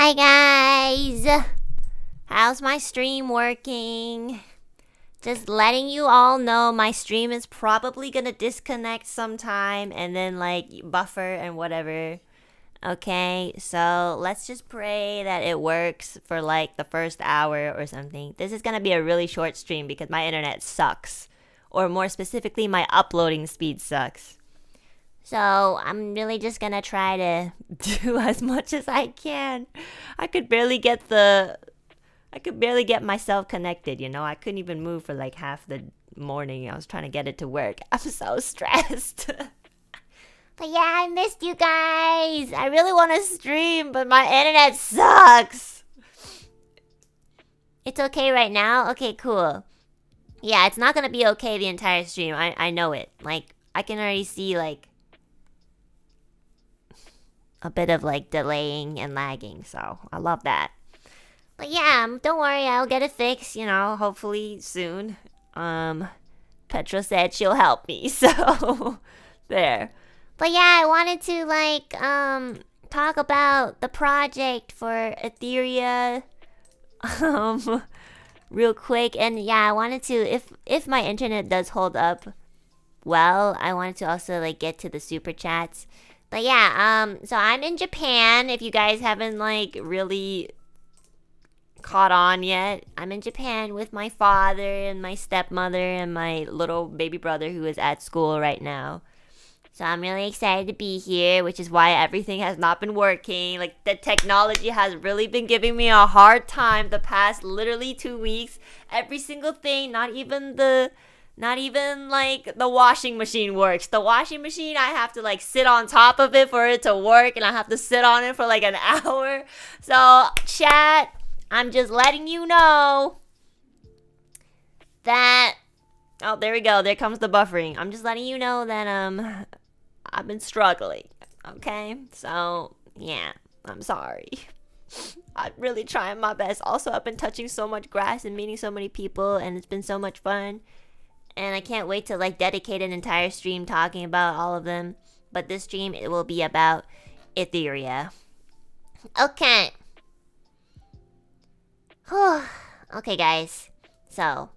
Hi guys! How's my stream working? Just letting you all know my stream is probably gonna disconnect sometime and then like buffer and whatever. Okay, so let's just pray that it works for like the first hour or something. This is gonna be a really short stream because my internet sucks. Or more specifically, my uploading speed sucks. So I'm really just gonna try to do as much as I can. I could barely get myself connected, you know? I couldn't even move for like half the morning. I was trying to get it to work. I'm so stressed. But yeah, I missed you guys. I really want to stream, but my internet sucks. It's okay right now? Okay, cool. Yeah, it's not gonna be okay the entire stream. I know it. Like, I can already see like a bit of like delaying and lagging, so I love that. But yeah, don't worry, I'll get it fixed, you know, hopefully soon. Petra said she'll help me, so there. But yeah, I wanted to like talk about the project for Ethyria real quick. And yeah, I wanted to, if my internet does hold up well, I wanted to also like get to the super chats. But yeah, so I'm in Japan. If you guys haven't like really caught on yet, I'm in Japan with my father and my stepmother and my little baby brother who is at school right now. So I'm really excited to be here, which is why everything has not been working. Like, the technology has really been giving me a hard time the past literally 2 weeks. Every single thing, not even like the washing machine works. The washing machine, I have to like sit on top of it for it to work, and I have to sit on it for like an hour. So chat, I'm just letting you know that, oh, there we go, there comes the buffering. I'm just letting you know that I've been struggling. Okay, so yeah, I'm sorry. I'm really trying my best. Also, I've been touching so much grass and meeting so many people, and it's been so much fun. And I can't wait to like dedicate an entire stream talking about all of them. But this stream, it will be about Ethyria. Okay. Okay, guys. So,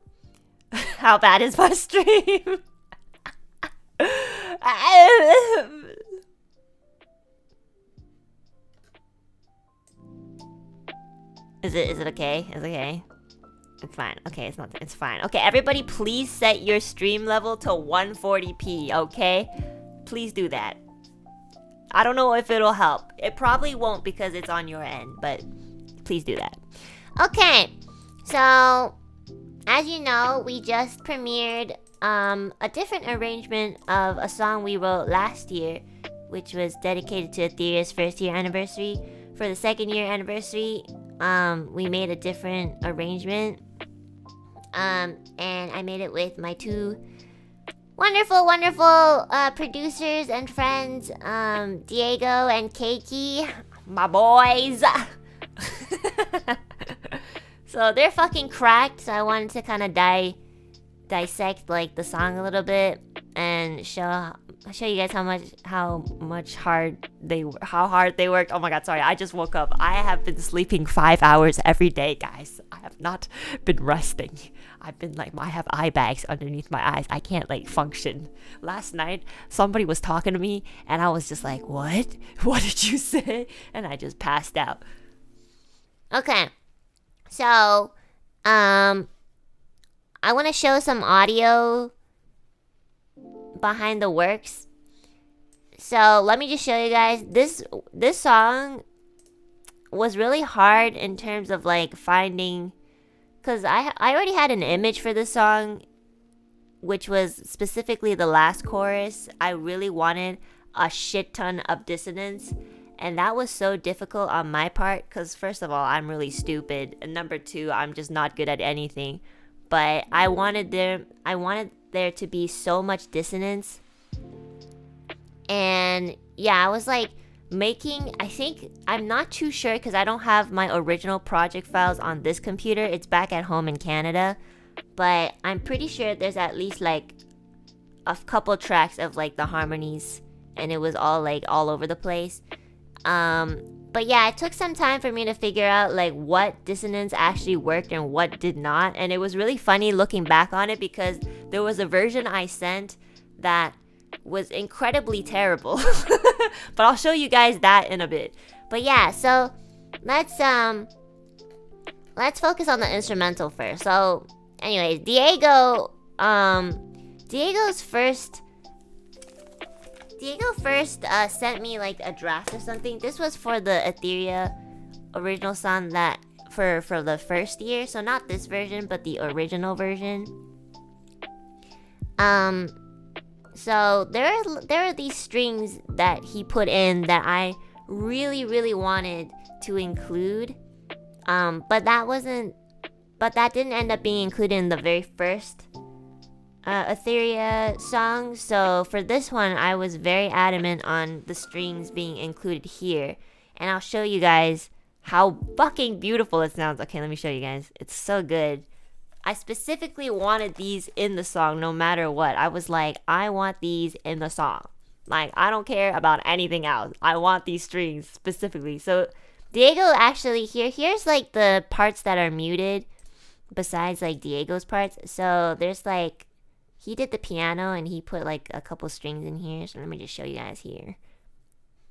how bad is my stream? Is it okay? Is it okay? It's fine. Okay, it's fine. Okay, everybody please set your stream level to 140p, okay? Please do that. I don't know if it'll help. It probably won't because it's on your end, but please do that. Okay, so as you know, we just premiered a different arrangement of a song we wrote last year, which was dedicated to Ethyria's first year anniversary. For the second year anniversary, we made a different arrangement. And I made it with my two wonderful producers and friends, Diego and Keiki, my boys. So they're fucking cracked, so I wanted to kind of dissect like the song a little bit and show you guys how hard they worked. Oh my god, sorry, I just woke up. I have been sleeping 5 hours every day, guys. I have not been resting. I've been like, I have eye bags underneath my eyes. I can't like function. Last night somebody was talking to me and I was just like, what did you say? And I just passed out. Okay, so I want to show some audio behind the works. So let me just show you guys. This song was really hard in terms of like finding, because I already had an image for this song, which was specifically the last chorus. I really wanted a shit ton of dissonance, and that was so difficult on my part because first of all, I'm really stupid, and number two, I'm just not good at anything. But I wanted there to be so much dissonance. And yeah, I was like I'm not too sure because I don't have my original project files on this computer. It's back at home in Canada. But I'm pretty sure there's at least like a couple tracks of like the harmonies, and it was all like all over the place. But yeah, it took some time for me to figure out like what dissonance actually worked and what did not. And it was really funny looking back on it because there was a version I sent that was incredibly terrible. But I'll show you guys that in a bit. But yeah, so let's focus on the instrumental first. So anyways, Diego first sent me like a draft or something. This was for the Ethyria original song that for the first year. So not this version, but the original version. So there are these strings that he put in that I really, really wanted to include. But that didn't end up being included in the very first Ethyria song. So for this one, I was very adamant on the strings being included here. And I'll show you guys how fucking beautiful it sounds. Okay, let me show you guys. It's so good. I specifically wanted these in the song no matter what. I was like, I want these in the song. Like, I don't care about anything else. I want these strings specifically. So Diego actually here's like the parts that are muted besides like Diego's parts. So there's like, he did the piano and he put like a couple strings in here. So let me just show you guys here.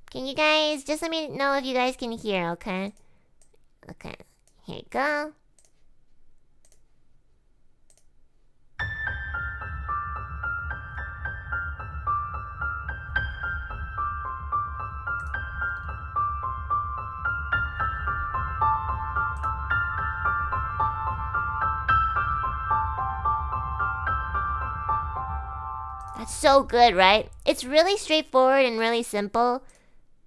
Can you guys, just let me know if you guys can hear, okay? Okay, here you go. That's so good, right? It's really straightforward and really simple,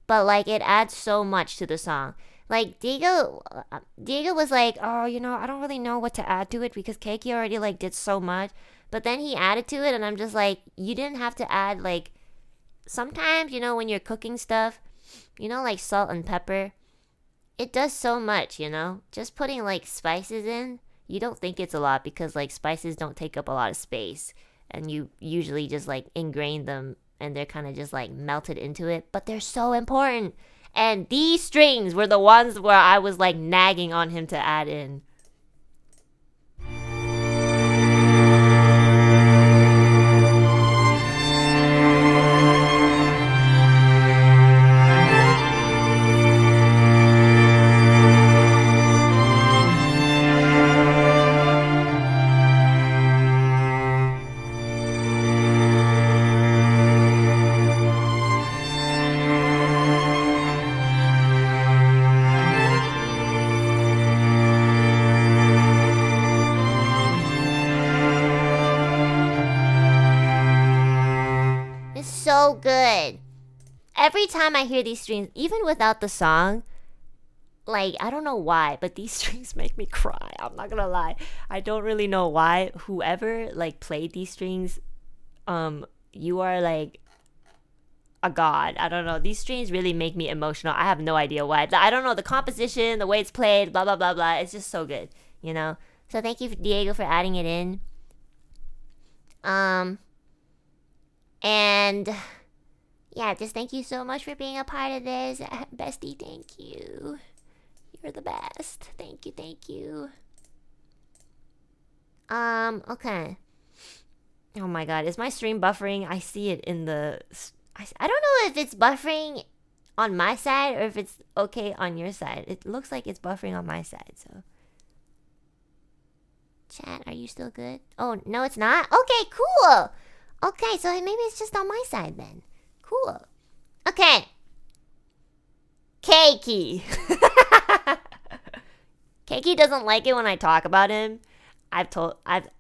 but like it adds so much to the song. Like Diego was like, oh, you know, I don't really know what to add to it because Keiki already like did so much. But then he added to it, and I'm just like, you didn't have to add like. Sometimes, you know, when you're cooking stuff, you know, like salt and pepper, it does so much, you know. Just putting like spices in, you don't think it's a lot because like spices don't take up a lot of space. And you usually just like ingrain them and they're kind of just like melted into it, but they're so important. And these strings were the ones where I was like nagging on him to add in. So good. Every time I hear these strings, even without the song, like, I don't know why, but these strings make me cry. I'm not gonna lie. I don't really know why. Whoever like played these strings, you are like a god. I don't know. These strings really make me emotional. I have no idea why. I don't know, the composition, the way it's played, blah blah blah blah. It's just so good, you know. So thank you, Diego, for adding it in. And yeah, just thank you so much for being a part of this. Bestie, thank you. You're the best. Thank you, thank you. Okay. Oh my god, is my stream buffering? I see it in the... I don't know if it's buffering on my side or if it's okay on your side. It looks like it's buffering on my side, so... Chat, are you still good? Oh, no, it's not? Okay, cool! Okay, so maybe it's just on my side then. Cool. Okay. Keiki. Keiki doesn't like it when I talk about him. I've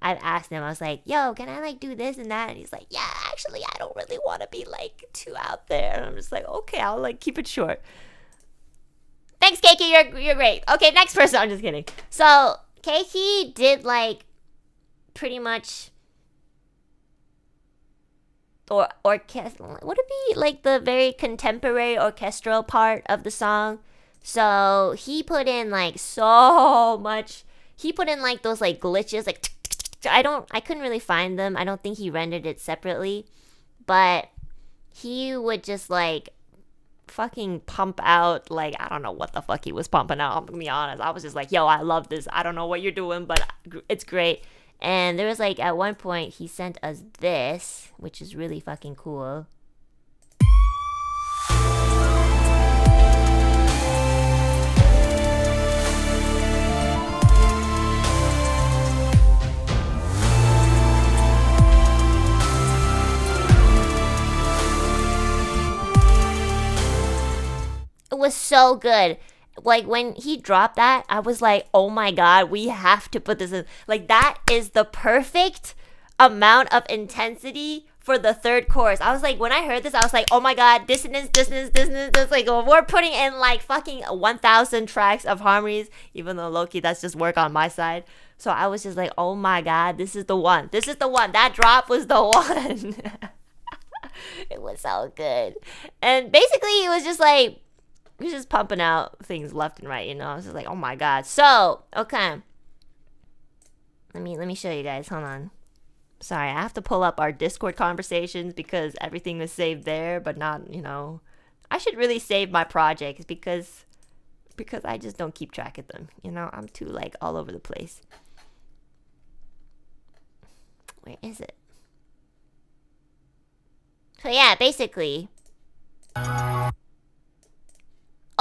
asked him, I was like, yo, can I like do this and that? And he's like, yeah, actually, I don't really want to be like too out there. And I'm just like, okay, I'll like keep it short. Thanks, Keiki, you're great. Okay, next person. I'm just kidding. So Keiki did like pretty much... or orchestral, would it be like the very contemporary orchestral part of the song? So he put in like so much. He put in like those like glitches, like I couldn't really find them. I don't think he rendered it separately, but he would just like fucking pump out, like, I don't know what the fuck he was pumping out, I'm gonna be honest. I was just like, yo, I love this. I don't know what you're doing, but it's great. And there was like, at one point, he sent us this, which is really fucking cool. It was so good. Like, when he dropped that, I was like, oh my god, we have to put this in. Like, that is the perfect amount of intensity for the third chorus. I was like, when I heard this, I was like, oh my god, dissonance. Like, we're putting in like fucking 1,000 tracks of harmonies, even though low-key, that's just work on my side. So I was just like, oh my god, this is the one. That drop was the one. It was so good. And basically, it was just like, he was just pumping out things left and right, you know. I was just like, oh my god. So, okay. Let me show you guys. Hold on. Sorry, I have to pull up our Discord conversations because everything was saved there, but not, you know. I should really save my projects because I just don't keep track of them. You know, I'm too like all over the place. Where is it? So yeah, basically.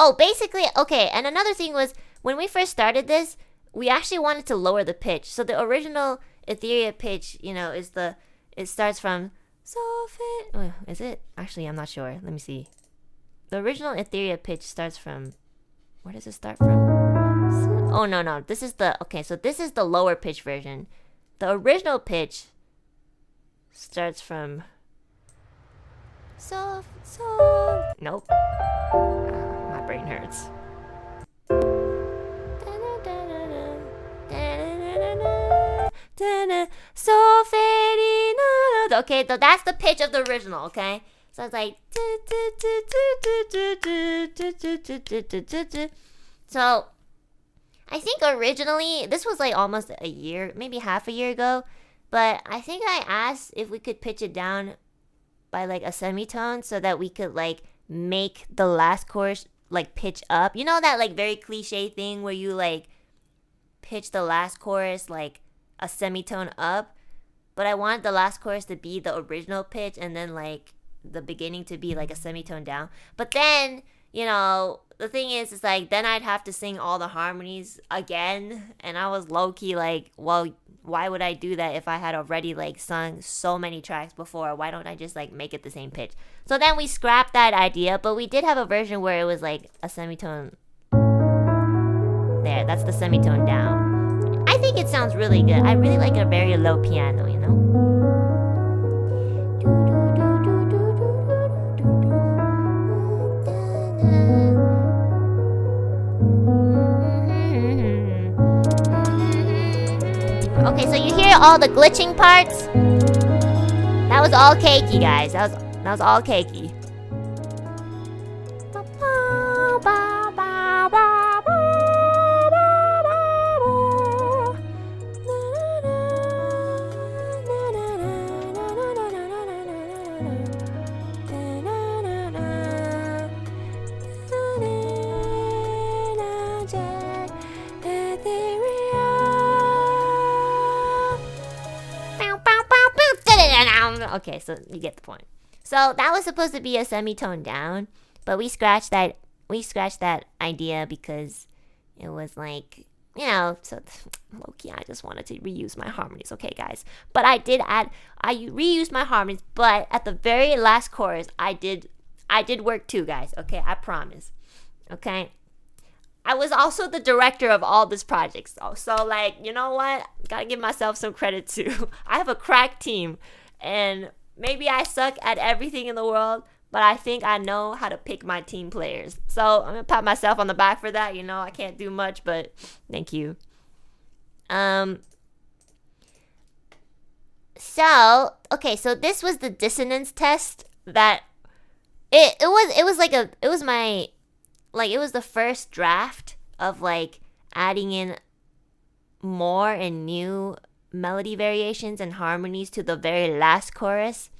Oh, basically, okay, and another thing was, when we first started this, we actually wanted to lower the pitch. So the original Ethyria pitch, you know, it starts from Solfege. Oh, is it? Actually, I'm not sure. Let me see. The original Ethyria pitch starts from, where does it start from? Oh, no. This is the lower pitch version. The original pitch starts from soft. Nope. My brain hurts. Okay, so that's the pitch of the original, okay? So it's like, so I think originally, this was like almost a year, maybe half a year ago, but I think I asked if we could pitch it down by like a semitone so that we could like make the last chorus like pitch up. You know that like very cliche thing where you like pitch the last chorus like a semitone up, but I wanted the last chorus to be the original pitch and then like the beginning to be like a semitone down. But then, you know, the thing is like then I'd have to sing all the harmonies again, and I was low-key like, well, why would I do that if I had already like sung so many tracks before? Why don't I just like make it the same pitch? So then we scrapped that idea, but we did have a version where it was like a semitone. There, that's the semitone down. I think it sounds really good. I really like a very low piano, you know? Okay, so you hear all the glitching parts? That was all cakey, guys. That was all cakey. Okay, so you get the point. So that was supposed to be a semitone down, but we scratched that idea because it was like, you know, so low-key I just wanted to reuse my harmonies, okay guys. But I reused my harmonies, but at the very last chorus I did work too, guys, okay? I promise. Okay? I was also the director of all this project, so like, you know what? Gotta give myself some credit too. I have a crack team, and maybe I suck at everything in the world, but I think I know how to pick my team players. So I'm gonna pat myself on the back for that. You know, I can't do much, but thank you. So okay, so this was the dissonance test that it was the first draft of like adding in more and new melody variations and harmonies to the very last chorus.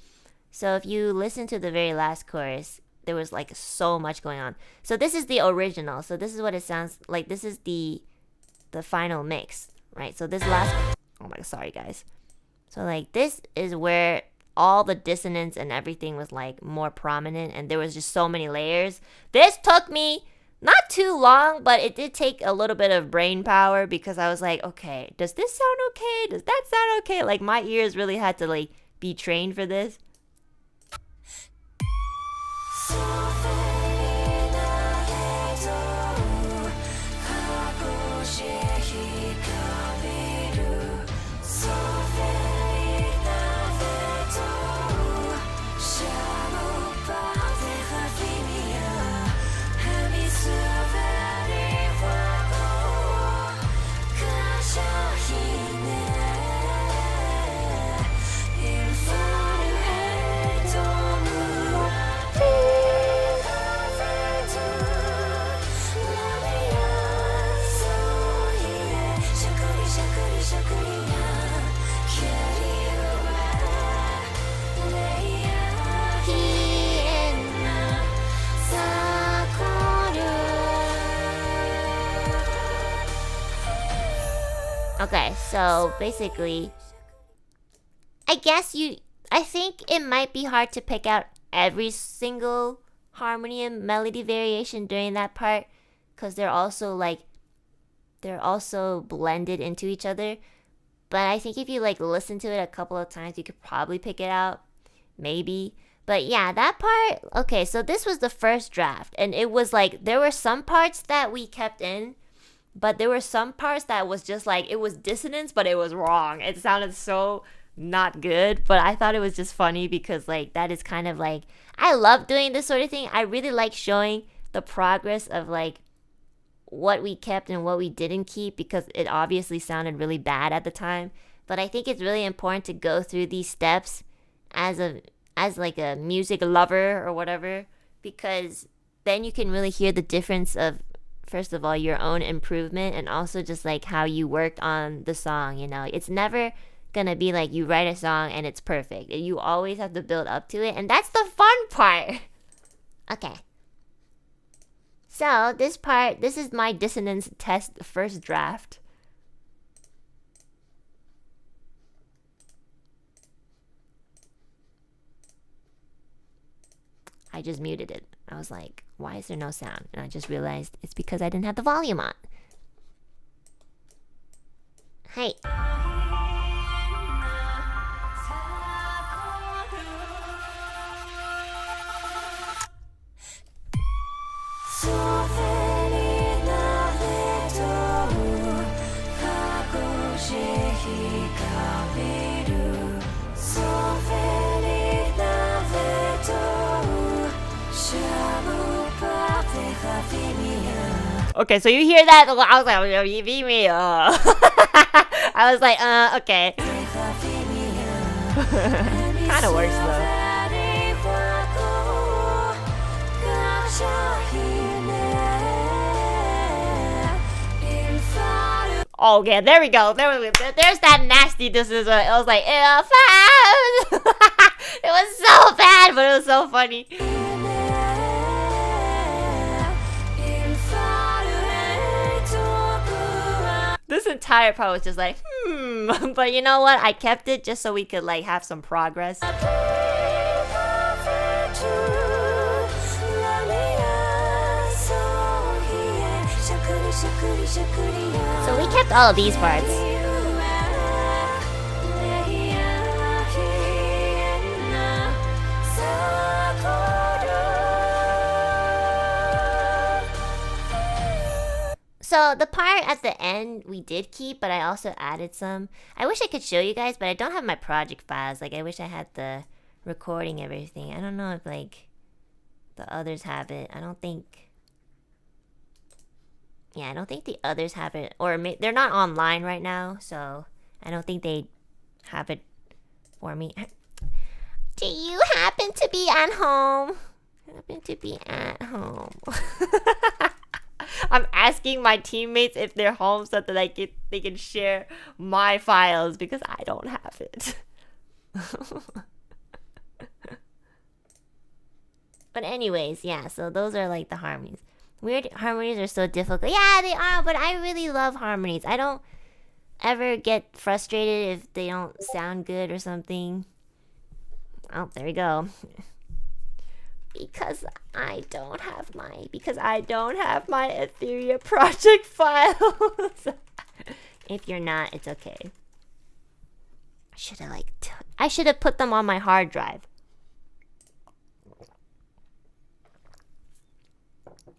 So if you listen to the very last chorus, there was like so much going on. So this is the original. So this is what it sounds like. This is the final mix, right? So this last, oh my, sorry guys. So like this is where all the dissonance and everything was like more prominent, and there was just so many layers. This took me not too long, but it did take a little bit of brain power, because I was like, okay, does this sound okay? Does that sound okay? Like my ears really had to like be trained for this. Okay, so basically, I think it might be hard to pick out every single harmony and melody variation during that part, because they're also blended into each other. But I think if you like listen to it a couple of times, you could probably pick it out, maybe. But yeah, that part, okay, so this was the first draft, and it was like, there were some parts that we kept in, but there were some parts that was just like, it was dissonance, but it was wrong. It sounded so not good, but I thought it was just funny, because like that is kind of like, I love doing this sort of thing. I really like showing the progress of like what we kept and what we didn't keep, because it obviously sounded really bad at the time. But I think it's really important to go through these steps as like a music lover or whatever, because then you can really hear the difference of, first of all, your own improvement, and also just like how you worked on the song. You know, it's never gonna be like you write a song and it's perfect. You always have to build up to it, and that's the fun part. Okay, so this is my dissonance test first draft. I just muted it. I was like, why is there no sound? And I just realized it's because I didn't have the volume on. Hey. Okay, so you hear that? I was like, I was like, okay. Kind of works though. Oh yeah, there we go. There's that nasty distance. It was like, it was so bad, but it was so funny. This entire part was just like, but you know what? I kept it just so we could like have some progress. So we kept all of these parts. So the part at the end we did keep, but I also added some. I wish I could show you guys, but I don't have my project files. Like, I wish I had the recording and everything. I don't know if like the others have it. I don't think the others have it, or they're not online right now, so I don't think they have it for me. Do you happen to be at home? I'm asking my teammates if they're home so that they can share my files, because I don't have it. But anyways, yeah, so those are like the harmonies. Weird harmonies are so difficult. Yeah, they are, but I really love harmonies. I don't ever get frustrated if they don't sound good or something. Oh, there we go. Because I don't have my Ethyria project files. If you're not, it's okay. I should have put them on my hard drive.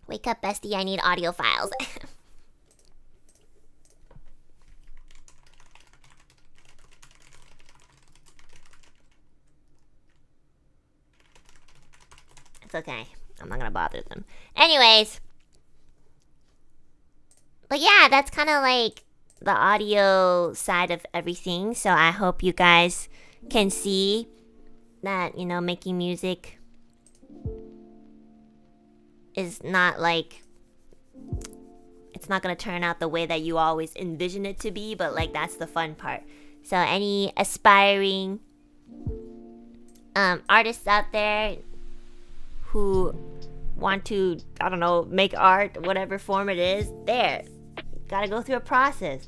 Wake up, bestie, I need audio files. It's okay. I'm not gonna bother them. Anyways. But yeah, that's kind of like the audio side of everything. So I hope you guys can see that, you know, making music is not like, it's not gonna turn out the way that you always envision it to be, but like that's the fun part. So any aspiring artists out there who want to, I don't know, make art, whatever form it is, there, gotta go through a process.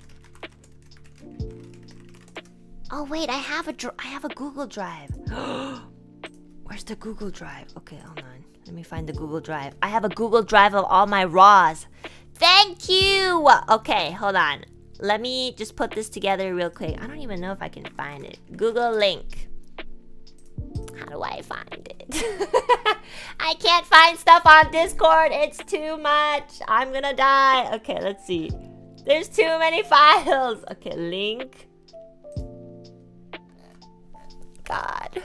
Oh wait, I have a Google Drive. Where's the Google Drive? Okay, hold on. Let me find the Google Drive. I have a Google Drive of all my raws. Thank you! Okay, hold on. Let me just put this together real quick. I don't even know if I can find it. Google link. How do I find it? I can't find stuff on Discord. It's too much. I'm gonna die. Okay, let's see. There's too many files. Okay, link. God.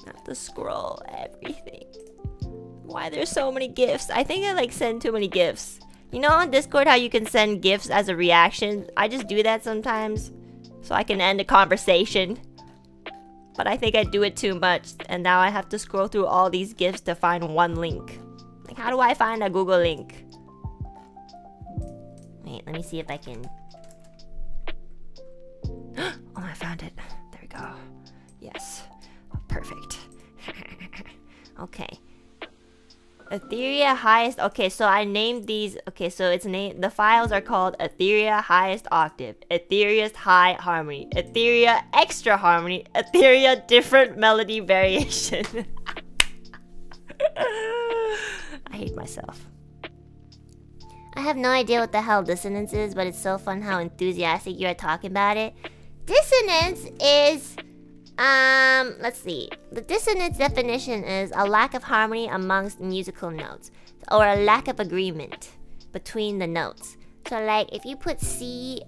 I have to scroll everything. Why there's so many gifs? I think I like send too many gifs. You know on Discord how you can send gifs as a reaction? I just do that sometimes so I can end a conversation. But I think I do it too much, and now I have to scroll through all these gifs to find one link. Like, how do I find a Google link? Wait, let me see if I can... Oh, I found it. There we go. Yes. Perfect. Okay. Ethyria highest... Okay, so I named these... Okay, so it's named... The files are called Ethyria highest octave, Etheria's high harmony, Ethyria extra harmony, Ethyria different melody variation. I hate myself. I have no idea what the hell dissonance is, but it's so fun how enthusiastic you are talking about it. Dissonance is... let's see. The dissonance definition is a lack of harmony amongst musical notes, or a lack of agreement between the notes. So like if you put C,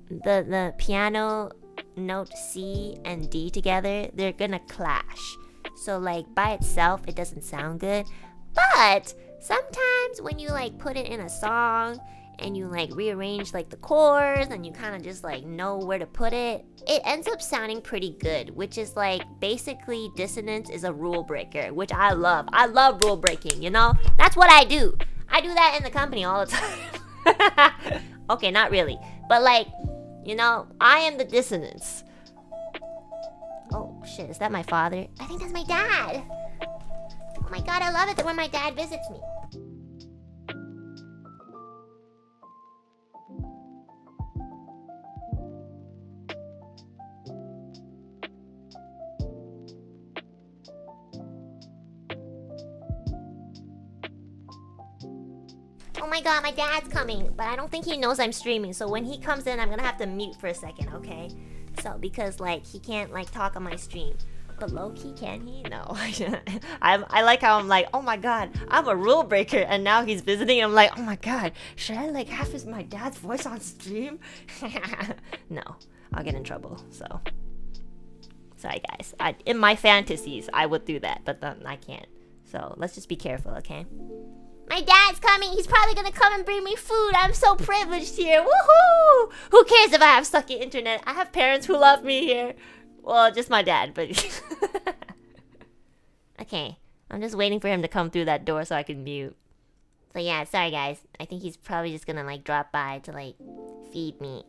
the piano note C and D together, they're gonna clash. So like by itself it doesn't sound good. But sometimes when you like put it in a song and you like rearrange like the chords and you kind of just like know where to put it, it ends up sounding pretty good, which is like basically dissonance is a rule breaker, which I love. I love rule breaking, you know? That's what I do. I do that in the company all the time. Okay, not really. But like, you know, I am the dissonance. Oh shit, is that my father? I think that's my dad. Oh my god, I love it when my dad visits me. Oh my god, my dad's coming, but I don't think he knows I'm streaming, so when he comes in, I'm gonna have to mute for a second, okay? So, because, like, he can't, like, talk on my stream. But low-key, can he? No. I like how I'm like, oh my god, I'm a rule breaker, and now he's visiting, I'm like, oh my god, should I, like, have my dad's voice on stream? No, I'll get in trouble, so. Sorry, guys. In my fantasies, I would do that, but then I can't. So, let's just be careful, okay? My dad's coming. He's probably gonna come and bring me food. I'm so privileged here. Woohoo! Who cares if I have sucky internet? I have parents who love me here. Well, just my dad, but... Okay. I'm just waiting for him to come through that door so I can mute. So yeah, sorry guys. I think he's probably just gonna like drop by to like feed me.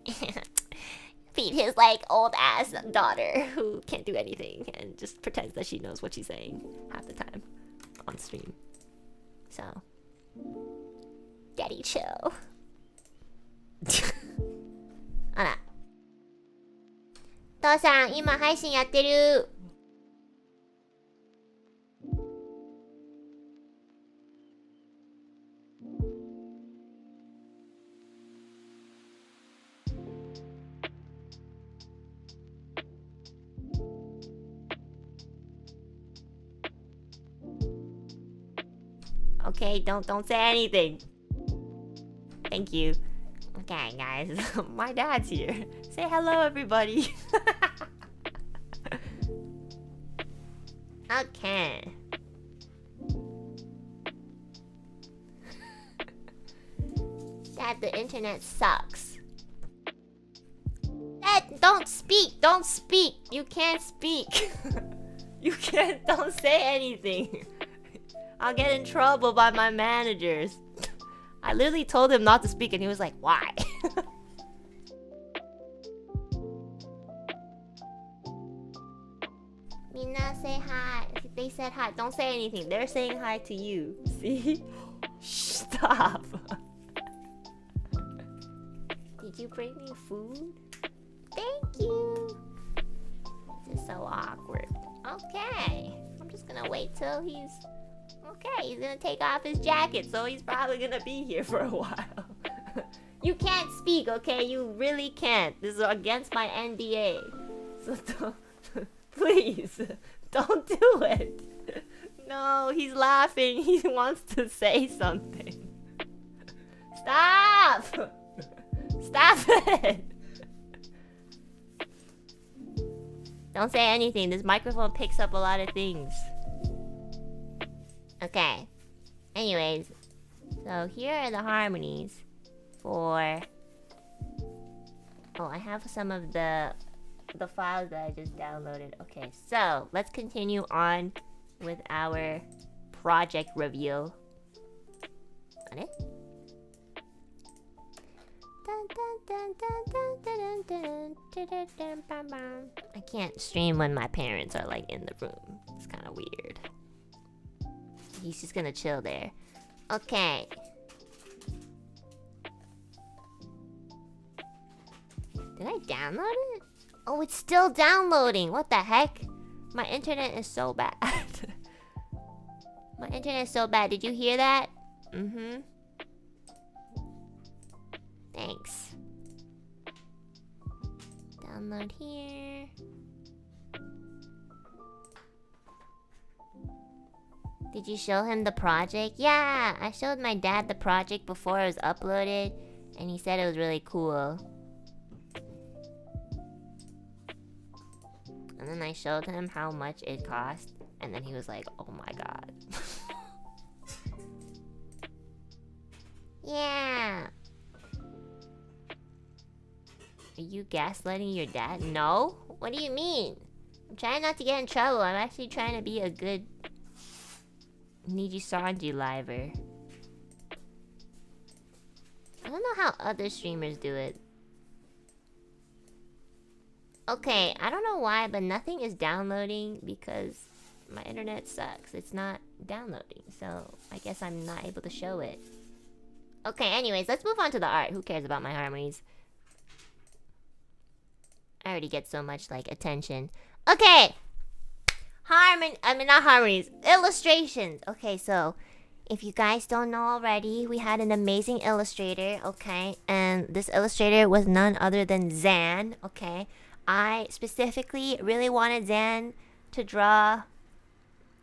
feed his like old ass daughter who can't do anything and just pretends that she knows what she's saying half the time on stream. So, daddy chill. あら。父さん、今配信やってる。Okay, don't say anything. Thank you. Okay, guys, my dad's here. Say hello, everybody. Okay. Dad, the internet sucks. Dad, don't speak. Don't speak. You can't speak. You can't. Don't say anything. I'll get in trouble by my managers. I literally told him not to speak and he was like, why? Mina, say hi. They said hi. Don't say anything. They're saying hi to you. See? Stop. Did you bring me food? Thank you. This is so awkward. Okay. I'm just gonna wait till he's... Okay, he's gonna take off his jacket, so he's probably gonna be here for a while. You can't speak, okay? You really can't. This is against my NDA. So don't, please, don't do it. No, he's laughing. He wants to say something. Stop! Stop it! Don't say anything. This microphone picks up a lot of things. Okay. Anyways, so here are the harmonies for... Oh, I have some of the files that I just downloaded. Okay, so let's continue on with our project review. I can't stream when my parents are like in the room. It's kind of weird. He's just gonna chill there. Okay. Did I download it? Oh, it's still downloading. What the heck? My internet is so bad. My internet is so bad. Did you hear that? Mm-hmm. Thanks. Download here. Did you show him the project? Yeah, I showed my dad the project before it was uploaded, and he said it was really cool. And then I showed him how much it cost, and then he was like, oh my god. Yeah. Are you gaslighting your dad? No? What do you mean? I'm trying not to get in trouble. I'm actually trying to be a good NIJISANJI liver. I don't know how other streamers do it. Okay, I don't know why, but nothing is downloading because my internet sucks. It's not downloading, so I guess I'm not able to show it. Okay, anyways, let's move on to the art. Who cares about my harmonies? I already get so much, like, attention. Okay! Not harmonies. Illustrations. Okay, so, if you guys don't know already, we had an amazing illustrator, okay? And this illustrator was none other than Zan, okay? I specifically really wanted Zan to draw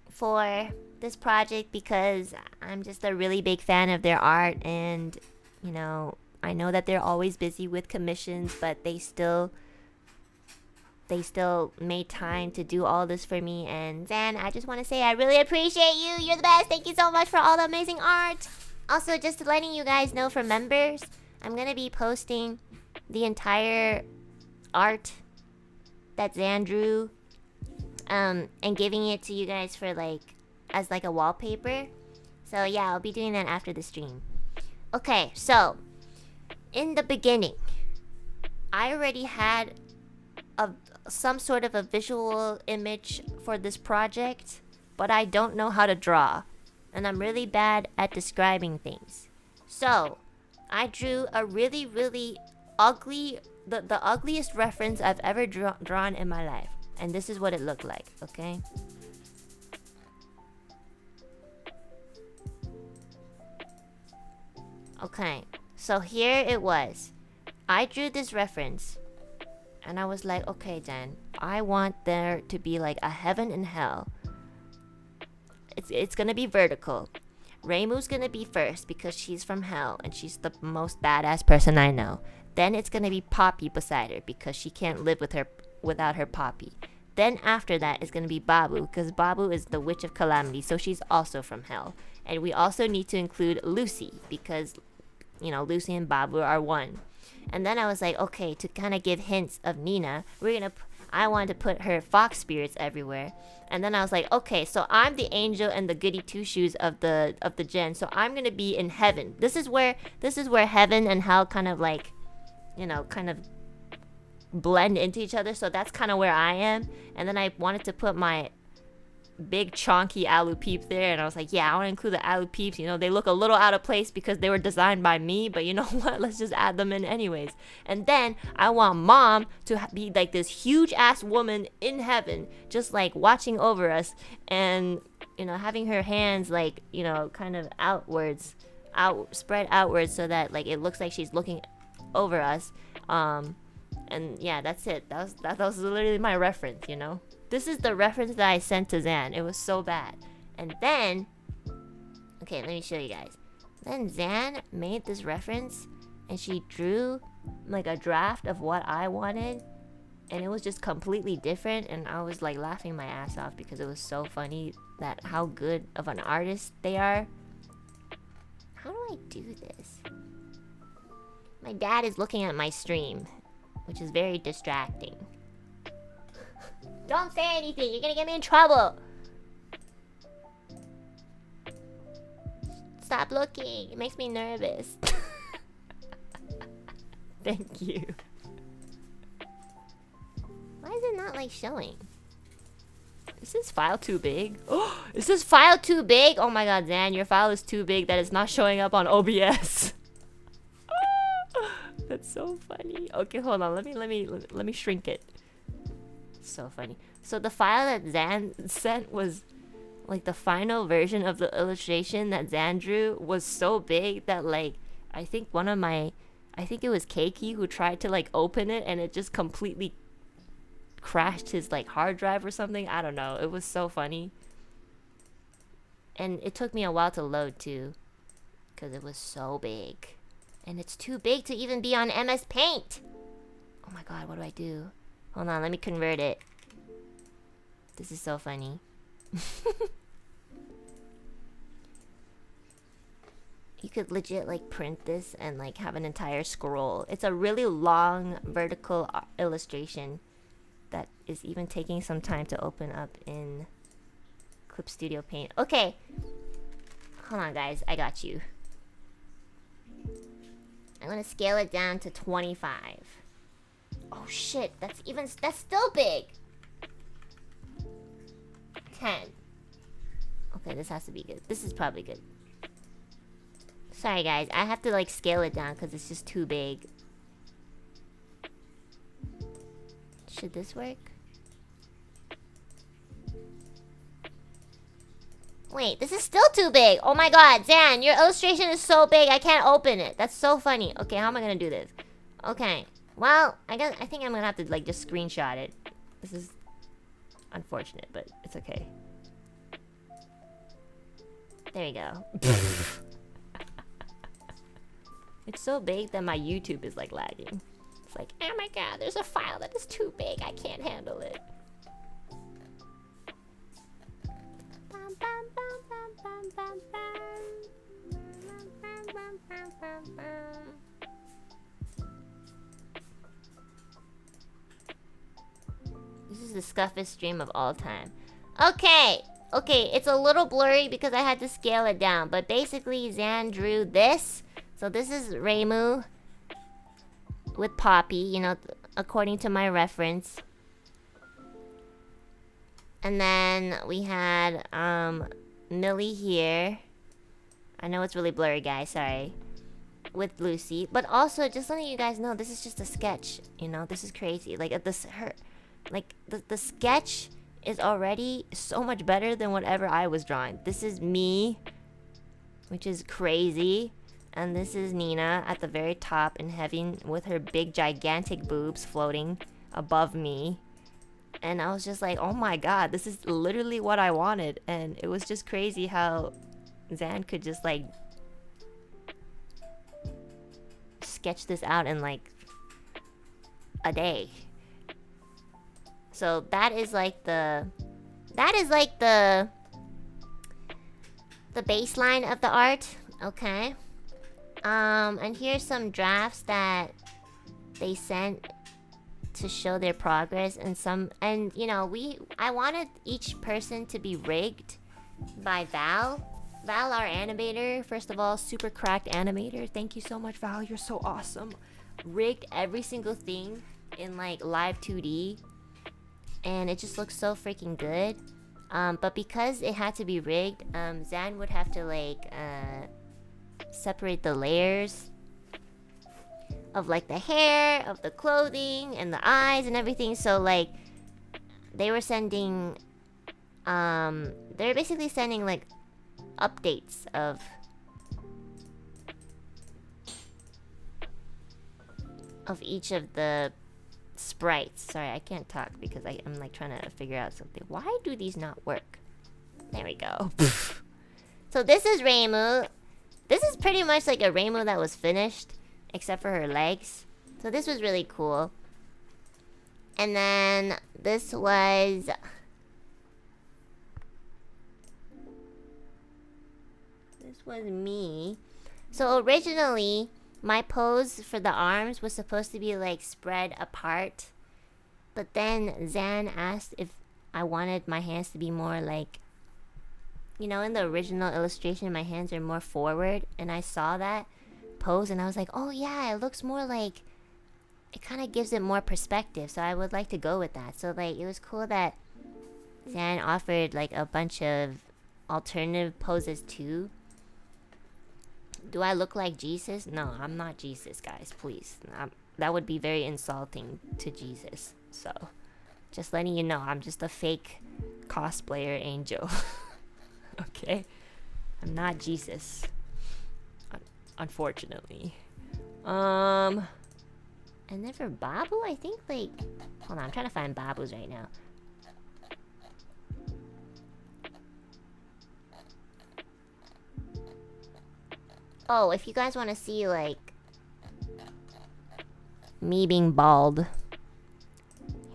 for this project because I'm just a really big fan of their art, and you know, I know that they're always busy with commissions, but they still made time to do all this for me. And Zan, I just want to say I really appreciate you. You're the best. Thank you so much for all the amazing art. Also, just letting you guys know, for members, I'm gonna be posting the entire art that Zan drew, and giving it to you guys for like as like a wallpaper. So yeah, I'll be doing that after the stream. Okay, so in the beginning, I already had some sort of a visual image for this project, but I don't know how to draw, and I'm really bad at describing things. So I drew a really, really ugly, the ugliest reference I've ever drawn in my life, and this is what it looked like. Okay. Okay, so here it was. I drew this reference, and I was like, okay, Dan, I want there to be like a heaven and hell. It's gonna be vertical. Reimu's gonna be first because she's from hell and she's the most badass person I know. Then it's gonna be Poppy beside her because she can't live without her Poppy. Then after that is gonna be Babu because Babu is the witch of calamity, so she's also from hell. And we also need to include Lucy because, you know, Lucy and Babu are one. And then I was like, okay, to kind of give hints of Nina, I wanted to put her fox spirits everywhere. And then I was like, okay, so I'm the angel and the goody two shoes of the gen, so I'm gonna be in heaven. This is where heaven and hell kind of like, you know, kind of blend into each other. So that's kind of where I am. And then I wanted to put my big chonky alu peeps there, and I was like, yeah, I want to include the alu peeps. You know, they look a little out of place because they were designed by me, but you know what, let's just add them in anyways. And then I want Mom to be like this huge ass woman in heaven, just like watching over us, and you know, having her hands like, you know, kind of spread outwards so that like it looks like she's looking over us. And yeah, that's it. That was literally my reference, you know. This is the reference that I sent to Zan. It was so bad. And then, okay, let me show you guys. Then Zan made this reference, and she drew like a draft of what I wanted, and it was just completely different. And I was like laughing my ass off because it was so funny that how good of an artist they are. How do I do this? My dad is looking at my stream, which is very distracting. Don't say anything, you're gonna get me in trouble. Stop looking, it makes me nervous. Thank you. Why is it not like showing? Is this file too big? Oh, is this file too big? Oh my god, Zan, your file is too big that it's not showing up on OBS. That's so funny. Okay, hold on, let me shrink it. So funny. So the file that Zan sent was like the final version of the illustration that Zan drew was so big that like I think it was Keiki who tried to like open it, and it just completely crashed his like hard drive or something. I don't know. It was so funny. And it took me a while to load too, because it was so big. And it's too big to even be on MS Paint. Oh my god, what do I do? Hold on, let me convert it. This is so funny. You could legit like print this and like have an entire scroll. It's a really long vertical illustration that is even taking some time to open up in Clip Studio Paint. Okay. Hold on guys, I got you. I'm gonna scale it down to 25. Oh shit, that's still big. 10. Okay, this has to be good. This is probably good. Sorry guys, I have to like scale it down because it's just too big. Should this work? Wait, this is still too big. Oh my god, Zan, your illustration is so big I can't open it. That's so funny. Okay, how am I gonna do this? Okay, well, I think I'm gonna have to like just screenshot it. This is unfortunate, but it's okay. There you go. It's so big that my YouTube is like lagging. It's like, oh my god, there's a file that is too big. I can't handle it. This is the scuffiest stream of all time. Okay, it's a little blurry because I had to scale it down, but basically Zan drew this. So this is Reimu with Poppy, you know, according to my reference. And then we had Millie here. I know it's really blurry, guys, sorry. With Lucy. But also, just letting you guys know, this is just a sketch. You know, this is crazy. Like, the sketch is already so much better than whatever I was drawing. This is me, which is crazy. And this is Nina at the very top in heaven with her big gigantic boobs floating above me. And I was just like, oh my god, this is literally what I wanted. And it was just crazy how Zan could just like sketch this out in like a day. So that is like the baseline of the art. Okay. And here's some drafts that they sent to show their progress, and you know, I wanted each person to be rigged by Val, our animator. First of all, super cracked animator. Thank you so much, Val. You're so awesome. Rigged every single thing in like live 2D, and it just looks so freaking good. But because it had to be rigged, Zan would have to like separate the layers of like the hair, of the clothing, and the eyes and everything. So like they were sending they're basically sending like updates of each of the sprites. Sorry, I can't talk because I'm like trying to figure out something. Why do these not work? There we go. So this is Reimu. This is pretty much like a Reimu that was finished, except for her legs. So this was really cool. And then this was me. So originally, my pose for the arms was supposed to be like spread apart. But then Zan asked if I wanted my hands to be more like, you know, in the original illustration, my hands are more forward. And I saw that pose and I was like, oh yeah, it looks more like, it kind of gives it more perspective. So I would like to go with that. So like, it was cool that Zan offered like a bunch of alternative poses too. Do I look like Jesus? No, I'm not Jesus, guys, please. That would be very insulting to Jesus. So just letting you know, I'm just a fake cosplayer angel. Okay, I'm not Jesus, unfortunately. And then for Babu, I think like, hold on, I'm trying to find Babu's right now. Oh, if you guys want to see like me being bald,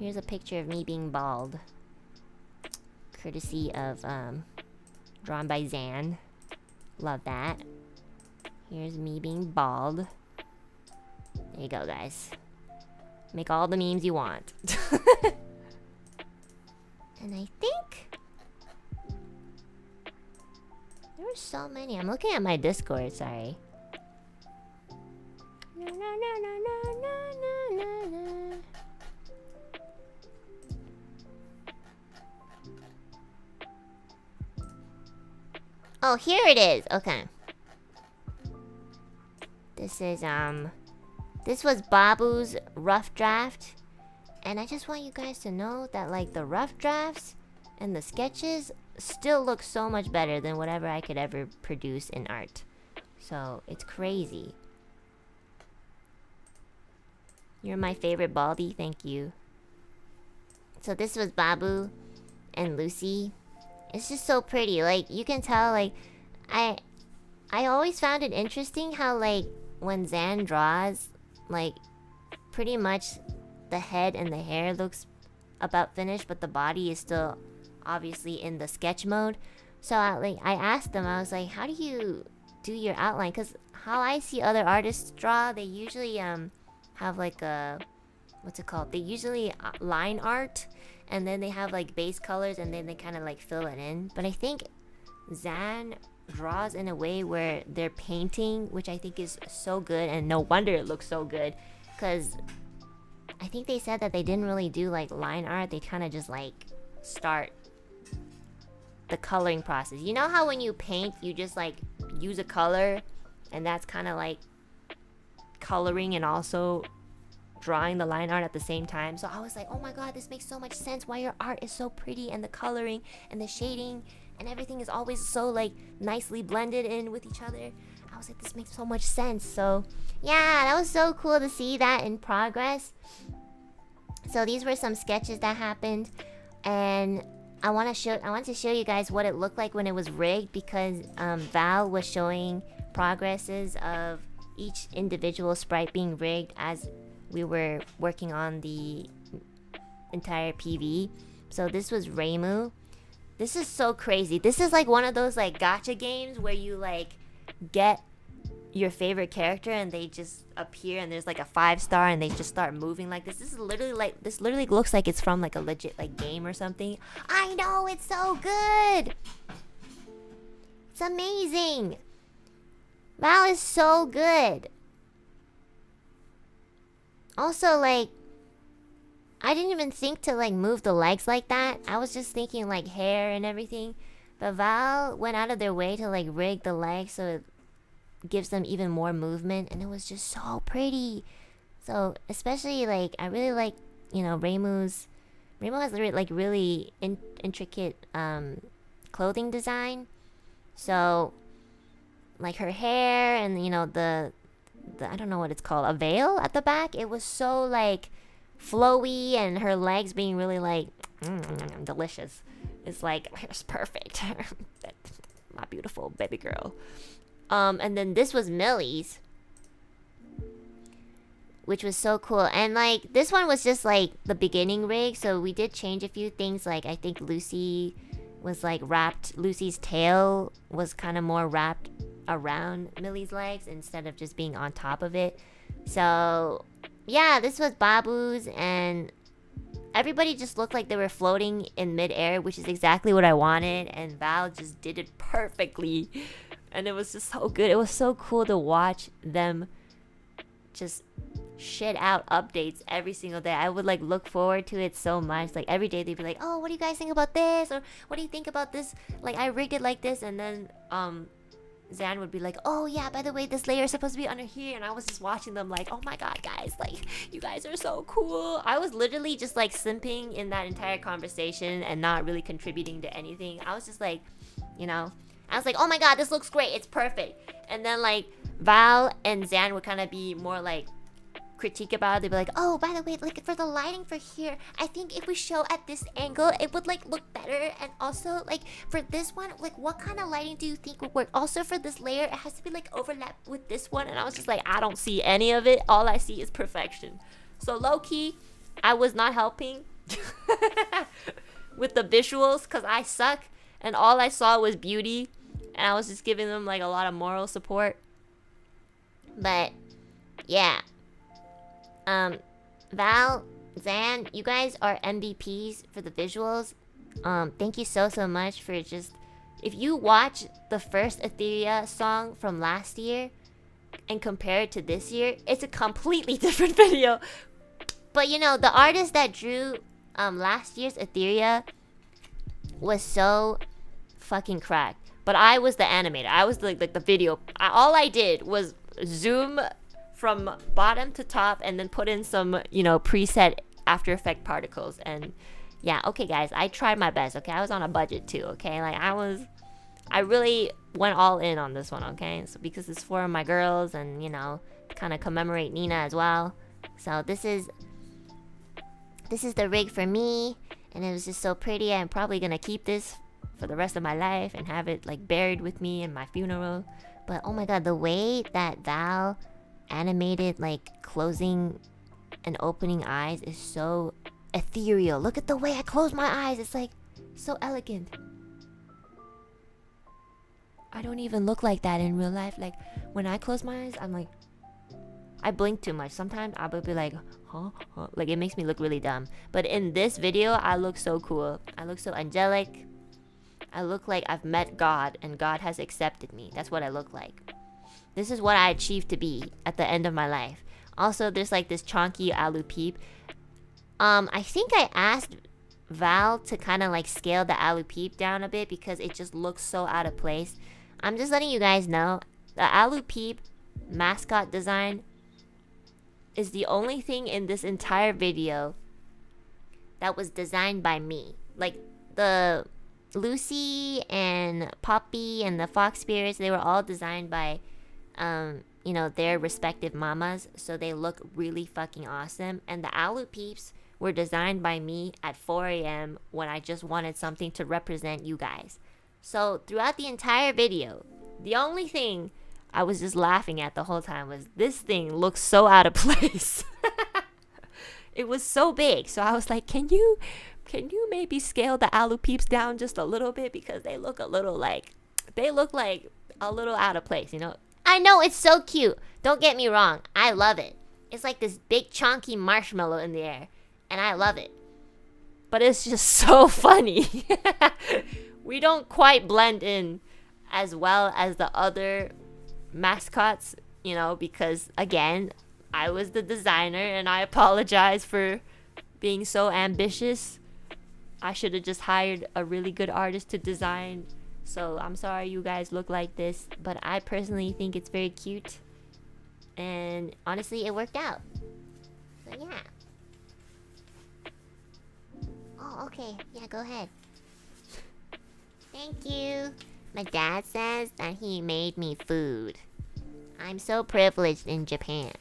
here's a picture of me being bald, courtesy of drawn by Zan. Love that. Here's me being bald. There you go, guys. Make all the memes you want. And I think there were so many. I'm looking at my Discord, sorry. Oh, here it is. Okay. This is this was Babu's rough draft. And I just want you guys to know that like the rough drafts and the sketches still look so much better than whatever I could ever produce in art. So it's crazy. You're my favorite Baldy, thank you. So this was Babu and Lucy. It's just so pretty. Like you can tell, like I always found it interesting how like when Zan draws, like pretty much the head and the hair looks about finished, but the body is still obviously in the sketch mode. So I asked them, I was like, how do you do your outline? Because how I see other artists draw, they usually have like a, what's it called? They usually line art, and then they have like base colors, and then they kind of like fill it in. But I think Zan draws in a way where they're painting, which I think is so good, and no wonder it looks so good, because I think they said that they didn't really do like line art. They kind of just like start the coloring process. You know how when you paint, you just like use a color, and that's kind of like coloring and also drawing the line art at the same time. So I was like, oh my god, this makes so much sense why your art is so pretty, and the coloring and the shading and everything is always so like nicely blended in with each other. I was like, this makes so much sense. So yeah, that was so cool to see that in progress. So these were some sketches that happened, and I want to show you guys what it looked like when it was rigged, because Val was showing progresses of each individual sprite being rigged as we were working on the entire PV. So this was Reimu. This is so crazy. This is like one of those like gacha games where you like get your favorite character and they just appear, and there's like a 5-star and they just start moving like this. This literally looks like it's from like a legit like game or something. I know, it's so good. It's amazing. Val is so good. Also, like, I didn't even think to like move the legs like that. I was just thinking like hair and everything. But Val went out of their way to like rig the legs so it gives them even more movement, and it was just so pretty. So especially like I really like, you know, Reimu has like really intricate clothing design. So like her hair and, you know, the I don't know what it's called, a veil at the back, it was so like flowy, and her legs being really like delicious. It's like, it's perfect. My beautiful baby girl. And then this was Millie's, which was so cool. And like this one was just like the beginning rig, so we did change a few things. Like I think Lucy was like wrapped, Lucy's tail was kind of more wrapped around Millie's legs instead of just being on top of it. So yeah, this was Babu's, and everybody just looked like they were floating in midair, which is exactly what I wanted, and Val just did it perfectly. And it was just so good. It was so cool to watch them just shit out updates every single day. I would like look forward to it so much. Like every day they'd be like, oh, what do you guys think about this? Or what do you think about this? Like I rigged it like this. And then Zan would be like, oh yeah, by the way, this layer is supposed to be under here. And I was just watching them like, oh my god, guys, like you guys are so cool. I was literally just like simping in that entire conversation and not really contributing to anything. I was just like, you know, I was like, oh my god, this looks great, it's perfect. And then like Val and Zan would kind of be more like critique about it. They'd be like, oh, by the way, like for the lighting for here, I think if we show at this angle, it would like look better. And also like for this one, like what kind of lighting do you think would work? Also for this layer, it has to be like overlapped with this one. And I was just like, I don't see any of it. All I see is perfection. So low key, I was not helping with the visuals because I suck, and all I saw was beauty. And I was just giving them like a lot of moral support. But yeah, Val, Zan, you guys are MVPs for the visuals. Thank you so much for just, if you watch the first Ethyria song from last year and compare it to this year, it's a completely different video. But you know, the artist that drew last year's Ethyria was so fucking cracked. But I was the animator. I was like the video. All I did was zoom from bottom to top and then put in some, you know, preset After Effect particles. And yeah, okay guys, I tried my best, okay? I was on a budget too, okay? Like I really went all in on this one, okay? So because it's for my girls and, you know, kind of commemorate Nina as well. So this is the rig for me, and it was just so pretty. I'm probably gonna keep this for the rest of my life and have it like buried with me in my funeral. But oh my god, the way that Val animated like closing and opening eyes is so ethereal. Look at the way I close my eyes. It's like so elegant. I don't even look like that in real life. Like when I close my eyes, I'm like, I blink too much. Sometimes I will be like, huh? Like it makes me look really dumb. But in this video, I look so cool. I look so angelic. I look like I've met God and God has accepted me. That's what I look like. This is what I achieved to be at the end of my life. Also, there's like this chonky alu peep. I think I asked Val to kind of like scale the Alouette down a bit because it just looks so out of place. I'm just letting you guys know the Alouette mascot design is the only thing in this entire video that was designed by me. Like the Lucy and Poppy and the Fox Spirits, they were all designed by you know, their respective mamas, so they look really fucking awesome. And the Alouettes were designed by me at 4 a.m. when I just wanted something to represent you guys. So throughout the entire video, the only thing I was just laughing at the whole time was this thing looks so out of place. It was so big, so I was like, can you maybe scale the Alouettes down just a little bit because they look like a little out of place, you know? I know it's so cute. Don't get me wrong. I love it. It's like this big chunky marshmallow in the air. And I love it. But it's just so funny. We don't quite blend in as well as the other mascots, you know, because again, I was the designer and I apologize for being so ambitious. I should have just hired a really good artist to design. So I'm sorry you guys look like this, but I personally think it's very cute. And honestly, it worked out. So yeah. Oh, okay. Yeah, go ahead. Thank you. My dad says that he made me food. I'm so privileged in Japan.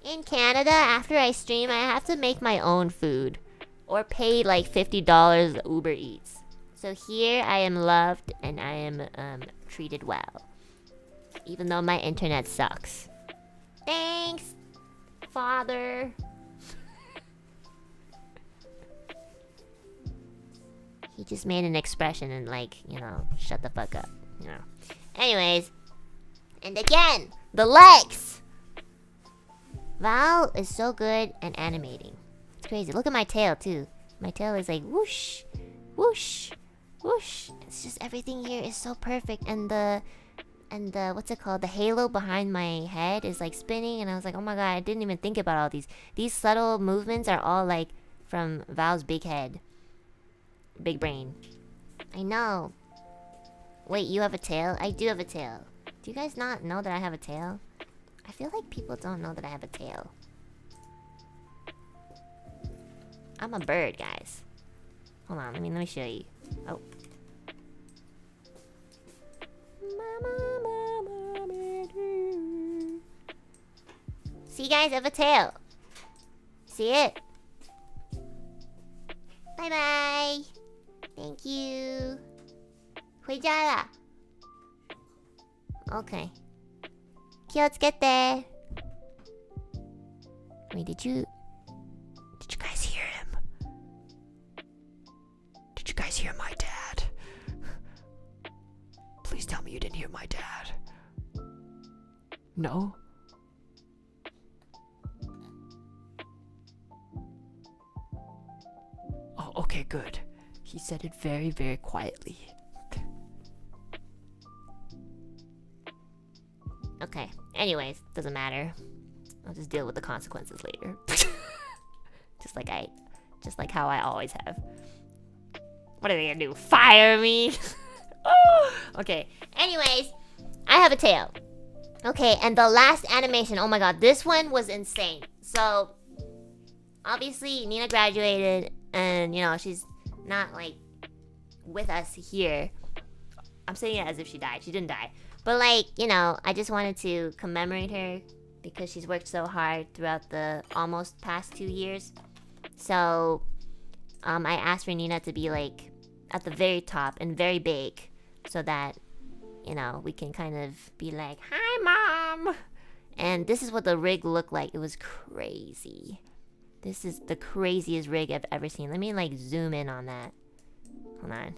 In Canada, after I stream, I have to make my own food. Or pay like $50 Uber Eats. So here I am loved and I am treated well. Even though my internet sucks. Thanks, Father. He just made an expression and like, you know, shut the fuck up. You know. Anyways. And again, the legs. Val is so good at animating. It's crazy. Look at my tail too. My tail is like whoosh, whoosh, whoosh. It's just everything here is so perfect. And the what's it called? The halo behind my head is like spinning. And I was like, oh my god, I didn't even think about all these. These subtle movements are all like from Val's big head. Big brain. I know. Wait, you have a tail? I do have a tail. Do you guys not know that I have a tail? I feel like people don't know that I have a tail. I'm a bird, guys. Hold on, let me show you. Oh. See, guys, I have a tail. See it? Bye bye. Thank you. 回家啦. Okay. 気をつけて. Wait, did you guys hear him? Did you guys hear my dad? Please tell me you didn't hear my dad. No? Oh, okay, good. He said it very, very quietly. Okay. Anyways, doesn't matter. I'll just deal with the consequences later. just like how I always have. What are they gonna do? Fire me? Oh! Okay. Anyways, I have a tail. Okay, and the last animation, oh my god, this one was insane. So, obviously, Nina graduated, and, you know, she's not, like, with us here. I'm saying it as if she died. She didn't die. But, like, you know, I just wanted to commemorate her because she's worked so hard throughout the almost past 2 years. So, I asked for Nina to be, like, at the very top and very big so that, you know, we can kind of be like, hi, Mom! And this is what the rig looked like. It was crazy. This is the craziest rig I've ever seen. Let me, like, zoom in on that. Hold on.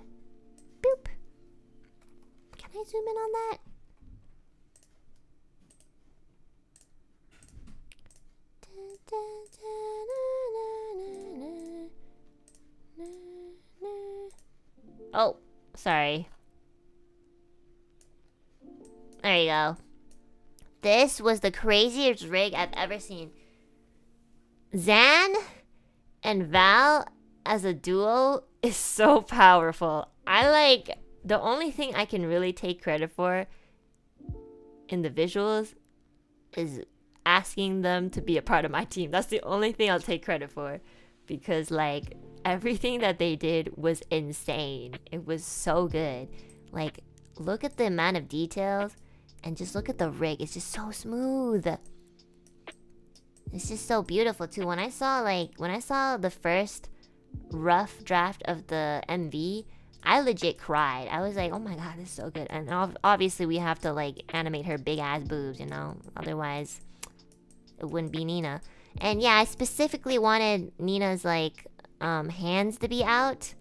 Boop. Can I zoom in on that? Oh, sorry. There you go. This was the craziest rig I've ever seen. Zan and Val as a duo is so powerful. The only thing I can really take credit for in the visuals is asking them to be a part of my team. That's the only thing I'll take credit for, because like everything that they did was insane. It was so good. Like, look at the amount of details and just look at the rig. It's just so smooth. It's just so beautiful too. When I saw the first rough draft of the MV, I legit cried. I was like, oh my god, this is so good. And obviously we have to like animate her big ass boobs, you know, otherwise it wouldn't be Nina. And yeah, I specifically wanted Nina's like hands to be out.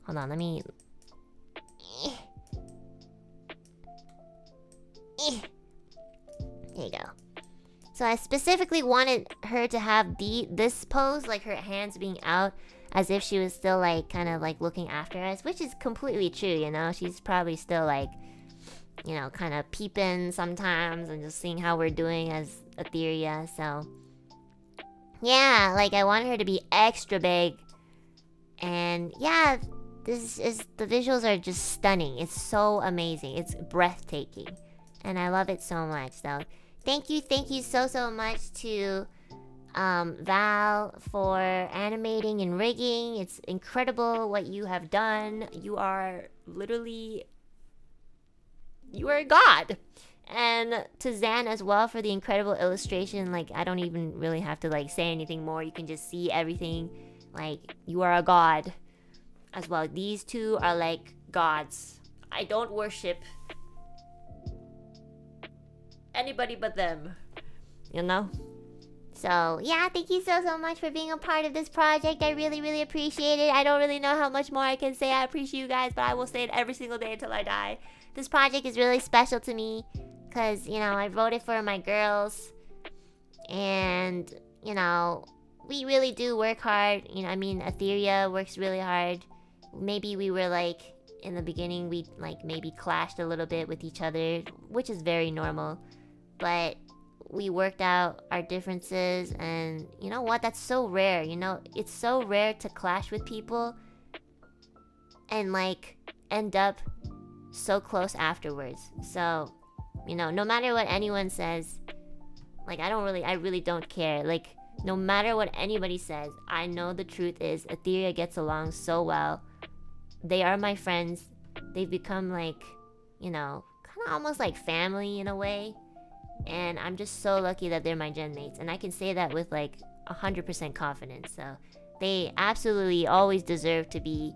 Hold on, let me. There you go. So I specifically wanted her to have this pose, like her hands being out, as if she was still like kind of like looking after us, which is completely true, you know. She's probably still like, you know, kind of peeping sometimes and just seeing how we're doing as Ethyria. So yeah, like I wanted her to be extra big. And yeah, the visuals are just stunning. It's so amazing. It's breathtaking. And I love it so much. So thank you so much to Val for animating and rigging. It's incredible what you have done. You are a god. And to Zan as well for the incredible illustration. Like, I don't even really have to like say anything more. You can just see everything. Like, you are a god as well. These two are like gods. I don't worship anybody but them, you know. So yeah, thank you so much for being a part of this project. I really appreciate it. I don't really know how much more I can say. I appreciate you guys, but I will say it every single day until I die. This project is really special to me because, you know, I wrote it for my girls, and you know, we really do work hard. You know, I mean, Ethyria works really hard. Maybe we were like, in the beginning, we like maybe clashed a little bit with each other, which is very normal. But we worked out our differences, and you know what? That's so rare, you know? It's so rare to clash with people and like end up so close afterwards. So, you know, no matter what anyone says, like I really don't care. Like, no matter what anybody says, I know the truth is Ethyria gets along so well. They are my friends. They've become like, you know, kind of almost like family in a way. And I'm just so lucky that they're my gen mates. And I can say that with like 100% confidence. So they absolutely always deserve to be,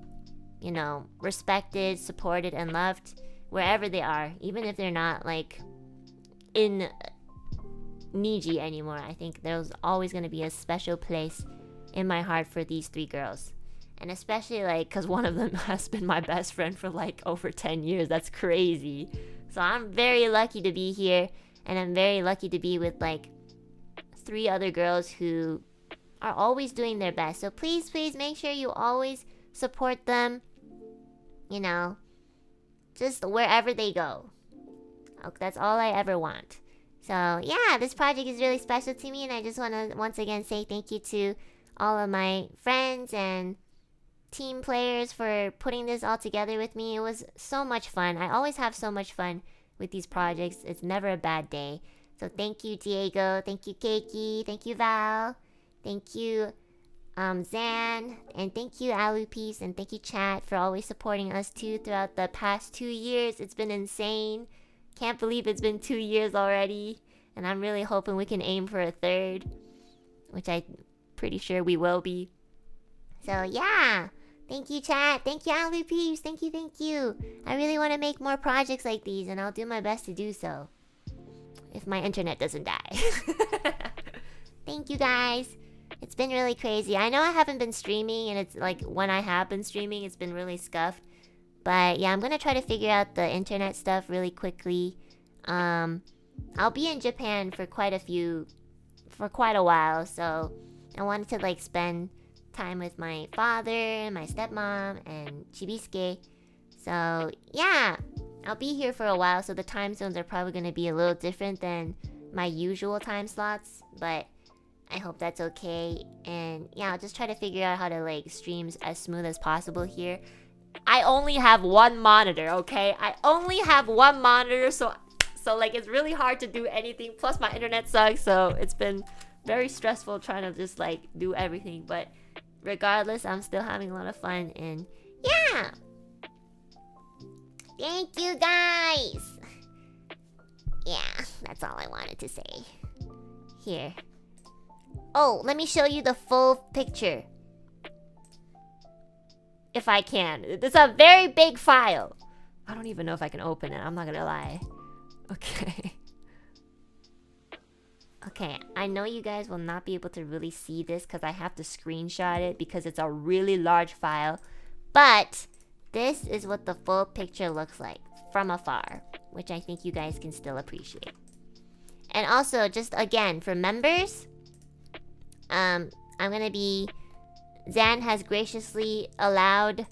you know, respected, supported, and loved wherever they are. Even if they're not like in Niji anymore. I think there's always going to be a special place in my heart for these three girls. And especially like because one of them has been my best friend for like over 10 years. That's crazy. So I'm very lucky to be here. And I'm very lucky to be with like 3 other girls who are always doing their best. So please make sure you always support them, you know, just wherever they go. Okay, that's all I ever want. So yeah, this project is really special to me, and I just want to once again say thank you to all of my friends and team players for putting this all together with me. It was so much fun. I always have so much fun with these projects. It's never a bad day. So thank you, Diego. Thank you, Keiki. Thank you, Val. Thank you, Zan. And thank you, Alouette. And thank you, chat, for always supporting us too throughout the past 2 years. It's been insane. Can't believe it's been 2 years already. And I'm really hoping we can aim for a 3rd, which I'm pretty sure we will be. So yeah. Thank you, chat. Thank you, Alouette. Thank you. I really want to make more projects like these, and I'll do my best to do so. If my internet doesn't die. Thank you, guys. It's been really crazy. I know I haven't been streaming, and it's like when I have been streaming, it's been really scuffed. But yeah, I'm going to try to figure out the internet stuff really quickly. I'll be in Japan for quite a while, so I wanted to like spend time with my father, my stepmom, and Chibisuke. So yeah, I'll be here for a while, so the time zones are probably going to be a little different than my usual time slots, but I hope that's okay. And yeah, I'll just try to figure out how to like stream as smooth as possible here. I only have one monitor, okay? I only have one monitor, so like it's really hard to do anything. Plus my internet sucks, so it's been very stressful trying to just like do everything. But regardless, I'm still having a lot of fun, and yeah. Thank you guys. Yeah, that's all I wanted to say. Here. Oh, let me show you the full picture. If I can. It's a very big file. I don't even know if I can open it. I'm not gonna lie. Okay. Okay, I know you guys will not be able to really see this because I have to screenshot it because it's a really large file. But this is what the full picture looks like from afar, which I think you guys can still appreciate. And also, just again, for members, I'm gonna be... Zan has graciously allowed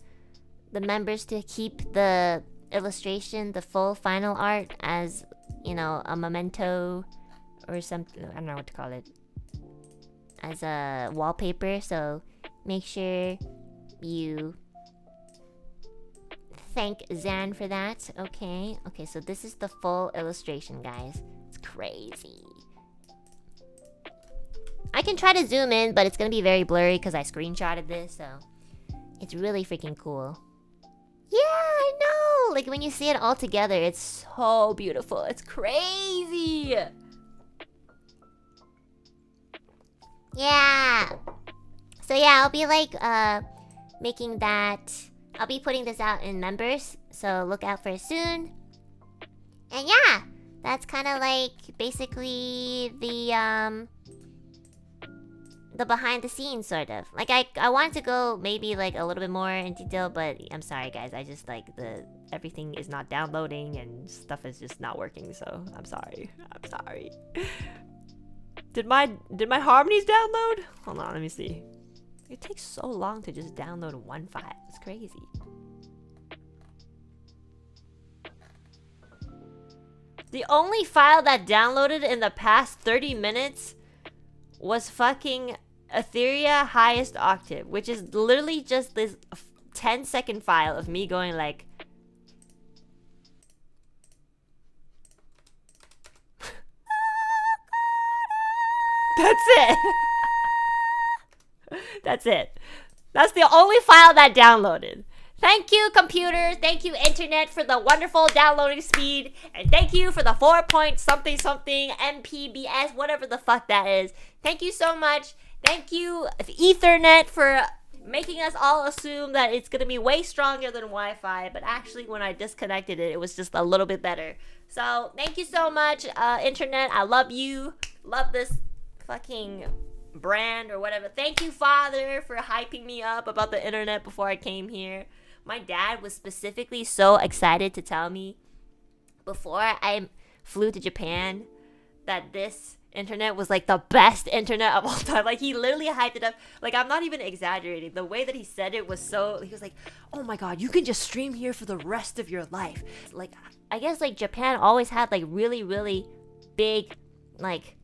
the members to keep the illustration, the full final art, as, you know, a memento or something. I don't know what to call it. As a wallpaper, so make sure you thank Zan for that. Okay, so this is the full illustration, guys. It's crazy. I can try to zoom in, but it's gonna be very blurry because I screenshotted this, so it's really freaking cool. Yeah, I know! Like, when you see it all together, it's so beautiful. It's crazy! Yeah! So yeah, I'll be like, making that... I'll be putting this out in members, so look out for it soon. And yeah! That's kind of like, basically, the behind the scenes, sort of. Like, I wanted to go maybe like a little bit more in detail, but I'm sorry guys, I just like everything is not downloading and stuff is just not working, so I'm sorry. Did my harmonies download? Hold on, let me see. It takes so long to just download one file. It's crazy. The only file that downloaded in the past 30 minutes was fucking Ethyria highest octave, which is literally just this 10-second file of me going like that's it. That's it. That's the only file that downloaded. Thank you, computer. Thank you, internet, for the wonderful downloading speed. And thank you for the 4 point something something MPBS, whatever the fuck that is. Thank you so much. Thank you, Ethernet, for making us all assume that it's going to be way stronger than Wi-Fi. But actually, when I disconnected it, it was just a little bit better. So, thank you so much, internet. I love you. Love this fucking brand or whatever. Thank you, Father, for hyping me up about the internet before I came here. My dad was specifically so excited to tell me before I flew to Japan that this internet was like the best internet of all time. Like, he literally hyped it up. Like, I'm not even exaggerating. The way that he said it was so... He was like, oh my god, you can just stream here for the rest of your life. Like, I guess like Japan always had like really, really big, like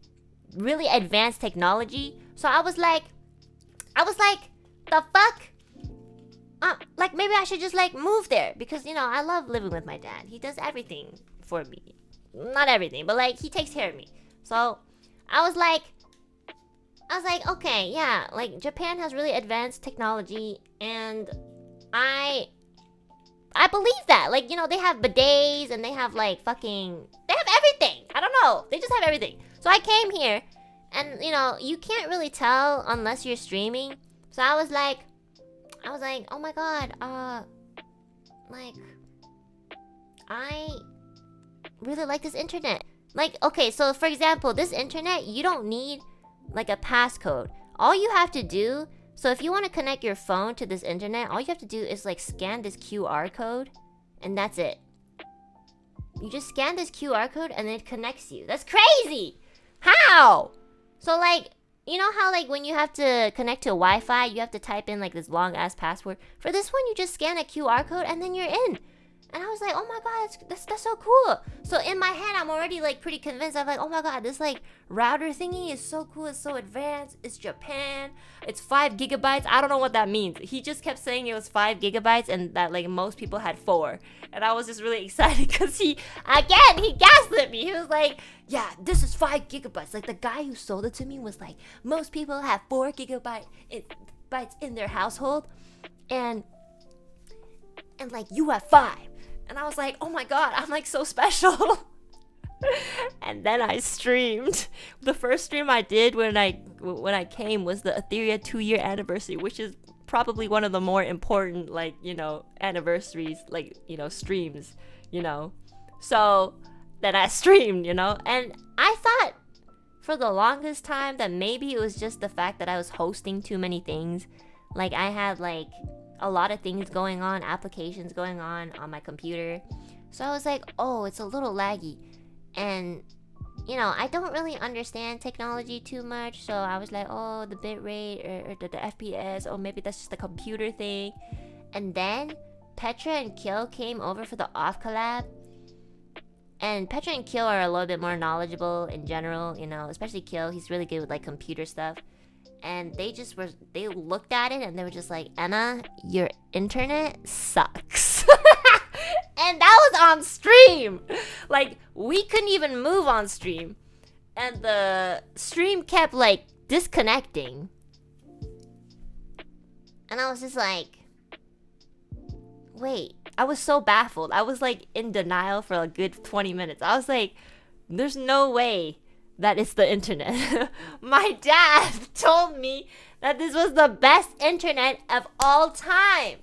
really advanced technology. So I was like, the fuck? Like, maybe I should just like move there, because, you know, I love living with my dad. He does everything for me. Not everything, but like he takes care of me. So I was like, okay, yeah, like Japan has really advanced technology, and I believe that. Like, you know, they have bidets and they have like fucking, they have everything. I don't know, they just have everything. So I came here, and you know, you can't really tell unless you're streaming. So I was like, oh my god, like, I really like this internet. Like, okay, so for example, this internet, you don't need like a passcode. All you have to do, so if you want to connect your phone to this internet, all you have to do is like scan this QR code, and that's it. You just scan this QR code and it connects you. That's crazy! How? So like, you know how like when you have to connect to Wi-Fi, you have to type in like this long ass password? For this one, you just scan a QR code and then you're in. And I was like, oh my god, that's so cool. So in my head, I'm already like pretty convinced. I'm like, oh my god, this like router thingy is so cool. It's so advanced. It's Japan. It's 5 gigabytes. I don't know what that means. He just kept saying it was 5 gigabytes and that like most people had 4. And I was just really excited because he gaslit me. He was like, yeah, this is 5 gigabytes. Like the guy who sold it to me was like, most people have 4 gigabytes in their household. And like you have 5. And I was like, oh my god, I'm like so special. And then I streamed. The first stream I did when I came was the Ethyria 2-year anniversary, which is probably one of the more important, like, you know, anniversaries, like, you know, streams, you know. So then I streamed, you know, and I thought for the longest time that maybe it was just the fact that I was hosting too many things. Like I had like a lot of things going on, applications going on my computer. So I was like, oh, it's a little laggy. And, you know, I don't really understand technology too much. So I was like, oh, the bitrate or the FPS, or maybe that's just a computer thing. And then Petra and Kill came over for the off collab. And Petra and Kill are a little bit more knowledgeable in general, you know, especially Kill. He's really good with like computer stuff. And they looked at it and they were just like, Enna, your internet sucks. And that was on stream. Like, we couldn't even move on stream. And the stream kept like disconnecting. And I was just like, wait. I was so baffled. I was like in denial for a good 20 minutes. I was like, there's no way that it's the internet. My dad told me that this was the best internet of all time.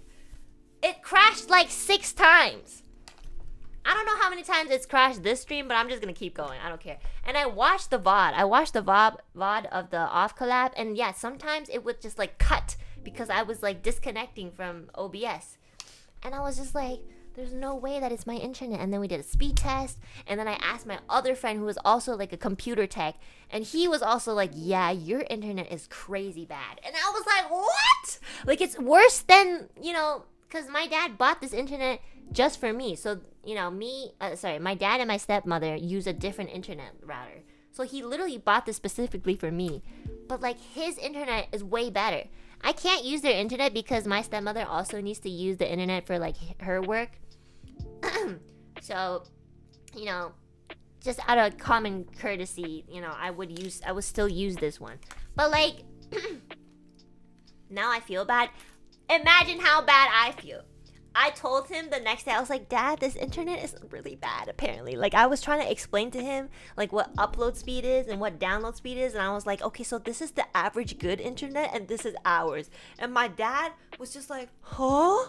It crashed like 6 times. I don't know how many times it's crashed this stream, but I'm just gonna keep going. I don't care. And I watched the VOD. I watched the VOD of the off collab, and yeah, sometimes it would just like cut because I was like disconnecting from OBS. And I was just like, there's no way that it's my internet. And then we did a speed test. And then I asked my other friend who was also like a computer tech. And he was also like, yeah, your internet is crazy bad. And I was like, what? Like, it's worse than, you know, because my dad bought this internet just for me. So, you know, my dad and my stepmother use a different internet router. So he literally bought this specifically for me. But like, his internet is way better. I can't use their internet because my stepmother also needs to use the internet for like her work. So, you know, just out of common courtesy, you know, I would still use this one. But like, now I feel bad. Imagine how bad I feel. I told him the next day, I was like, Dad, this internet is really bad, apparently. Like, I was trying to explain to him, like, what upload speed is and what download speed is. And I was like, okay, so this is the average good internet and this is ours. And my dad was just like, huh?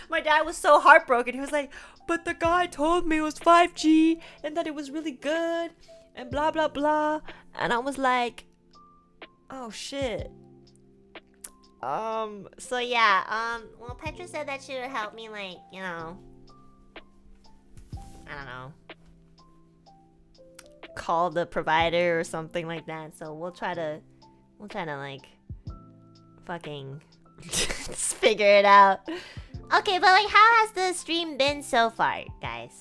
My dad was so heartbroken. He was like, but the guy told me it was 5G and that it was really good and blah, blah, blah. And I was like, oh, shit. So yeah, well, Petra said that she would help me, like, you know, I don't know, call the provider or something like that. So we'll try to like, fucking figure it out. Okay, but like, how has the stream been so far, guys?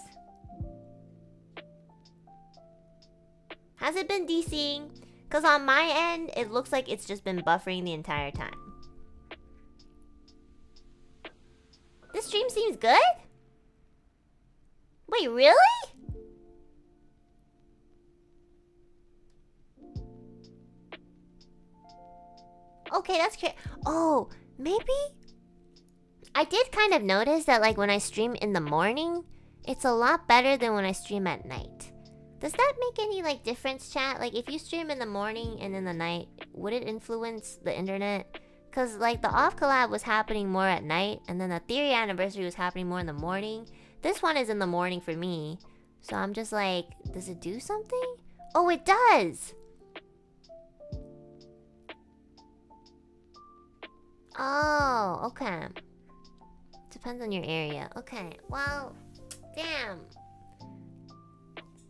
Has it been DCing? Because on my end, it looks like it's just been buffering the entire time. This stream seems good? Wait, really? Okay, that's great. Oh, maybe? I did kind of notice that like when I stream in the morning, it's a lot better than when I stream at night. Does that make any like difference, chat? Like if you stream in the morning and in the night, would it influence the internet? Because, like, the off collab was happening more at night, and then the Theory anniversary was happening more in the morning. This one is in the morning for me. So I'm just like, does it do something? Oh, it does! Oh, okay. Depends on your area. Okay, well, damn.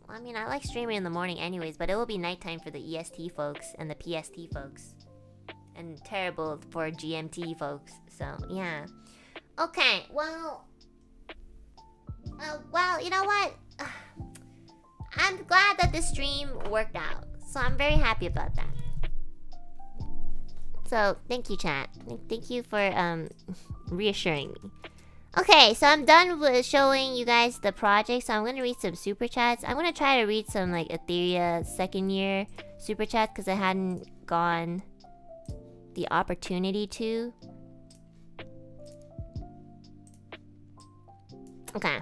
Well, I mean, I like streaming in the morning anyways, but it will be nighttime for the EST folks and the PST folks. And terrible for GMT folks. So, yeah. Okay, well, Well, you know what? I'm glad that the stream worked out. So I'm very happy about that. So thank you, chat. Thank you for reassuring me. Okay, so I'm done with showing you guys the project. So I'm gonna read some super chats. I'm gonna try to read some like Ethyria second year super chats because I hadn't gone the opportunity to. Okay.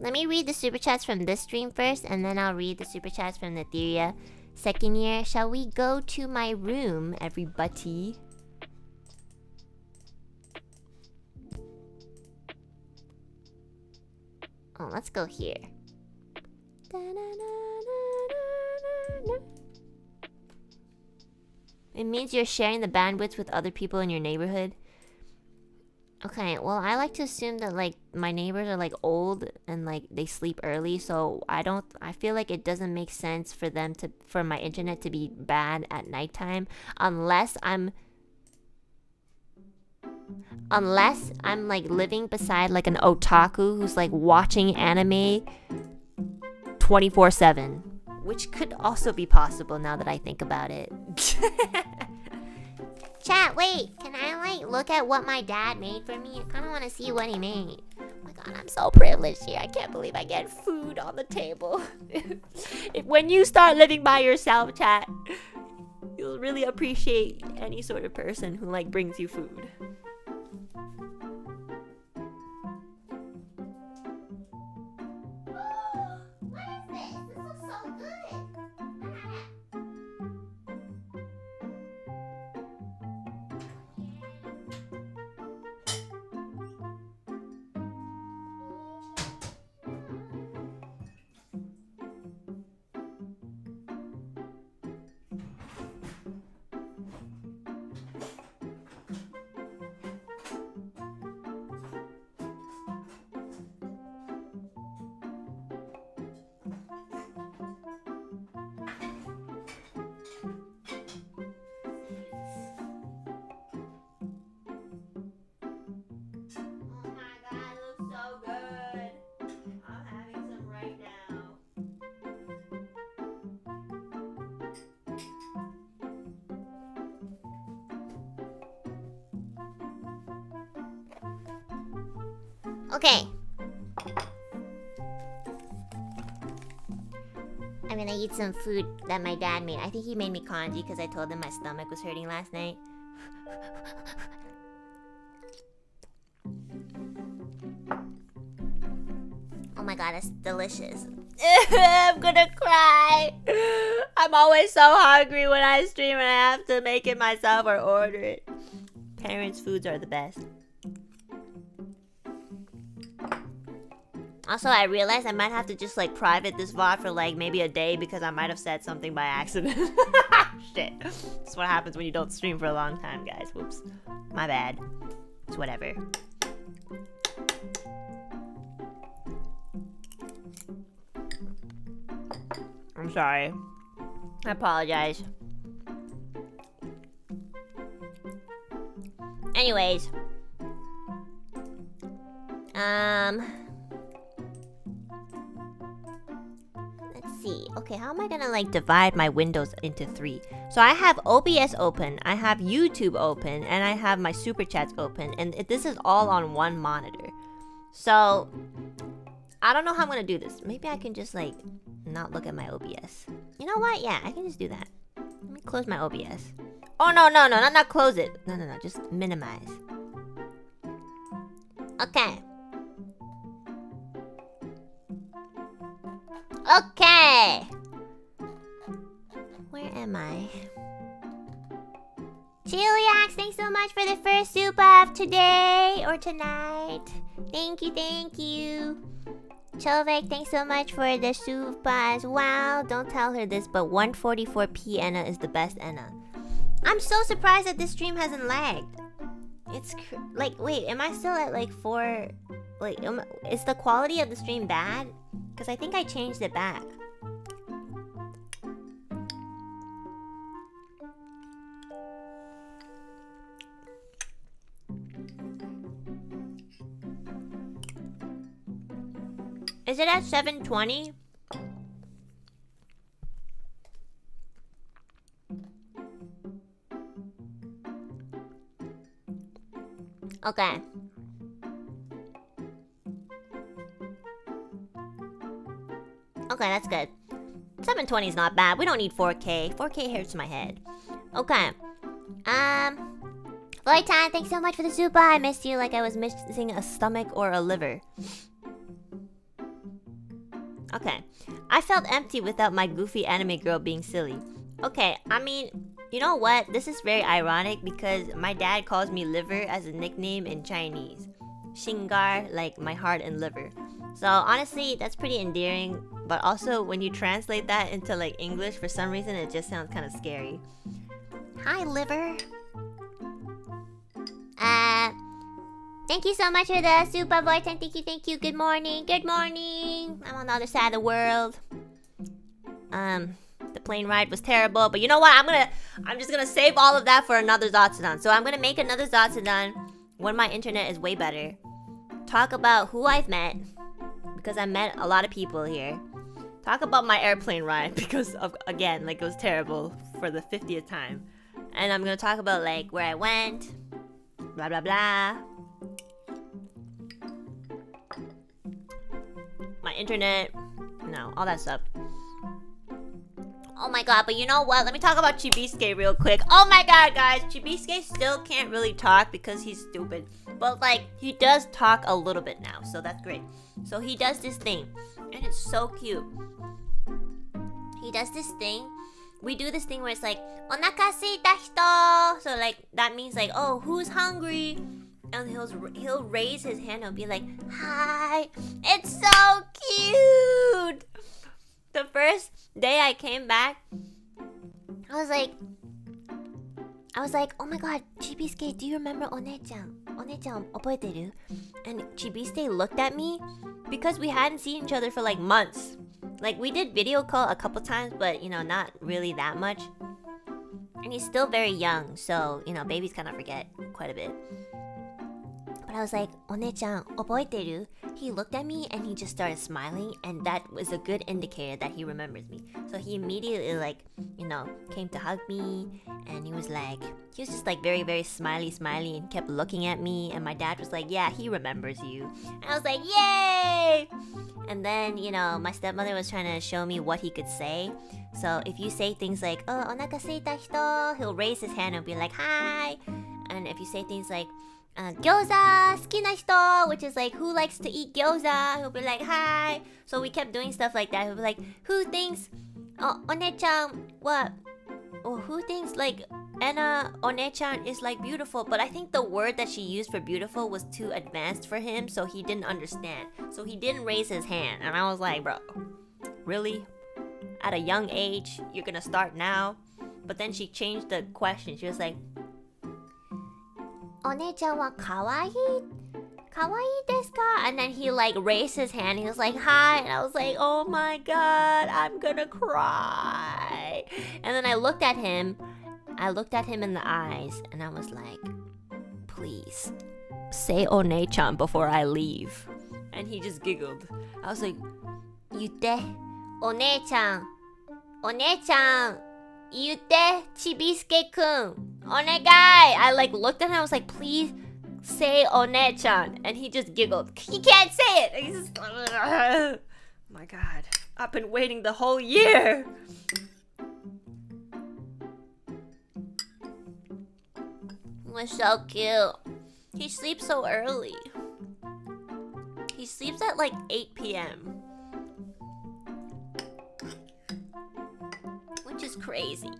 Let me read the super chats from this stream first, and then I'll read the super chats from the Ethyria second year. Shall we go to my room, everybody? Oh, let's go here. It means you're sharing the bandwidth with other people in your neighborhood. Okay, well, I like to assume that like my neighbors are like old and like they sleep early, so I feel like it doesn't make sense for my internet to be bad at nighttime unless I'm like living beside like an otaku who's like watching anime 24/7, which could also be possible now that I think about it. Chat, wait, can I like look at what my dad made for me? I kind of want to see what he made. Oh my god, I'm so privileged here. I can't believe I get food on the table. When you start living by yourself, chat, you'll really appreciate any sort of person who like brings you food. What is this? This looks so good. Okay. I'm gonna eat some food that my dad made. I think he made me congee because I told him my stomach was hurting last night. Oh my god, that's delicious. I'm gonna cry. I'm always so hungry when I stream and I have to make it myself or order it. Parents' foods are the best. Also, I realized I might have to just like private this VOD for like maybe a day because I might have said something by accident. Shit. That's what happens when you don't stream for a long time, guys. Whoops. My bad. It's whatever. I'm sorry. I apologize. Anyways. Let's see. Okay, how am I gonna like divide my windows into 3? So I have OBS open, I have YouTube open, and I have my super chats open, and this is all on one monitor. So I don't know how I'm gonna do this. Maybe I can just like not look at my OBS. You know what? Yeah, I can just do that. Let me close my OBS. Oh no, not close it. No, just minimize. Okay. Okay. Where am I? Chiliax, thanks so much for the first soup of today or tonight. Thank you. Chovek, thanks so much for the soup as well. Don't tell her this, but 144p Enna is the best Enna. I'm so surprised that this stream hasn't lagged. It's like, wait, am I still at like 4? Like, is the quality of the stream bad? Because I think I changed it back. Is it at 7:20? Okay. Okay, that's good. 720 is not bad. We don't need 4K. 4K hurts my head. Okay. Floytan, thanks so much for the super. I missed you like I was missing a stomach or a liver. Okay. I felt empty without my goofy anime girl being silly. Okay, I mean, you know what? This is very ironic because my dad calls me liver as a nickname in Chinese. Shingar, like my heart and liver. So honestly, that's pretty endearing. But also, when you translate that into like English, for some reason, it just sounds kind of scary. Hi, liver. Thank you so much for the super voice, and thank you. Good morning. Good morning. I'm on the other side of the world. The plane ride was terrible, but you know what? I'm just gonna save all of that for another Zatsudan. So I'm gonna make another Zatsudan when my internet is way better. Talk about who I've met, because I met a lot of people here. Talk about my airplane ride because of, again, like it was terrible for the 50th time. And I'm gonna talk about like where I went, blah blah blah. My internet, no, all that stuff. Oh my god, but you know what? Let me talk about Chibisuke real quick. Oh my god, guys, Chibisuke still can't really talk because he's stupid. But like, he does talk a little bit now, so that's great. So he does this thing, and it's so cute. He does this thing. We do this thing where it's like, "Onaka suita hito." So like, that means like, oh, who's hungry? And he'll raise his hand and be like, "Hi." It's so cute. The first day I came back, I was like, oh my god, Chibisuke, do you remember One-chan? One-chan, oboeteru? And Chibisuke looked at me because we hadn't seen each other for like months. Like, we did video call a couple times, but you know, not really that much. And he's still very young, so you know, babies kind of forget quite a bit. But I was like, One-chan, oboeteru? He looked at me and he just started smiling, and that was a good indicator that he remembers me. So he immediately, like, you know, came to hug me, and he was just like very, very smiley and kept looking at me. And my dad was like, yeah, he remembers you. And I was like, yay! And then, you know, my stepmother was trying to show me what he could say. So if you say things like, oh, onaka suita hito, he'll raise his hand and be like, hi. And if you say things like, gyoza, suki hito, which is like, who likes to eat gyoza? He'll be like, hi. So we kept doing stuff like that. He'll be like, who thinks, oh, one-chan, what? Oh, who thinks like Enna one-chan is like beautiful? But I think the word that she used for beautiful was too advanced for him, so he didn't understand. So he didn't raise his hand. And I was like, bro, really? At a young age, you're gonna start now? But then she changed the question. She was like, One-chan wa kawaii? Kawaii desu ka? And then he like raised his hand. He was like, hi. And I was like, oh my god, I'm gonna cry. And then I looked at him in the eyes, and I was like, please, say One-chan before I leave. And he just giggled. I was like, Yute, One-chan, One-chan, Yute, Chibisuke-kun, onegai. I like looked at him, I was like, please say One-chan. And he just giggled. He can't say it. He's just, oh my god, I've been waiting the whole year. It was so cute. He sleeps so early. He sleeps at like 8 p.m. Which is crazy.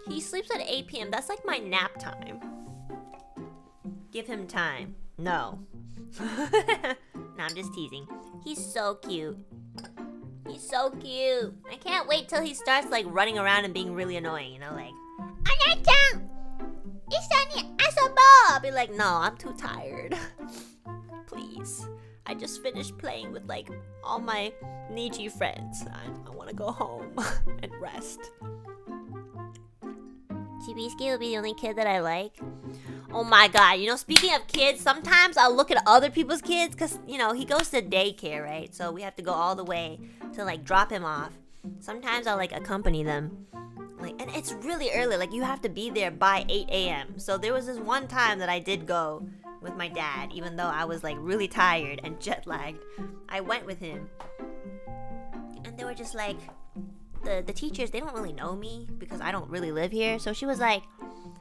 He sleeps at 8 p.m. That's like my nap time. Give him time. No. No, I'm just teasing. He's so cute. He's so cute. I can't wait till he starts like running around and being really annoying, you know, like, Anna-chan! I'll be like, no, I'm too tired. Please. I just finished playing with like all my Niji friends. I want to go home and rest. Chibisuke will be the only kid that I like. Oh my god, you know, speaking of kids, sometimes I'll look at other people's kids because, you know, he goes to daycare, right? So we have to go all the way to like drop him off. Sometimes I'll like accompany them. Like, and it's really early, like you have to be there by 8 a.m. So there was this one time that I did go with my dad, even though I was like really tired and jet lagged. I went with him. And they were just like, the teachers, they don't really know me because I don't really live here. So she was like,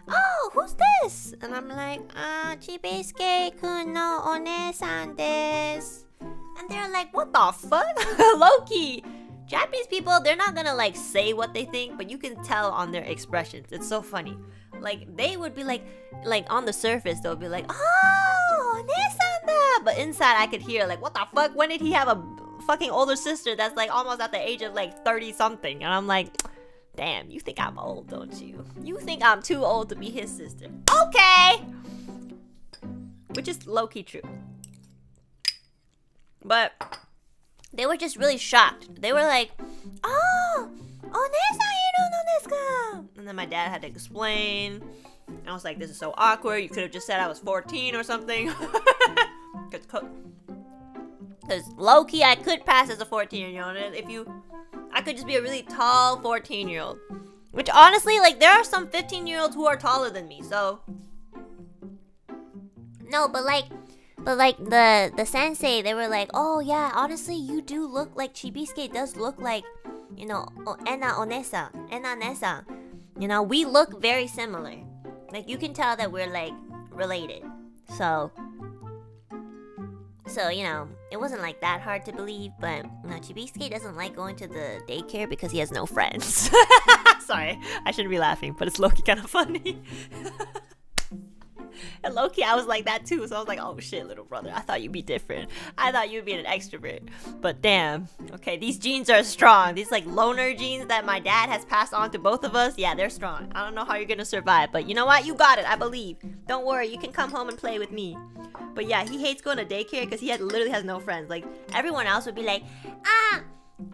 oh, who's this? And I'm like, Chibisuke-kun no one-san desu. And they're like, what the fuck? Low-key. Japanese people, they're not gonna like say what they think, but you can tell on their expressions. It's so funny. Like, they would be like on the surface, they'll be like, oh, one-san da. But inside I could hear like, what the fuck? When did he have a fucking older sister that's like almost at the age of like 30 something? And I'm like, damn, you think I'm old, don't you? You think I'm too old to be his sister. Okay! Which is low-key true. But they were just really shocked. They were like, oh, one-san iru no desu ka? And then my dad had to explain. And I was like, this is so awkward. You could have just said I was 14 or something. Because low-key, I could pass as a 14-year-old. I could just be a really tall 14-year-old. Which honestly, like, there are some 15-year-olds who are taller than me, so. No, but like the sensei, they were like, oh yeah, honestly, you do look like, Chibisuke does look like, you know, Enna Nesan. You know, we look very similar. Like, you can tell that we're like related. So, you know, it wasn't like that hard to believe, but you know, Chibisuke doesn't like going to the daycare because he has no friends. Sorry, I shouldn't be laughing, but it's low-key kind of funny. And low-key, I was like that too, so I was like, oh shit, little brother, I thought you'd be different. I thought you'd be an extrovert. But damn, okay, these genes are strong. These like loner genes that my dad has passed on to both of us, yeah, they're strong. I don't know how you're gonna survive, but you know what? You got it, I believe. Don't worry, you can come home and play with me. But yeah, he hates going to daycare because he literally has no friends. Like, everyone else would be like, I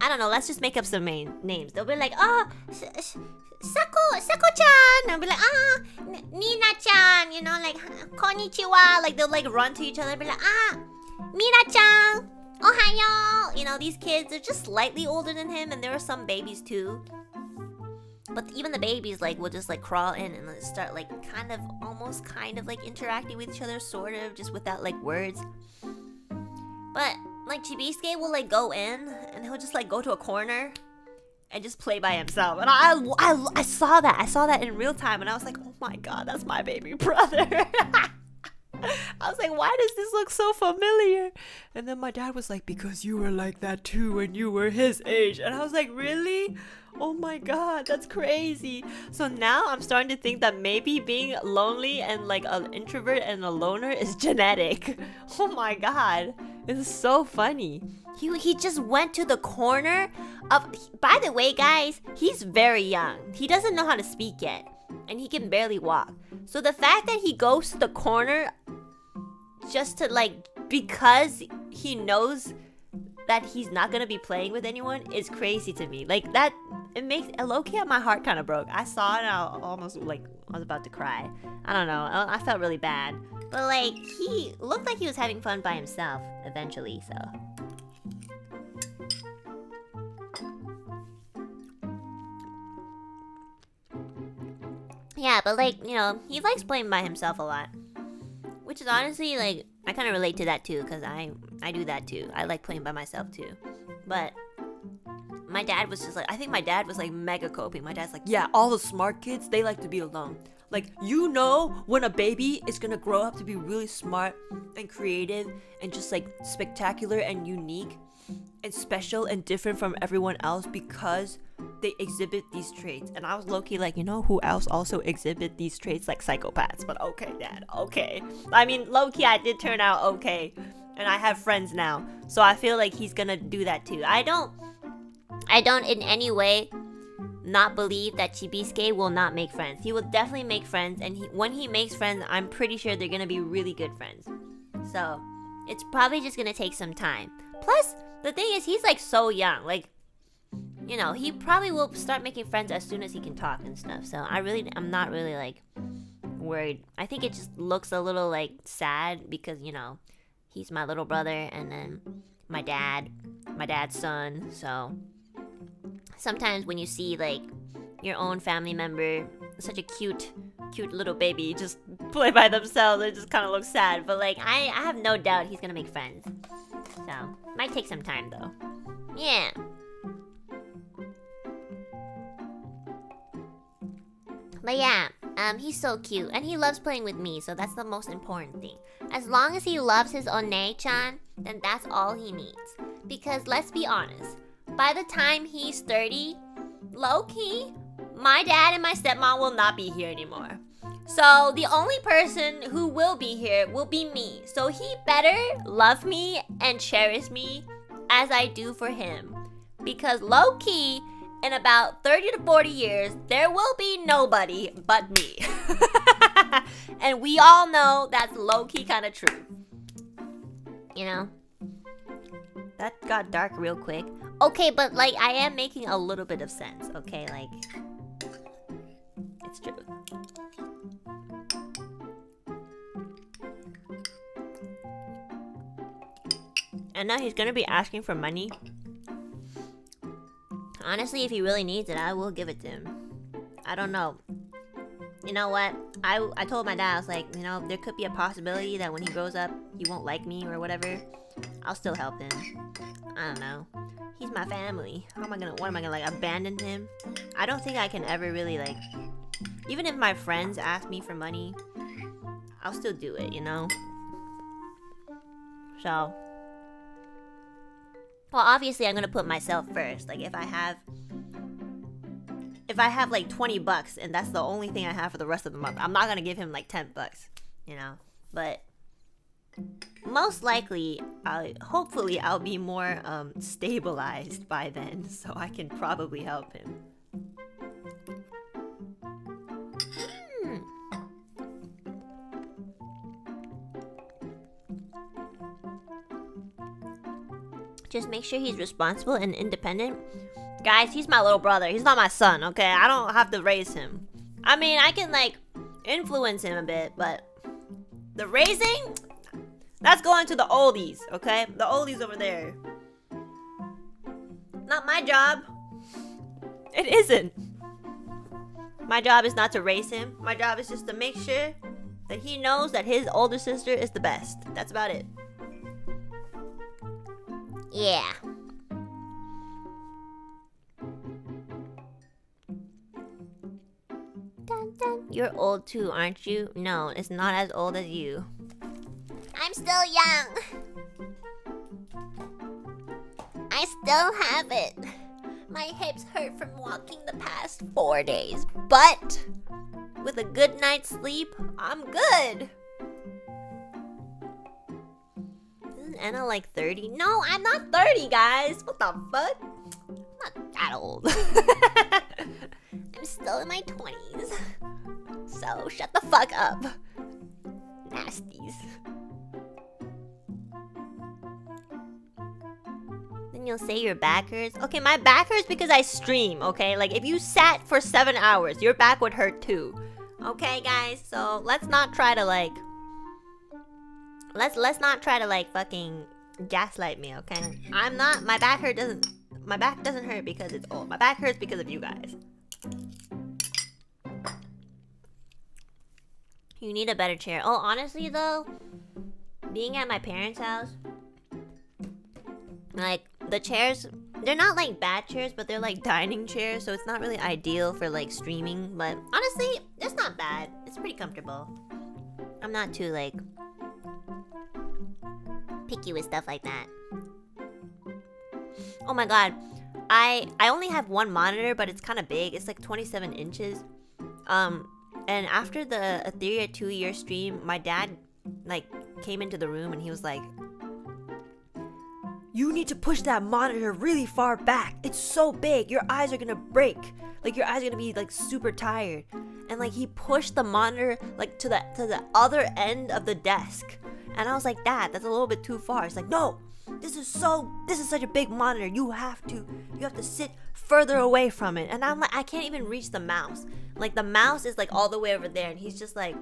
don't know, let's just make up some names. They'll be like, oh, Sako-chan. I'll be like, Nina-chan, you know, like, konnichiwa. Like, they'll like run to each other and be like, Mina-chan, ohayo. You know, these kids are just slightly older than him, and there are some babies too. But even the babies, like, will just, like, crawl in and like, start, like, almost kind of, like, interacting with each other, sort of, just without, like, words. But, like, Chibisuke will, like, go in, and he'll just, like, go to a corner and just play by himself. And I saw that. I saw that in real time, and I was like, oh my god, that's my baby brother. I was like, why does this look so familiar? And then my dad was like, because you were like that too when you were his age. And I was like, really? Oh my god, that's crazy. So now I'm starting to think that maybe being lonely and like an introvert and a loner is genetic. Oh my god, this is so funny. He just went to the corner of... By the way, guys, he's very young. He doesn't know how to speak yet. And he can barely walk. So the fact that he goes to the corner just to like... Because he knows that he's not gonna be playing with anyone is crazy to me. Like, that... It makes... Low-key, my heart kind of broke. I saw it and I almost, like... I was about to cry. I don't know. I felt really bad. But, like, he looked like he was having fun by himself eventually, so... Yeah, but like, you know, he likes playing by himself a lot. Which is honestly, like, I kind of relate to that too, because I do that too. I like playing by myself too. But my dad was just like, I think my dad was like mega coping. My dad's like, yeah, all the smart kids, they like to be alone. Like, you know when a baby is gonna grow up to be really smart and creative and just like spectacular and unique and special and different from everyone else because they exhibit these traits. And I was low-key like, you know who else also exhibit these traits? Like psychopaths. But okay, dad, okay. I mean, low-key, I did turn out okay. And I have friends now. So I feel like he's gonna do that too. I don't in any way not believe that Chibisuke will not make friends. He will definitely make friends. And when he makes friends, I'm pretty sure they're gonna be really good friends. So it's probably just gonna take some time. Plus, the thing is, he's like so young. Like, you know, he probably will start making friends as soon as he can talk and stuff. So I'm not really like worried. I think it just looks a little like sad because, you know, he's my little brother and then my dad's son. So sometimes when you see like your own family member, such a cute little baby, just play by themselves, it just kind of looks sad. But like I have no doubt he's gonna make friends. So might take some time though. Yeah. But yeah, he's so cute and he loves playing with me, so that's the most important thing. As long as he loves his One-chan, then that's all he needs. Because let's be honest, by the time he's 30, low-key, my dad and my stepmom will not be here anymore. So the only person who will be here will be me. So he better love me and cherish me as I do for him. Because low-key, in about 30 to 40 years, there will be nobody but me. And we all know that's low-key kind of true. You know? That got dark real quick. Okay, but like I am making a little bit of sense, okay? Like, it's true. And now he's gonna be asking for money. Honestly, if he really needs it, I will give it to him. I don't know. You know what? I told my dad, I was like, you know, there could be a possibility that when he grows up, he won't like me or whatever. I'll still help him. I don't know. He's my family. What am I gonna like abandon him? I don't think I can ever really like, even if my friends ask me for money, I'll still do it, you know? So, well, obviously I'm gonna put myself first. Like if I have like 20 bucks and that's the only thing I have for the rest of the month, I'm not gonna give him like 10 bucks, you know? But most likely, hopefully I'll be more stabilized by then, so I can probably help him. Just make sure he's responsible and independent. Guys, he's my little brother. He's not my son, okay? I don't have to raise him. I mean, I can, like, influence him a bit, but the raising, that's going to the oldies, okay? The oldies over there. Not my job. It isn't. My job is not to raise him. My job is just to make sure that he knows that his older sister is the best. That's about it. Yeah. Dun, dun. You're old too, aren't you? No, it's not as old as you. I'm still young. I still have it. My hips hurt from walking the past 4 days, but with a good night's sleep, I'm good. Isn't Enna like 30? No, I'm not 30, guys. What the fuck? I'm not that old. I'm still in my 20s. So shut the fuck up. Nasties. Then you'll say your back hurts. Okay, my back hurts because I stream, okay? Like, if you sat for 7 hours, your back would hurt too. Okay, guys? So, let's not try to, like... Let's not try to, like, fucking gaslight me, okay? I'm not... My back doesn't hurt because it's old. My back hurts because of you guys. You need a better chair. Oh, honestly, though, being at my parents' house, like, the chairs, they're not, like, bad chairs, but they're, like, dining chairs, so it's not really ideal for, like, streaming, but honestly, it's not bad. It's pretty comfortable. I'm not too, like, picky with stuff like that. Oh my god. I only have one monitor, but it's kind of big. It's, like, 27 inches. And after the Ethyria 2-year stream, my dad, like, came into the room and he was like, you need to push that monitor really far back. It's so big. Your eyes are gonna break. Like, your eyes are gonna be, like, super tired. And, like, he pushed the monitor, like, to the other end of the desk. And I was like, that's a little bit too far. It's like, no, this is such a big monitor. You have to sit further away from it. And I'm like, I can't even reach the mouse. Like the mouse is like all the way over there, and he's just like,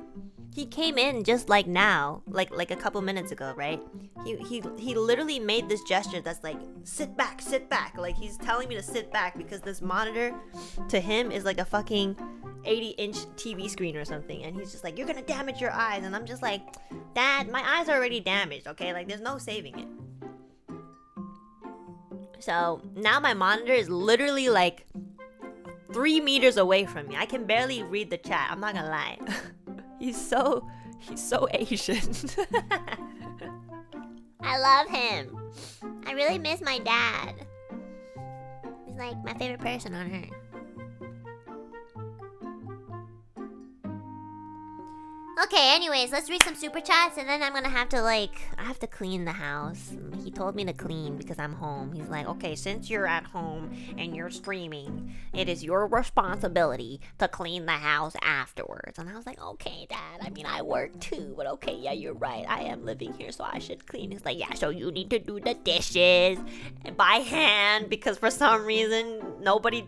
he came in just like now, like a couple minutes ago, right? He literally made this gesture that's like, sit back. Like he's telling me to sit back because this monitor to him is like a fucking 80-inch TV screen or something, and he's just like, you're gonna damage your eyes. And I'm just like, Dad, my eyes are already damaged, okay? Like there's no saving it. So now my monitor is literally like 3 meters away from me. I can barely read the chat, I'm not gonna lie. He's so Asian. I love him. I really miss my dad. He's like my favorite person on earth. Okay, anyways, let's read some super chats, and then I'm gonna have to I have to clean the house. He told me to clean because I'm home. He's like, okay, since you're at home and you're streaming, it is your responsibility to clean the house afterwards. And I was like, okay, Dad, I mean, I work too, but okay, yeah, you're right. I am living here, so I should clean. He's like, yeah, so you need to do the dishes by hand because for some reason, nobody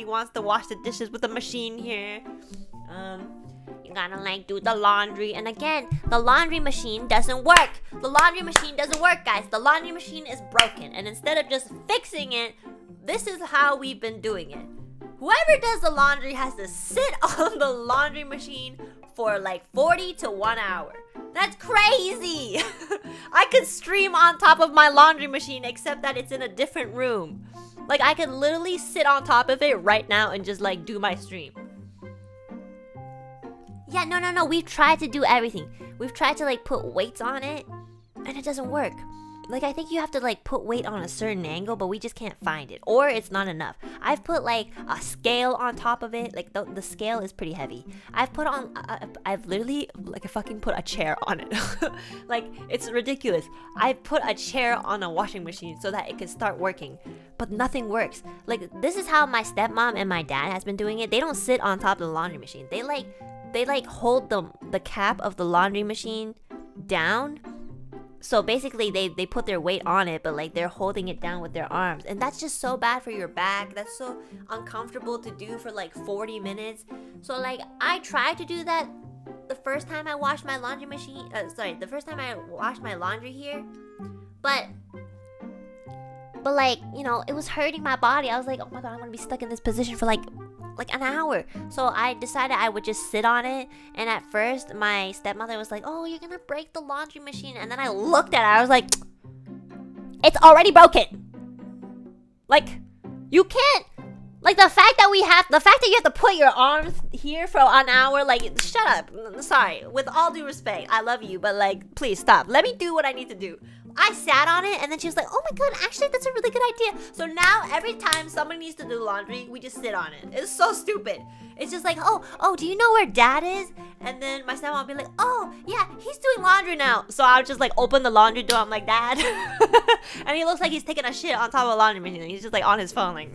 wants to wash the dishes with a machine here. You gotta do the laundry. And again, the laundry machine doesn't work. The laundry machine doesn't work, guys. The laundry machine is broken. And instead of just fixing it, this is how we've been doing it. Whoever does the laundry has to sit on the laundry machine for 40 to 1 hour. That's crazy. I could stream on top of my laundry machine, except that it's in a different room. I could literally sit on top of it right now and just do my stream. Yeah, no. We've tried to do everything. We've tried to put weights on it, and it doesn't work. I think you have to like put weight on a certain angle, but we just can't find it, or it's not enough. I've put like a scale on top of it. Like the scale is pretty heavy. I've literally like fucking put a chair on it. Like it's ridiculous. I put a chair on a washing machine so that it can start working, but nothing works. Like this is how my stepmom and my dad has been doing it. They don't sit on top of the laundry machine. They hold the cap of the laundry machine down. So basically they put their weight on it, but like they're holding it down with their arms, and that's just so bad for your back. That's so uncomfortable to do for like 40 minutes. So like I tried to do that the first time I washed my laundry machine. The first time I washed my laundry here, but like, you know, it was hurting my body. I was like, oh my god, I'm gonna be stuck in this position for like an hour. So I decided I would just sit on it. And at first my stepmother was like, oh, you're gonna break the laundry machine. And then I looked at it, I was like, it's already broken. Like, you can't, like the fact that you have to put your arms here for an hour, like, shut up. Sorry, with all due respect, I love you, but like, please stop. Let me do what I need to do. I sat on it, and then she was like, oh my god, actually that's a really good idea. So now every time someone needs to do laundry, we just sit on it. It's so stupid. It's just like, oh, do you know where dad is? And then my stepmom will be like, oh yeah, he's doing laundry now. So I'll just like open the laundry door. I'm like, Dad. And he looks like he's taking a shit on top of a laundry machine. He's just like on his phone, like,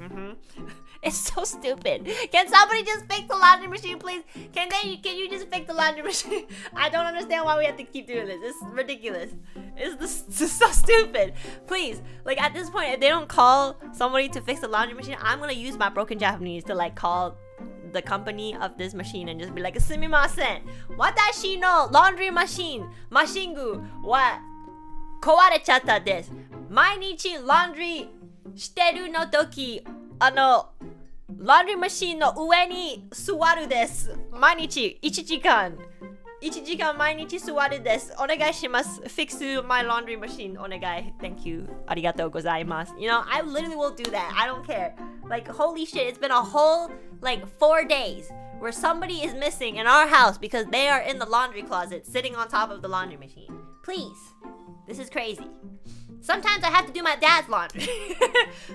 It's so stupid. Can somebody just fix the laundry machine, please? Can you just fix the laundry machine? I don't understand why we have to keep doing this. It's ridiculous. It's so stupid. Please, like at this point, if they don't call somebody to fix the laundry machine, I'm gonna use my broken Japanese to like call the company of this machine and just be like, sumimasen, watashi no laundry machine, mashingu wa kowarechatta desu. Mainichi laundry shiteru no toki, laundry machine no ue ni suwaru desu. Mainichi 1時間毎日座るです。お願いします。Fix my laundry machine. お願い. Thank you. ありがとうございます. You know, I literally will do that. I don't care. Like, holy shit, it's been a whole, like, 4 days where somebody is missing in our house because they are in the laundry closet sitting on top of the laundry machine. Please. This is crazy. Sometimes I have to do my dad's laundry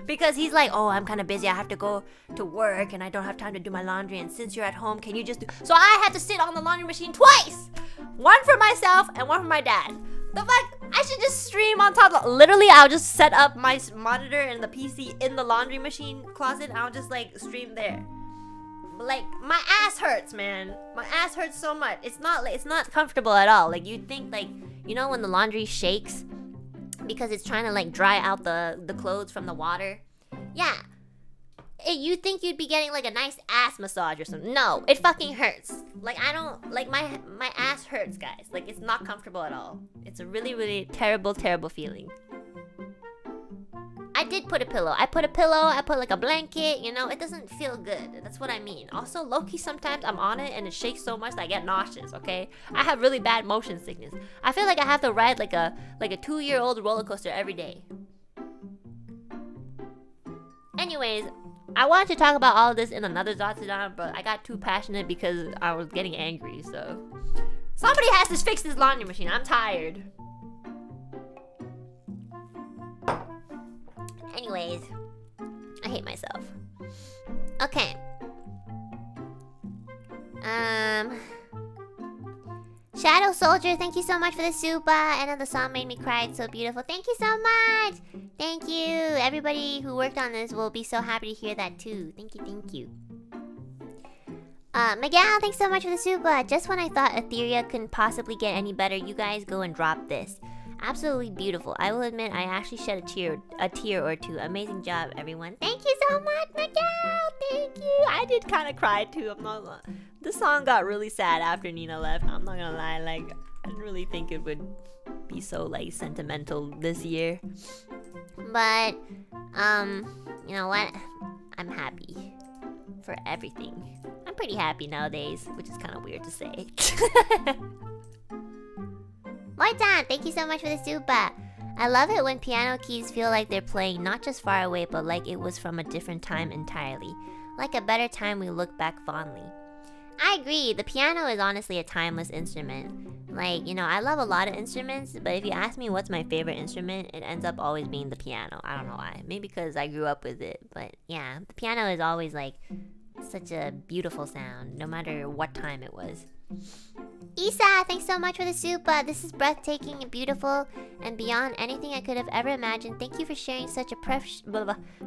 because he's like, oh, I'm kind of busy. I have to go to work and I don't have time to do my laundry. And since you're at home, can you just do... So I had to sit on the laundry machine twice. One for myself and one for my dad. The fact I should just stream on top of... Literally, I'll just set up my monitor and the PC in the laundry machine closet. And I'll just like stream there. Like, my ass hurts, man. My ass hurts so much. It's not comfortable at all. Like, you'd think like, you know when the laundry shakes? because it's trying to like dry out the clothes from the water. Yeah. You think you'd be getting like a nice ass massage or something. No, it fucking hurts. Like I don't like my ass hurts, guys. Like it's not comfortable at all. It's a really, really terrible, terrible feeling. I did put a pillow. I put like a blanket, you know, it doesn't feel good. That's what I mean. Also, low-key, sometimes I'm on it and it shakes so much that I get nauseous, okay? I have really bad motion sickness. I feel like I have to ride like a 2-year-old roller coaster every day. Anyways, I wanted to talk about all of this in another Zatsudan, but I got too passionate because I was getting angry, so... Somebody has to fix this laundry machine. I'm tired. Anyways, I hate myself. Okay. Shadow Soldier, thank you so much for the super. And the song made me cry. It's so beautiful. Thank you so much. Thank you. Everybody who worked on this will be so happy to hear that too. Thank you, thank you. Miguel, thanks so much for the super. Just when I thought Ethyria couldn't possibly get any better, you guys go and drop this. Absolutely beautiful. I will admit I actually shed a tear or two. Amazing job, everyone. Thank you so much, Miguel. Thank you. I did kind of cry too. I'm not gonna... The song got really sad after Nina left. I'm not gonna lie. Like, I didn't really think it would be so like sentimental this year. But, you know what? I'm happy for everything. I'm pretty happy nowadays, which is kind of weird to say. Moitan, thank you so much for the super. I love it when piano keys feel like they're playing not just far away, but like it was from a different time entirely. Like a better time we look back fondly. I agree, the piano is honestly a timeless instrument. Like, you know, I love a lot of instruments, but if you ask me what's my favorite instrument, it ends up always being the piano. I don't know why. Maybe because I grew up with it, but yeah, the piano is always like such a beautiful sound, no matter what time it was. Isa, thanks so much for the super. This is breathtaking and beautiful and beyond anything I could have ever imagined. Thank you for sharing such a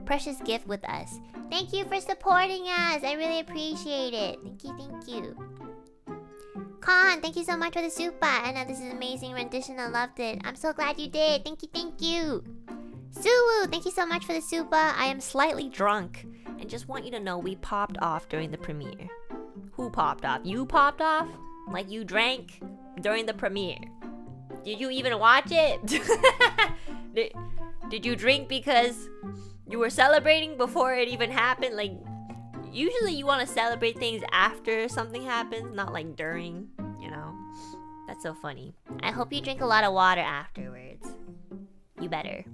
precious gift with us. Thank you for supporting us. I really appreciate it. Thank you, thank you. Khan, thank you so much for the super. Anna, this is an amazing rendition. I loved it. I'm so glad you did. Thank you, thank you. Suwoo, thank you so much for the super. I am slightly drunk and just want you to know we popped off during the premiere. Who popped off? You popped off? Like you drank during the premiere? Did you even watch it? Did you drink because you were celebrating before it even happened? Like, usually you want to celebrate things after something happens, not like during, you know? That's so funny. I hope you drink a lot of water afterwards. You better.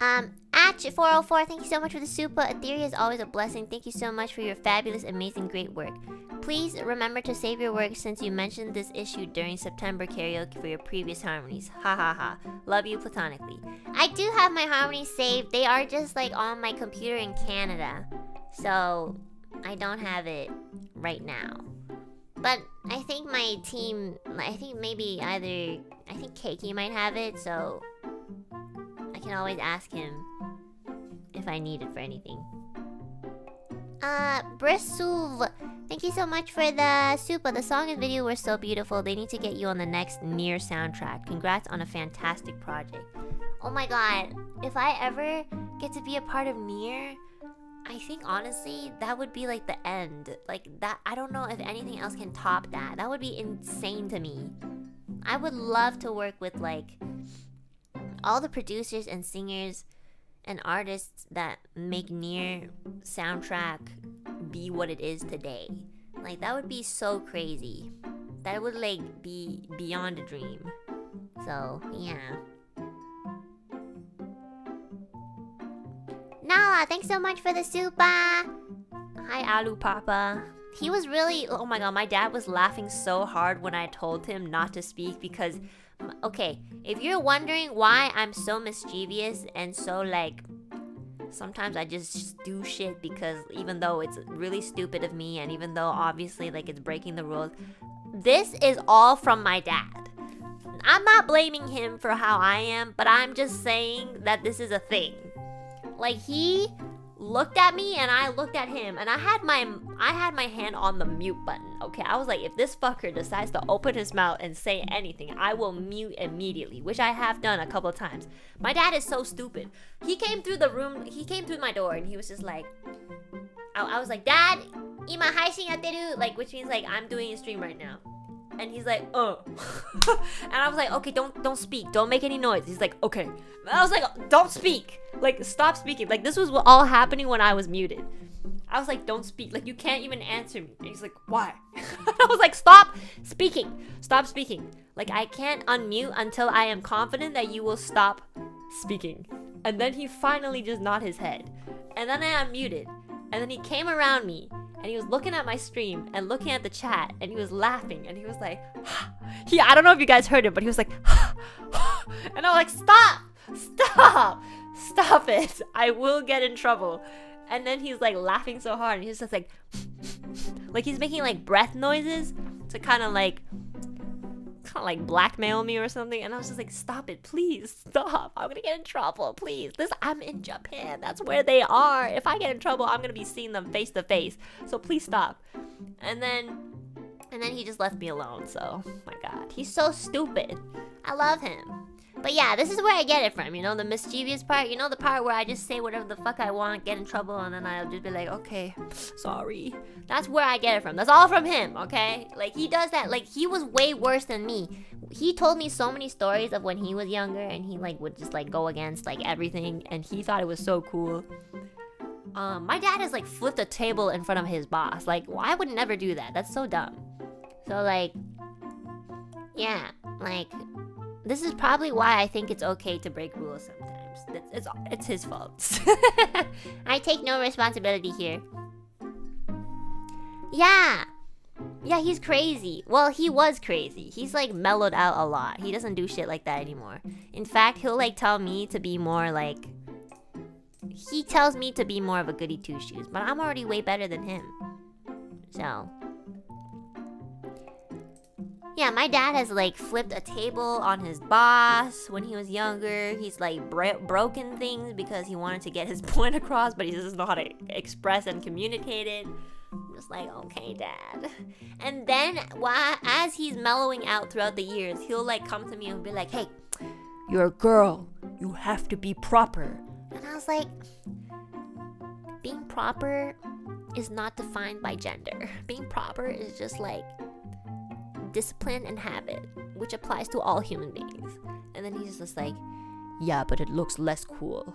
Atch404, thank you so much for the super. Ethyria is always a blessing. Thank you so much for your fabulous, amazing, great work. Please remember to save your work since you mentioned this issue during September karaoke for your previous harmonies. Ha ha ha. Love you platonically. I do have my harmonies saved. They are just like on my computer in Canada. So I don't have it right now. But I think my team, I think Keiki might have it, so I can always ask him if I need it for anything. Brisuv, thank you so much for the super. The song and video were so beautiful. They need to get you on the next NieR soundtrack. Congrats on a fantastic project. Oh my god, if I ever get to be a part of NieR, I think honestly that would be like the end. Like that, I don't know if anything else can top that. That would be insane to me. I would love to work with like all the producers and singers and artists that make NieR soundtrack be what it is today. Like that would be so crazy. That would like be beyond a dream. So yeah. Nala, thanks so much for the super. Hi Alu Papa. He was really, oh my god, my dad was laughing so hard when I told him not to speak because, okay, if you're wondering why I'm so mischievous and so like, sometimes I just do shit because even though it's really stupid of me and even though obviously like it's breaking the rules, this is all from my dad. I'm not blaming him for how I am, but I'm just saying that this is a thing. Like he looked at me and I looked at him, and I had my hand on the mute button. Okay, I was like, if this fucker decides to open his mouth and say anything, I will mute immediately, which I have done a couple of times. My dad is so stupid. He came through my door, and he was just like, I was like, Dad, ima haishin yatteru, like, which means like I'm doing a stream right now. And he's like, and I was like, okay, don't speak, don't make any noise. He's like, okay. And I was like, don't speak, like, stop speaking. Like, this was all happening when I was muted. I was like, don't speak, like, you can't even answer me. And he's like, why? I was like, stop speaking, like, I can't unmute until I am confident that you will stop speaking. And then he finally just nodded his head, and then I unmuted, and then he came around me, and he was looking at my stream and looking at the chat, and he was laughing, and he was like, I don't know if you guys heard it, but he was like, and I was like, stop it, I will get in trouble. And then he's like laughing so hard, and he's just like he's making like breath noises to kind of like blackmail me or something. And I was just like, stop it, please stop, I'm gonna get in trouble, please. I'm in Japan, that's where they are. If I get in trouble, I'm gonna be seeing them face to face, so please stop. And then he just left me alone. So my god, he's so stupid. I love him. But yeah, this is where I get it from, you know, the mischievous part, you know, the part where I just say whatever the fuck I want, get in trouble, and then I'll just be like, okay, sorry. That's where I get it from. That's all from him, okay? Like, he does that. Like, he was way worse than me. He told me so many stories of when he was younger, and he, like, would just, like, go against, like, everything, and he thought it was so cool. My dad has, like, flipped a table in front of his boss. Like, well, I would never do that. That's so dumb. So, like, yeah, like, this is probably why I think it's okay to break rules sometimes. It's his fault. I take no responsibility here. Yeah, he's crazy. Well, he was crazy. He's like mellowed out a lot. He doesn't do shit like that anymore. In fact, he'll like tell me to be more like... He tells me to be more of a goody two-shoes, but I'm already way better than him. So... yeah, my dad has like flipped a table on his boss when he was younger. He's like broken things because he wanted to get his point across, but he doesn't know how to express and communicate it. I'm just like, okay, Dad. And then as he's mellowing out throughout the years, he'll like come to me and be like, hey, you're a girl, you have to be proper. And I was like, being proper is not defined by gender. Being proper is just like discipline and habit, which applies to all human beings. And then he's just like, yeah, but it looks less cool.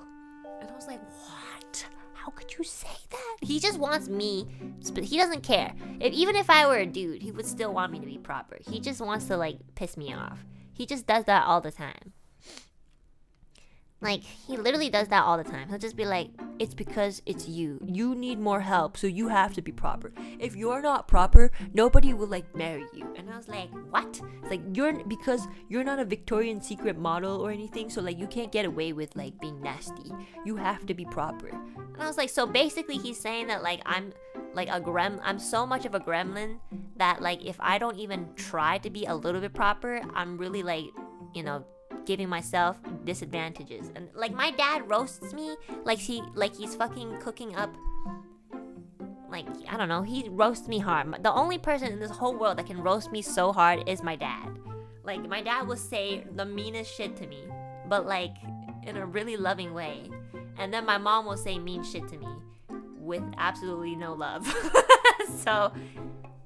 And I was like, what? How could you say that? He just wants me, but he doesn't care. Even if I were a dude, he would still want me to be proper. He just wants to like piss me off. He just does that all the time. Like, he literally does that all the time. He'll just be like, it's because it's you. You need more help, so you have to be proper. If you're not proper, nobody will, like, marry you. And I was like, what? It's like, because you're not a Victorian Secret model or anything, so, like, you can't get away with, like, being nasty. You have to be proper. And I was like, so basically he's saying that, like, I'm, like, I'm so much of a gremlin that, like, if I don't even try to be a little bit proper, I'm really, like, you know, giving myself disadvantages. And like, my dad roasts me like he's fucking cooking up, like, I don't know, he roasts me hard. The only person in this whole world that can roast me so hard is my dad. Like, my dad will say the meanest shit to me, but like in a really loving way. And then my mom will say mean shit to me with absolutely no love.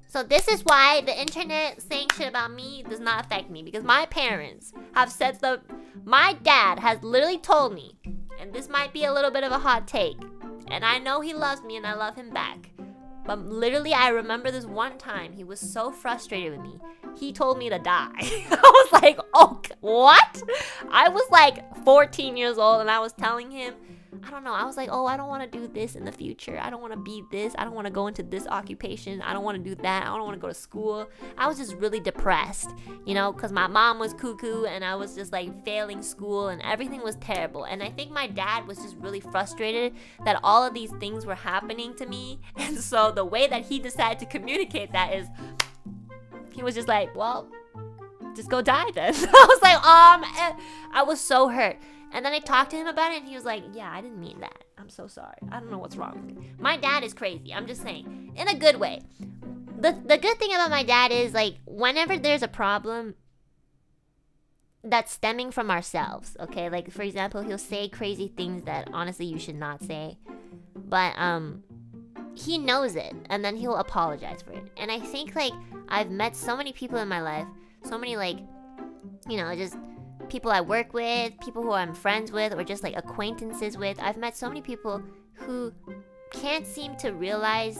So this is why the internet saying shit about me does not affect me, because my parents have said my dad has literally told me, and this might be a little bit of a hot take, and I know he loves me and I love him back, but literally I remember this one time he was so frustrated with me, he told me to die. I was like, oh, what? I was like 14 years old and I was telling him, I don't know, I was like, oh, I don't want to do this in the future. I don't want to be this. I don't want to go into this occupation. I don't want to do that. I don't want to go to school. I was just really depressed, you know, because my mom was cuckoo and I was just like failing school and everything was terrible. And I think my dad was just really frustrated that all of these things were happening to me. And so the way that he decided to communicate that is, he was just like, well, just go die then. I was like, I was so hurt. And then I talked to him about it, and he was like, yeah, I didn't mean that. I'm so sorry. I don't know what's wrong with me. My dad is crazy. I'm just saying. In a good way. The good thing about my dad is, like, whenever there's a problem that's stemming from ourselves, okay? Like, for example, he'll say crazy things that, honestly, you should not say. But, he knows it, and then he'll apologize for it. And I think, like, I've met so many people in my life, so many, like, you know, just people I work with, people who I'm friends with, or just like acquaintances with. I've met so many people who can't seem to realize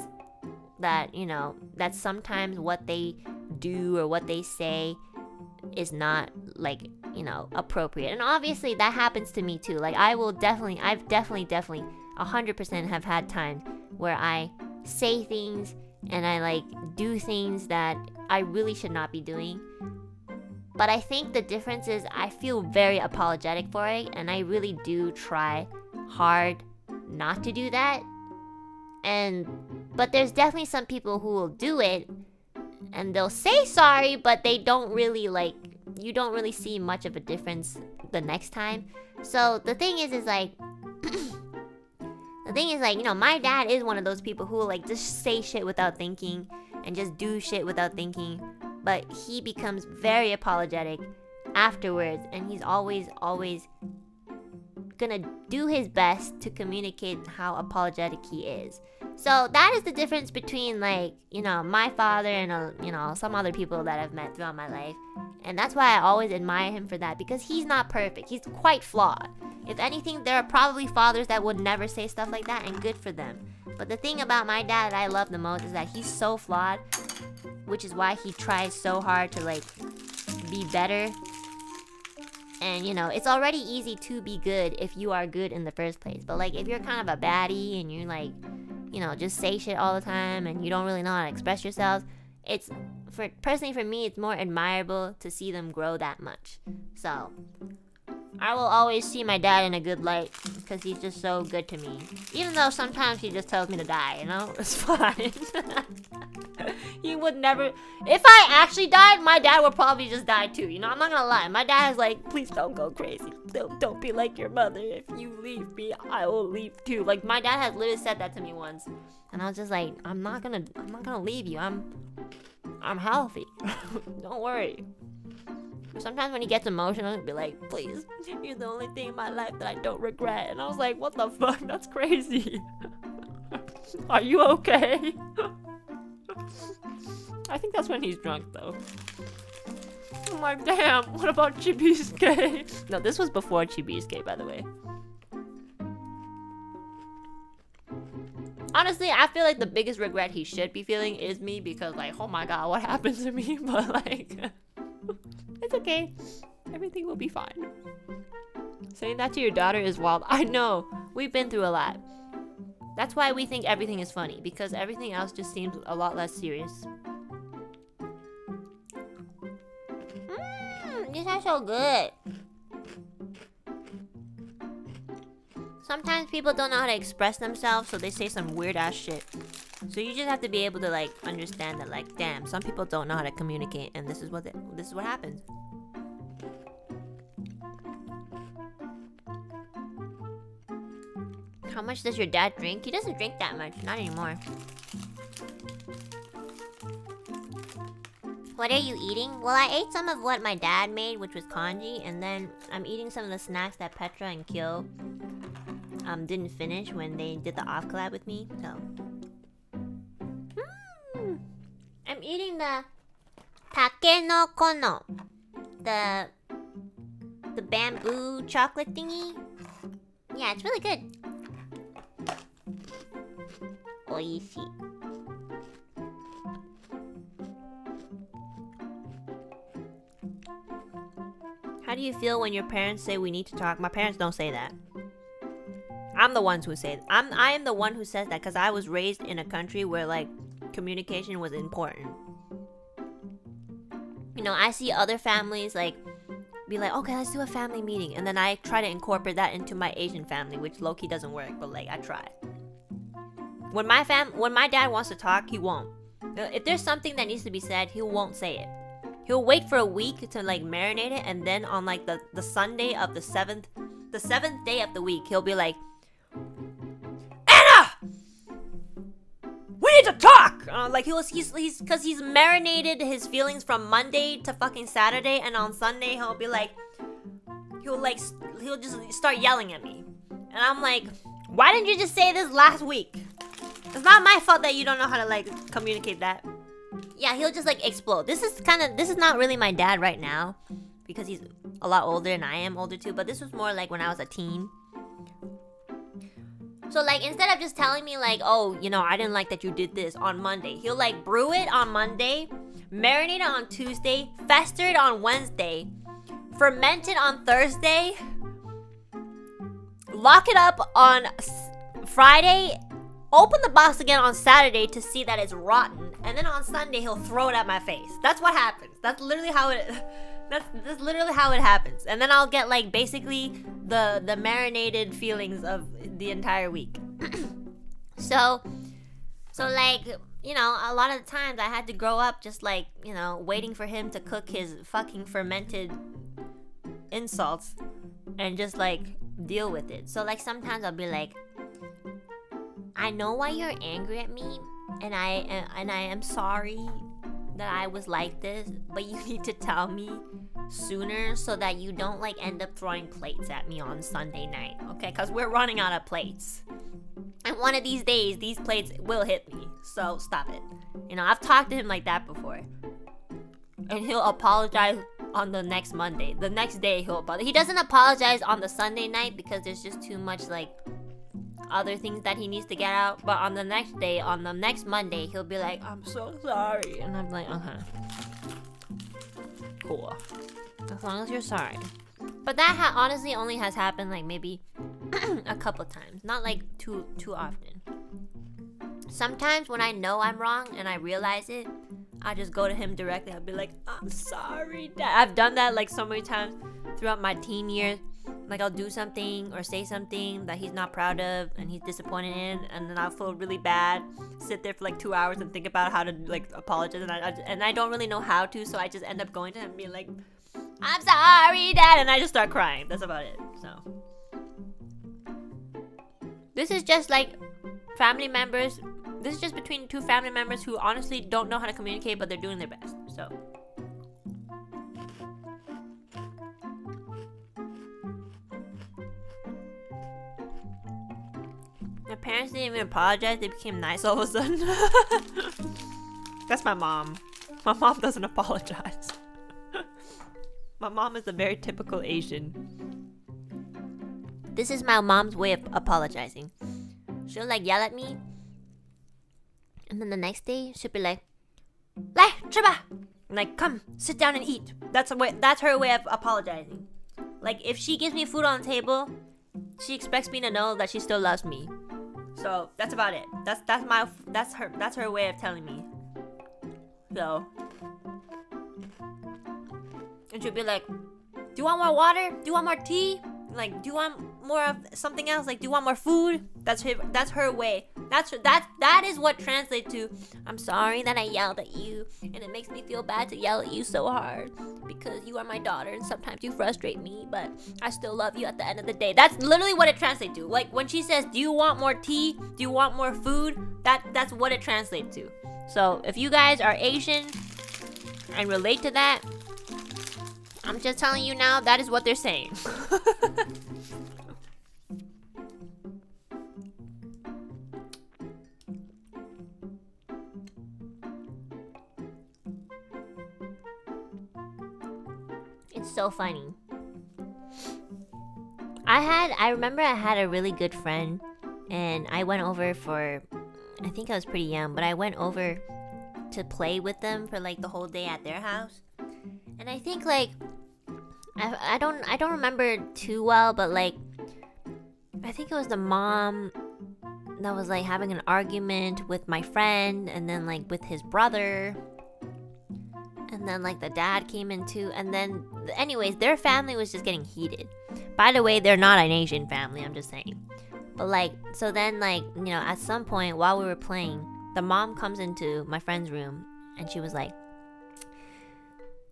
that, you know, that sometimes what they do or what they say is not, like, you know, appropriate. And obviously that happens to me too. Like, I've definitely 100% have had times where I say things and I, like, do things that I really should not be doing. But I think the difference is I feel very apologetic for it, and I really do try hard not to do that. But there's definitely some people who will do it, and they'll say sorry, but they don't really, like, you don't really see much of a difference the next time. So the thing is like, you know, my dad is one of those people who will, like, just say shit without thinking and just do shit without thinking. But he becomes very apologetic afterwards, and he's always gonna do his best to communicate how apologetic he is. So that is the difference between, like, you know, my father and, you know, some other people that I've met throughout my life. And that's why I always admire him for that, because he's not perfect. He's quite flawed. If anything, there are probably fathers that would never say stuff like that, and good for them. But the thing about my dad that I love the most is that he's so flawed, which is why he tries so hard to, like, be better. And, you know, it's already easy to be good if you are good in the first place. But, like, if you're kind of a baddie and you're, like, you know, just say shit all the time and you don't really know how to express yourselves, personally for me, it's more admirable to see them grow that much. So I will always see my dad in a good light, because he's just so good to me. Even though sometimes he just tells me to die, you know? It's fine. He would never... If I actually died, my dad would probably just die too, you know? I'm not gonna lie. My dad is like, please don't go crazy. Don't be like your mother. If you leave me, I will leave too. Like, my dad has literally said that to me once. And I was just like, I'm not gonna leave you. I'm healthy. Don't worry. Sometimes when he gets emotional, he'll be like, please, you're the only thing in my life that I don't regret. And I was like, what the fuck? That's crazy. Are you okay? I think that's when he's drunk, though. I'm like, damn, what about Chibisuke? No, this was before Chibisuke, by the way. Honestly, I feel like the biggest regret he should be feeling is me, because, like, oh my god, what happened to me? But, like... It's okay. Everything will be fine. Saying that to your daughter is wild. I know. We've been through a lot. That's why we think everything is funny, because everything else just seems a lot less serious. These are so good. Sometimes people don't know how to express themselves, so they say some weird ass shit. So you just have to be able to, like, understand that, like, damn, some people don't know how to communicate, and this is what happens. How much does your dad drink? He doesn't drink that much, not anymore. What are you eating? Well, I ate some of what my dad made, which was congee, and then I'm eating some of the snacks that Petra and Kyo didn't finish when they did the off collab with me, so. I'm eating the takenoko, the bamboo chocolate thingy. Yeah, it's really good. Oishii. How do you feel when your parents say we need to talk? My parents don't say that. I'm the ones who say it. I am the one who says that, because I was raised in a country where, like, communication was important. You know, I see other families, like, be like, okay, let's do a family meeting, and then I try to incorporate that into my Asian family, which low-key doesn't work, but, like, I try. When my dad wants to talk, he won't. If there's something that needs to be said, he won't say it. He'll wait for a week to, like, marinate it, and then on, like, the Sunday of the 7th the 7th day of the week, he'll be like, Enna! We need to talk! Like because he's marinated his feelings from Monday to fucking Saturday, and on Sunday he'll be like, he'll just start yelling at me. And I'm like, why didn't you just say this last week? It's not my fault that you don't know how to like communicate that. Yeah, he'll just like explode. This is not really my dad right now, because he's a lot older and I am older too, but this was more like when I was a teen. So like instead of just telling me like, oh, you know, I didn't like that you did this on Monday, he'll like brew it on Monday, marinate it on Tuesday, fester it on Wednesday, ferment it on Thursday, lock it up on Friday, open the box again on Saturday to see that it's rotten, and then on Sunday he'll throw it at my face. That's what happens. That's literally how it happens. And then I'll get like basically the marinated feelings of the entire week. so like, you know, a lot of the times I had to grow up just like, you know, waiting for him to cook his fucking fermented insults and just like deal with it. So like sometimes I'll be like, I know why you're angry at me, and I am sorry that I was like this, but you need to tell me sooner so that you don't like end up throwing plates at me on Sunday night, okay? Because we're running out of plates, and one of these days these plates will hit me, so stop it. You know, I've talked to him like that before, and he'll apologize on the next Monday. The next day he'll apologize. He doesn't apologize on the Sunday night because there's just too much like other things that he needs to get out, but on the next day, on the next Monday, he'll be like, I'm so sorry, and I'm like, cool, as long as you're sorry. But that honestly only has happened like maybe a couple times, not like too often. Sometimes when I know I'm wrong and I realize it, I just go to him directly. I'll be like, I'm sorry, Dad. I've done that like so many times throughout my teen years. Like I'll do something or say something that he's not proud of and he's disappointed in, and then I'll feel really bad, sit there for like 2 hours and think about how to like apologize, and I don't really know how to, so I just end up going to him and being like, I'm sorry, Dad, and I just start crying. That's about it. So this is just like family members. This is just between two family members who honestly don't know how to communicate, but they're doing their best. So my parents didn't even apologize. They became nice all of a sudden. That's my mom. My mom doesn't apologize. My mom is a very typical Asian. This is my mom's way of apologizing. She'll like yell at me, and then the next day she'll be like, 来吃吧, like, come sit down and eat. That's her way of apologizing. Like if she gives me food on the table, she expects me to know that she still loves me. So that's about it. That's her way of telling me. So, and she'll be like, do you want more water? Do you want more tea? Like, do you want more of something else? Like, do you want more food? That's her way. That is what translates to, I'm sorry that I yelled at you, and it makes me feel bad to yell at you so hard because you are my daughter and sometimes you frustrate me, but I still love you at the end of the day. That's literally what it translates to. Like when she says, do you want more tea? Do you want more food? That's what it translates to. So if you guys are Asian and relate to that, I'm just telling you now, that is what they're saying. It's so funny. I remember I had a really good friend, and I went over for, I think I was pretty young, but I went over to play with them for like the whole day at their house. And I think like I don't remember too well, but like I think it was the mom that was like having an argument with my friend, and then like with his brother, and then like the dad came in too, and then anyways their family was just getting heated. By the way, they're not an Asian family, I'm just saying. But like, so then like, you know, at some point while we were playing, the mom comes into my friend's room and she was like,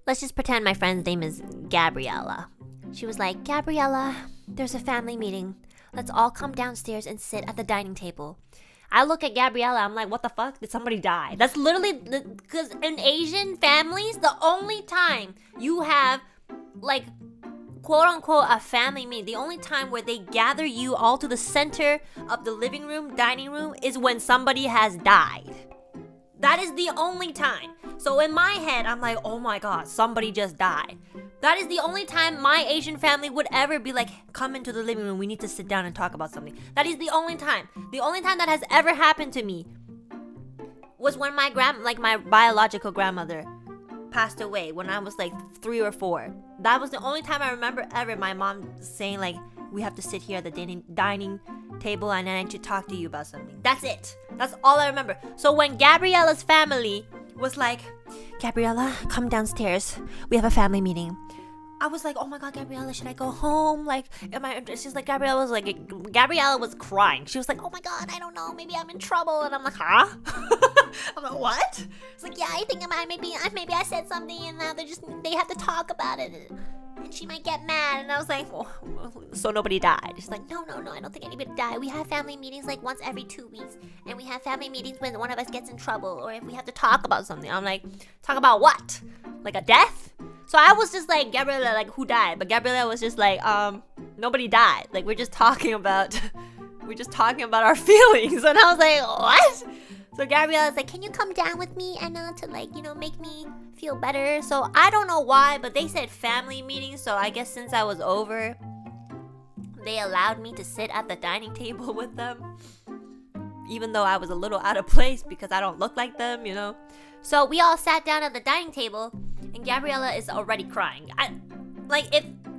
let's just pretend my friend's name is Gabriella. She was like, Gabriella, there's a family meeting. Let's all come downstairs and sit at the dining table. I look at Gabriella, I'm like, what the fuck? Did somebody die? That's literally, because in Asian families, the only time you have, like, quote unquote, a family meeting, the only time where they gather you all to the center of the living room, dining room, is when somebody has died. That is the only time. So in my head, I'm like, oh my god, somebody just died. That is the only time my Asian family would ever be like, come into the living room, we need to sit down and talk about something. That is the only time. The only time that has ever happened to me was when my biological grandmother passed away when I was like 3 or 4. That was the only time I remember ever my mom saying like, we have to sit here at the dining table and I need to talk to you about something. That's it. That's all I remember. So when Gabriella's family was like, Gabriella, come downstairs. We have a family meeting. I was like, oh my god, Gabriella, should I go home? Like, she's like, Gabriella was crying. She was like, oh my god, I don't know, maybe I'm in trouble. And I'm like, huh? I'm like, what? It's like, yeah, I think maybe I said something and now they have to talk about it. And she might get mad. And I was like, oh, so nobody died. She's like, no, I don't think anybody died. We have family meetings like once every 2 weeks. And we have family meetings when one of us gets in trouble or if we have to talk about something. I'm like, talk about what? Like a death? So I was just like, Gabriella, like, who died? But Gabriella was just like, nobody died. Like, we're just talking about our feelings. And I was like, what? So Gabriella's like, can you come down with me, Enna, to like, make me feel better? So I don't know why, but they said family meeting. So I guess since I was over, they allowed me to sit at the dining table with them. Even though I was a little out of place because I don't look like them, So we all sat down at the dining table and Gabriella is already crying.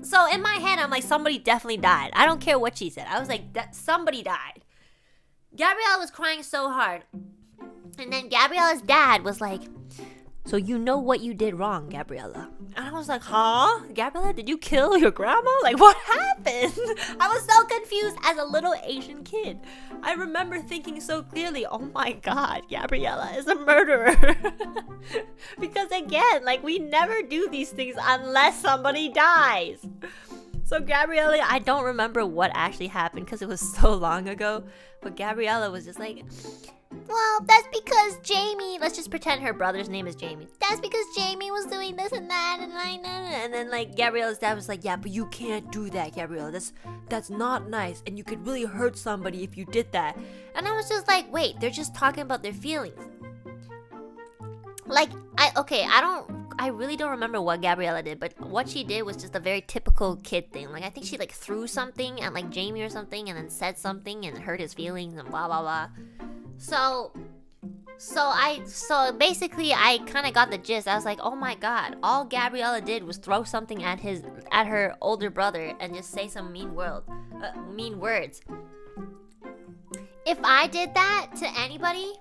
So in my head, I'm like, somebody definitely died. I don't care what she said. I was like, somebody died. Gabriella was crying so hard. And then Gabriella's dad was like, so you know what you did wrong, Gabriella. And I was like, huh? Gabriella, did you kill your grandma? Like, what happened? I was so confused as a little Asian kid. I remember thinking so clearly, oh my god, Gabriella is a murderer. Because again, like, we never do these things unless somebody dies. So Gabriella, I don't remember what actually happened because it was so long ago. But Gabriella was just like, well, that's because Jamie, let's just pretend her brother's name is Jamie. That's because Jamie was doing this and that and then like Gabriella's dad was like, yeah, but you can't do that, Gabriella. That's not nice and you could really hurt somebody if you did that. And I was just like, wait, they're just talking about their feelings. Like, I really don't remember what Gabriella did, but what she did was just a very typical kid thing. Like, I think she like threw something at like Jamie or something and then said something and hurt his feelings and blah blah blah. So basically I kind of got the gist. I was like, oh my god, all Gabriella did was throw something at her older brother and just say some mean words. If I did that to anybody,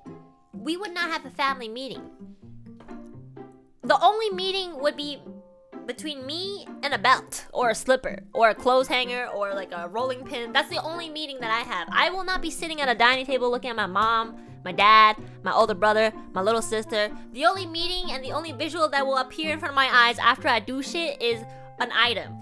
we would not have a family meeting. The only meeting would be between me and a belt or a slipper or a clothes hanger or like a rolling pin. That's the only meeting that I have. I will not be sitting at a dining table looking at my mom, my dad, my older brother, my little sister. The only meeting and the only visual that will appear in front of my eyes after I do shit is an item.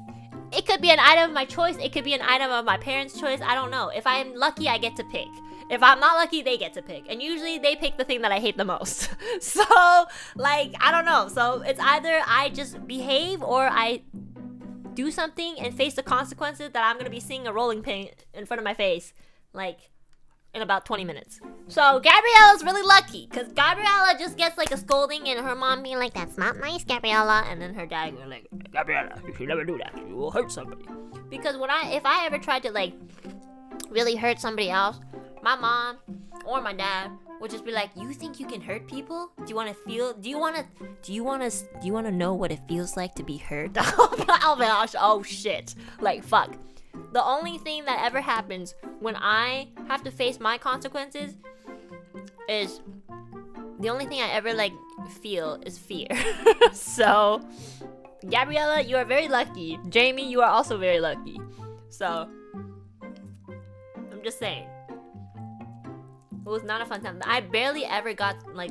It could be an item of my choice. It could be an item of my parents' choice. I don't know. If I am lucky, I get to pick. If I'm not lucky, they get to pick. And usually they pick the thing that I hate the most. So, like, I don't know. So it's either I just behave or I do something and face the consequences that I'm going to be seeing a rolling pin in front of my face, like, in about 20 minutes. So Gabriella's really lucky because Gabriella just gets like a scolding and her mom being like, that's not nice, Gabriella. And then her dad going like, Gabriella, you should never do that. You will hurt somebody. Because if I ever tried to like really hurt somebody else, my mom or my dad would just be like, you think you can hurt people? Do you want to know what it feels like to be hurt? Oh my gosh, oh shit. Like, fuck. The only thing that ever happens when I have to face my consequences is the only thing I ever like feel is fear. So, Gabriella, you are very lucky. Jamie, you are also very lucky. So, I'm just saying. It was not a fun time. I barely ever got like,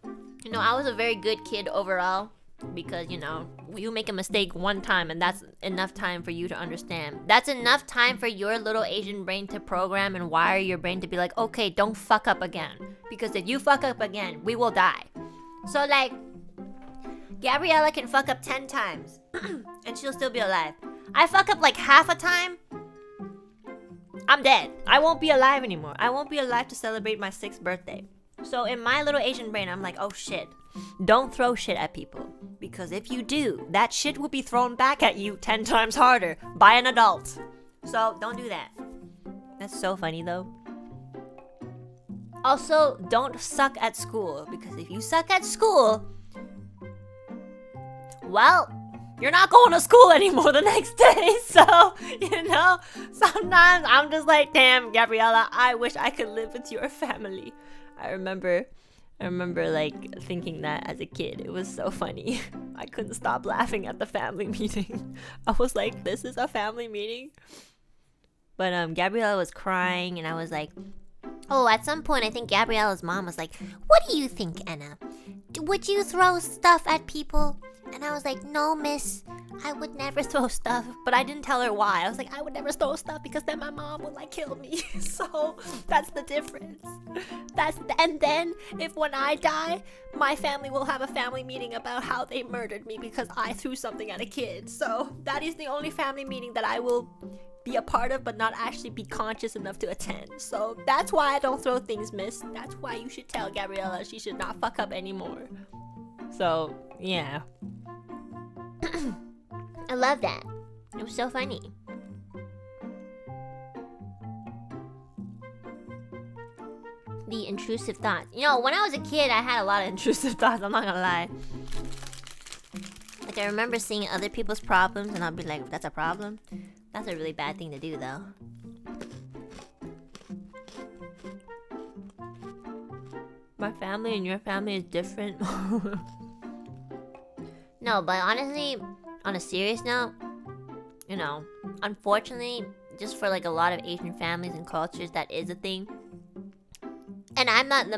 I was a very good kid overall. Because, you know, you make a mistake one time and that's enough time for you to understand. That's enough time for your little Asian brain to program and wire your brain to be like, okay, don't fuck up again. Because if you fuck up again, we will die. So, like, Gabriella can fuck up 10 times and she'll still be alive. I fuck up like half a time, I'm dead. I won't be alive anymore. I won't be alive to celebrate my 6th birthday. So in my little Asian brain, I'm like, oh shit. Don't throw shit at people. Because if you do, that shit will be thrown back at you 10 times harder by an adult. So don't do that. That's so funny though. Also, don't suck at school. Because if you suck at school, well, you're not going to school anymore the next day. So, you know, sometimes I'm just like, damn, Gabriella, I wish I could live with your family. I remember like thinking that as a kid. It was so funny. I couldn't stop laughing at the family meeting. I was like, this is a family meeting? But Gabriella was crying and I was like, oh, at some point I think Gabriella's mom was like, what do you think, Enna? Would you throw stuff at people? And I was like, no, miss, I would never throw stuff. But I didn't tell her why. I was like, I would never throw stuff because then my mom would like kill me. So that's the difference. And then if when I die, my family will have a family meeting about how they murdered me because I threw something at a kid. So that is the only family meeting that I will be a part of but not actually be conscious enough to attend. So that's why I don't throw things, miss. That's why you should tell Gabriella she should not fuck up anymore. So yeah. I love that. It was so funny. The intrusive thoughts. You know, when I was a kid, I had a lot of intrusive thoughts. I'm not gonna lie. Like, I remember seeing other people's problems, and I'll be like, that's a problem? That's a really bad thing to do, though. My family and your family is different. No, but honestly, on a serious note, you know, unfortunately, just for like a lot of Asian families and cultures, that is a thing. And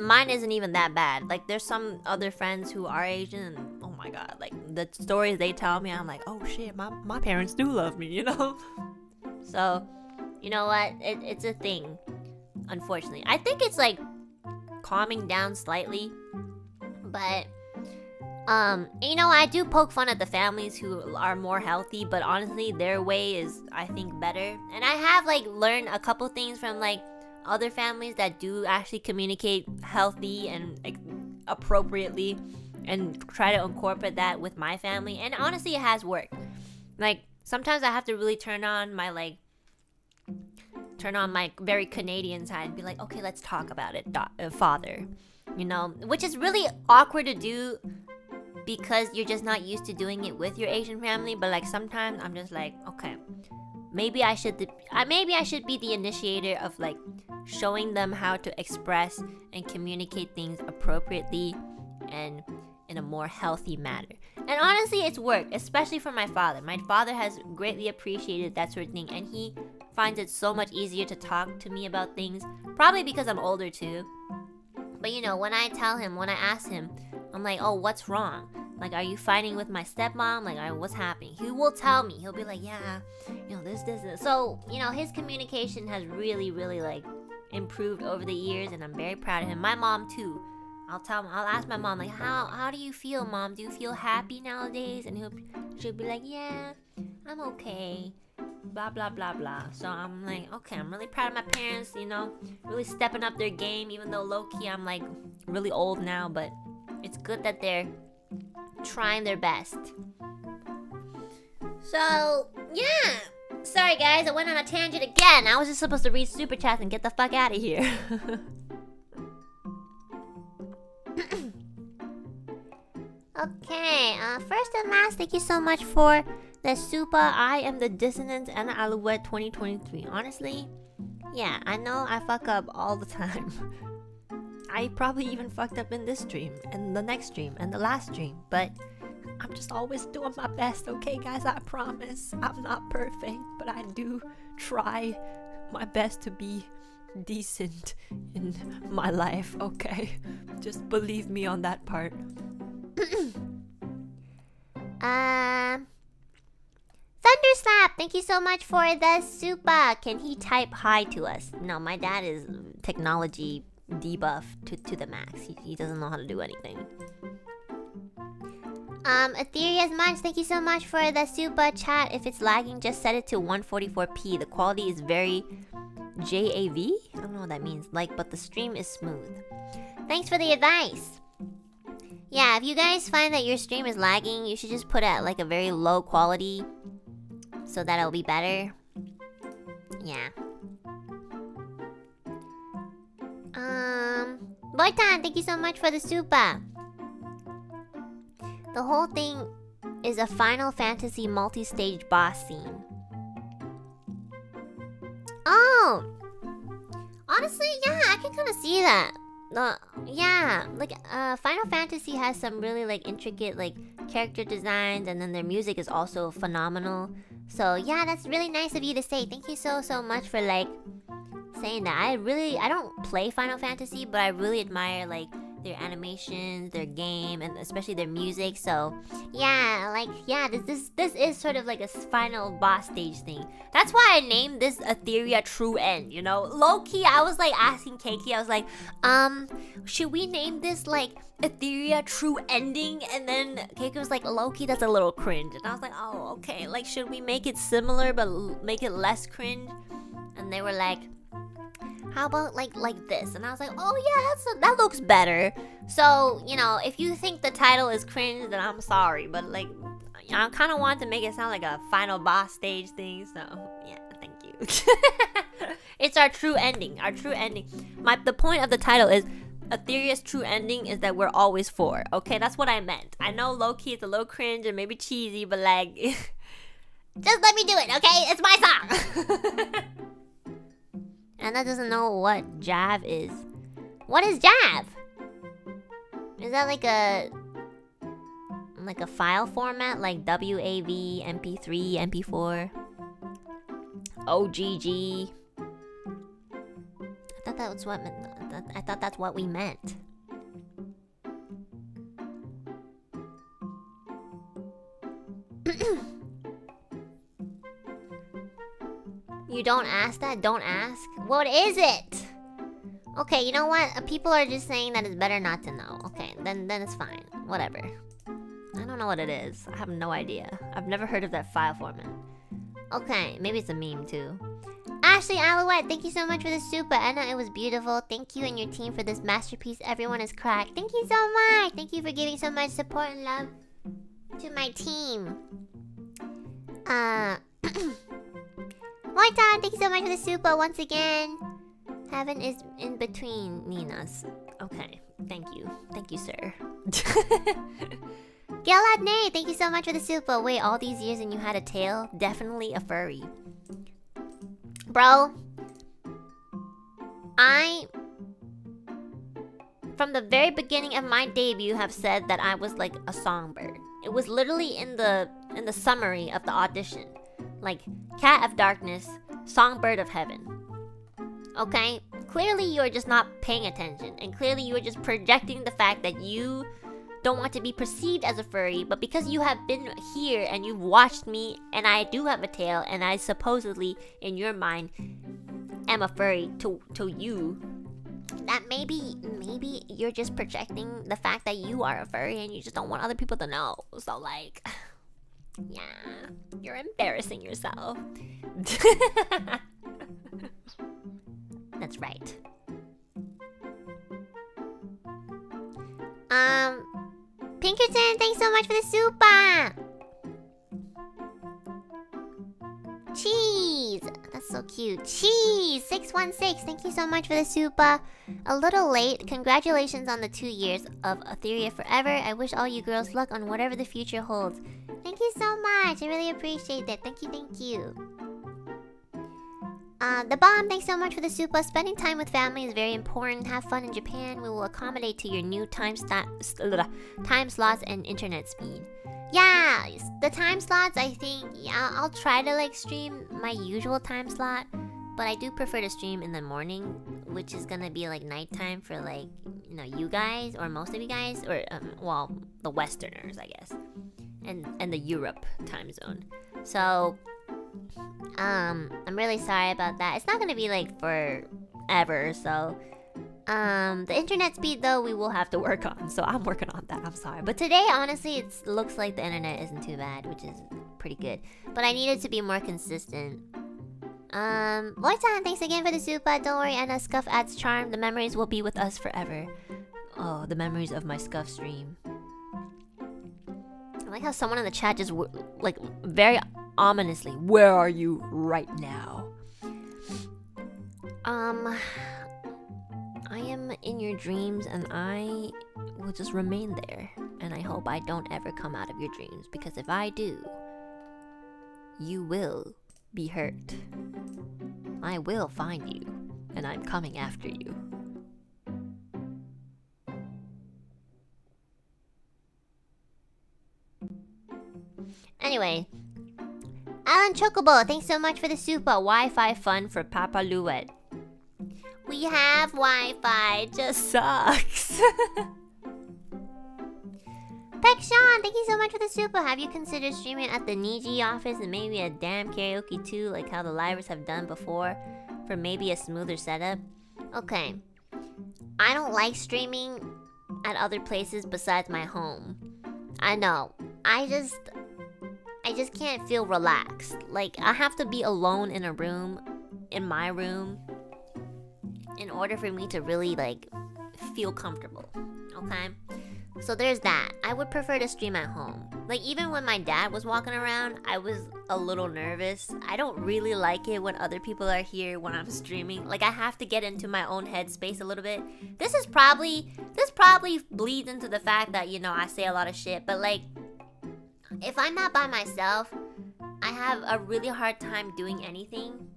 mine isn't even that bad. Like, there's some other friends who are Asian, and oh my god, like, the stories they tell me, I'm like, oh shit, my parents do love me, you know? So, you know what? It's a thing, unfortunately. I think it's like calming down slightly, but you know, I do poke fun at the families who are more healthy, but honestly, their way is, I think, better. And I have like learned a couple things from like other families that do actually communicate healthy and appropriately, and try to incorporate that with my family. And honestly, it has worked. Like, sometimes I have to really turn on my very Canadian side and be like, okay, let's talk about it, father. You know, which is really awkward to do because you're just not used to doing it with your Asian family. But like, sometimes I'm just like, okay, maybe I should be the initiator of like showing them how to express and communicate things appropriately and in a more healthy manner. And honestly, it's worked, especially for my father. My father has greatly appreciated that sort of thing, and he finds it so much easier to talk to me about things, probably because I'm older too. But you know, when I ask him, I'm like, oh, what's wrong? Like, are you fighting with my stepmom? Like, what's happening? He will tell me. He'll be like, yeah, you know, this. So, you know, his communication has really, really, like, improved over the years, and I'm very proud of him. My mom, too. I'll ask my mom, like, how do you feel, Mom? Do you feel happy nowadays? And she'll be like, yeah, I'm okay. Blah, blah, blah, blah. So I'm like, okay, I'm really proud of my parents, you know, really stepping up their game, even though low-key I'm, like, really old now, but it's good that they're trying their best. So, yeah. Sorry, guys, I went on a tangent again. I was just supposed to read Super Chats and get the fuck out of here. Okay, first and last, thank you so much for the super I am the dissonant Enna Alouette 2023. Honestly, yeah, I know I fuck up all the time. I probably even fucked up in this stream, and the next stream, and the last stream, but I'm just always doing my best, okay, guys? I promise. I'm not perfect, but I do try my best to be decent in my life, okay? Just believe me on that part. Thunderslap, thank you so much for the super. Can he type hi to us? No, my dad is technology debuff to the max. He doesn't know how to do anything. Etheria's Munch, thank you so much for the super chat. If it's lagging, just set it to 144p. The quality is very JAV? I don't know what that means. But the stream is smooth. Thanks for the advice. Yeah, if you guys find that your stream is lagging, you should just put it at a very low quality so that it'll be better. Yeah. Boytan, thank you so much for the super. The whole thing is a Final Fantasy multi-stage boss scene. Oh! Honestly, yeah, I can kind of see that. Yeah, Final Fantasy has some really intricate character designs, and then their music is also phenomenal. So yeah, that's really nice of you to say. Thank you so much for saying that. I don't play Final Fantasy, but I really admire their animations, their game, and especially their music. So yeah, this is sort of a final boss stage thing. That's why I named this Ethyria TRUE.END, you know? Low-key, I was asking Keiki, I was like, should we name this Ethyria True Ending? And then Keiki was like, low-key, that's a little cringe. And I was like, oh, okay, should we make it similar but make it less cringe? And they were like, how about like this? And I was like, oh yeah, that looks better. So, you know, if you think the title is cringe, then I'm sorry, but I kind of want to make it sound like a final boss stage thing. So yeah, thank you. It's our true ending. The point of the title is Etheria's true ending is that we're always four. Okay, that's what I meant. I know low-key it's a little cringe and maybe cheesy, but just let me do it, okay? It's my song. Anna doesn't know what Jav is. What is Jav? Is that like a file format like WAV, MP3, MP4, OGG? I thought that's what we meant. You don't ask that? Don't ask? What is it? Okay, you know what? People are just saying that it's better not to know. Okay, then it's fine. Whatever. I don't know what it is. I have no idea. I've never heard of that file format. Okay, maybe it's a meme too. Ashley Alouette, thank you so much for the super. Enna, it was beautiful. Thank you and your team for this masterpiece. Everyone is cracked. Thank you so much. Thank you for giving so much support and love to my team. Moitan, thank you so much for the super once again. Heaven is in between Nina's. Okay, thank you. Thank you, sir. Galadne, thank you so much for the super. Wait, all these years and you had a tail? Definitely a furry. Bro, from the very beginning of my debut, have said that I was like a songbird. It was literally in the summary of the audition. Like, Cat of Darkness, Songbird of Heaven. Okay? Clearly you are just not paying attention. And clearly you are just projecting the fact that you don't want to be perceived as a furry. But because you have been here and you've watched me and I do have a tail and I supposedly, in your mind, am a furry to you, that maybe you're just projecting the fact that you are a furry and you just don't want other people to know. So like... yeah, you're embarrassing yourself. That's right. Pinkerton, thanks so much for the super. Cheese, that's so cute. Cheese 616, thank you so much for the super. A little late. Congratulations on the 2 years of Ethyria Forever. I wish all you girls luck on whatever the future holds. Thank you so much. I really appreciate that. Thank you. The Bomb, thanks so much for the super. Spending time with family is very important. Have fun in Japan. We will accommodate to your new time slots and internet speed. Yeah, the time slots, I think, yeah, I'll try to like stream my usual time slot. But I do prefer to stream in the morning, which is gonna be like nighttime for like, you know, you guys, or most of you guys, or well, the Westerners, I guess. and the Europe time zone. So I'm really sorry about that. It's not gonna be like forever, so the internet speed though we will have to work on. So I'm working on that. I'm sorry. But today honestly it looks like the internet isn't too bad, which is pretty good. But I needed to be more consistent. Lloyd-san, thanks again for the super. Don't worry, Enna, Scuff adds charm. The memories will be with us forever. Oh, the memories of my Scuff stream. I like how someone in the chat just like very ominously, where are you right now? I am in your dreams and I will just remain there. And I hope I don't ever come out of your dreams, because if I do, you will be hurt. I will find you, and I'm coming after you. Anyway, Alan Chocobo, thanks so much for the super. Wi-Fi fun for Papa Alouette. We have Wi-Fi, it just sucks. Peck Sean, thank you so much for the super. Have you considered streaming at the Niji office and maybe a damn karaoke too, like how the livers have done before, for maybe a smoother setup? Okay, I don't like streaming at other places besides my home. I know, I just can't feel relaxed. Like, I have to be alone in a room, in my room, in order for me to really like feel comfortable. Okay? So there's that. I would prefer to stream at home. Like, even when my dad was walking around, I was a little nervous. I don't really like it when other people are here when I'm streaming. Like, I have to get into my own headspace a little bit. This probably bleeds into the fact that, you know, I say a lot of shit. But like, if I'm not by myself, I have a really hard time doing anything.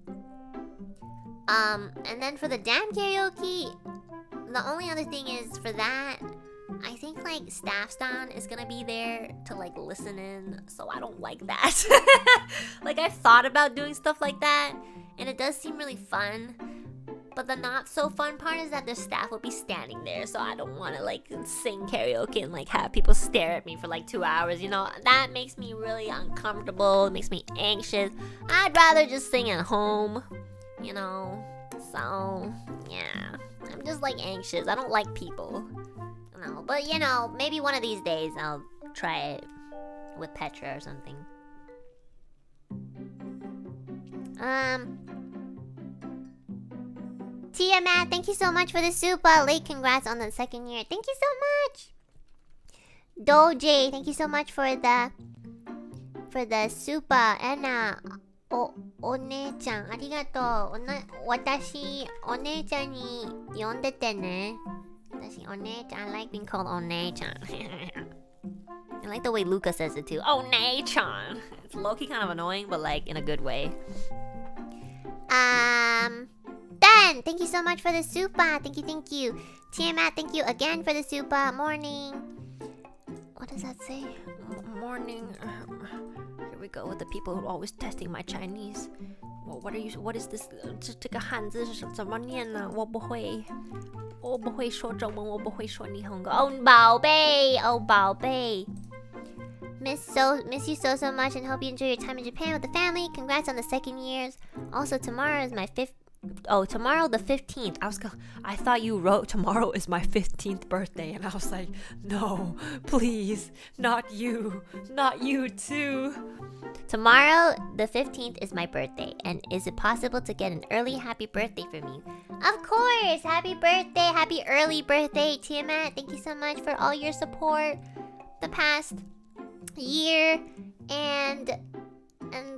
And then for the damn karaoke, the only other thing is for that, I think like Staffstan is gonna be there to like listen in, so I don't like that. Like, I've thought about doing stuff like that, and it does seem really fun. But the not so fun part is that the staff will be standing there, so I don't want to like sing karaoke and like have people stare at me for like 2 hours, you know? That makes me really uncomfortable, it makes me anxious. I'd rather just sing at home, you know? So, yeah. I'm just like anxious, I don't like people. No, but you know, maybe one of these days I'll try it with Petra or something. Tia Matt, thank you so much for the super. Late congrats on the 2nd year. Thank you so much. Doje, thank you so much for the super. Enna, o姉ちゃん ありがとう。私、お姉ちゃんに呼んでてね。I like being called One-chan. I like the way Luca says it too. One-chan. It's low-key kind of annoying, but like in a good way. Ben, thank you so much for the super. Thank you. Tiamat, thank you again for the super. Morning. What does that say? Morning. Here we go with the people who are always testing my Chinese. Well, what is this? 这个汉字是怎么念呢？我不会说中文，我不会说日本语。宝贝。Miss you so much and hope you enjoy your time in Japan with the family. Congrats on the 2nd years. Also, tomorrow is my 5th. Oh, tomorrow the 15th. I thought you wrote tomorrow is my 15th birthday, and I was like, no, please, not you too. Tomorrow the 15th is my birthday, and is it possible to get an early happy birthday for me? Of course, happy birthday, happy early birthday, Tiamat. Thank you so much for all your support the past year, and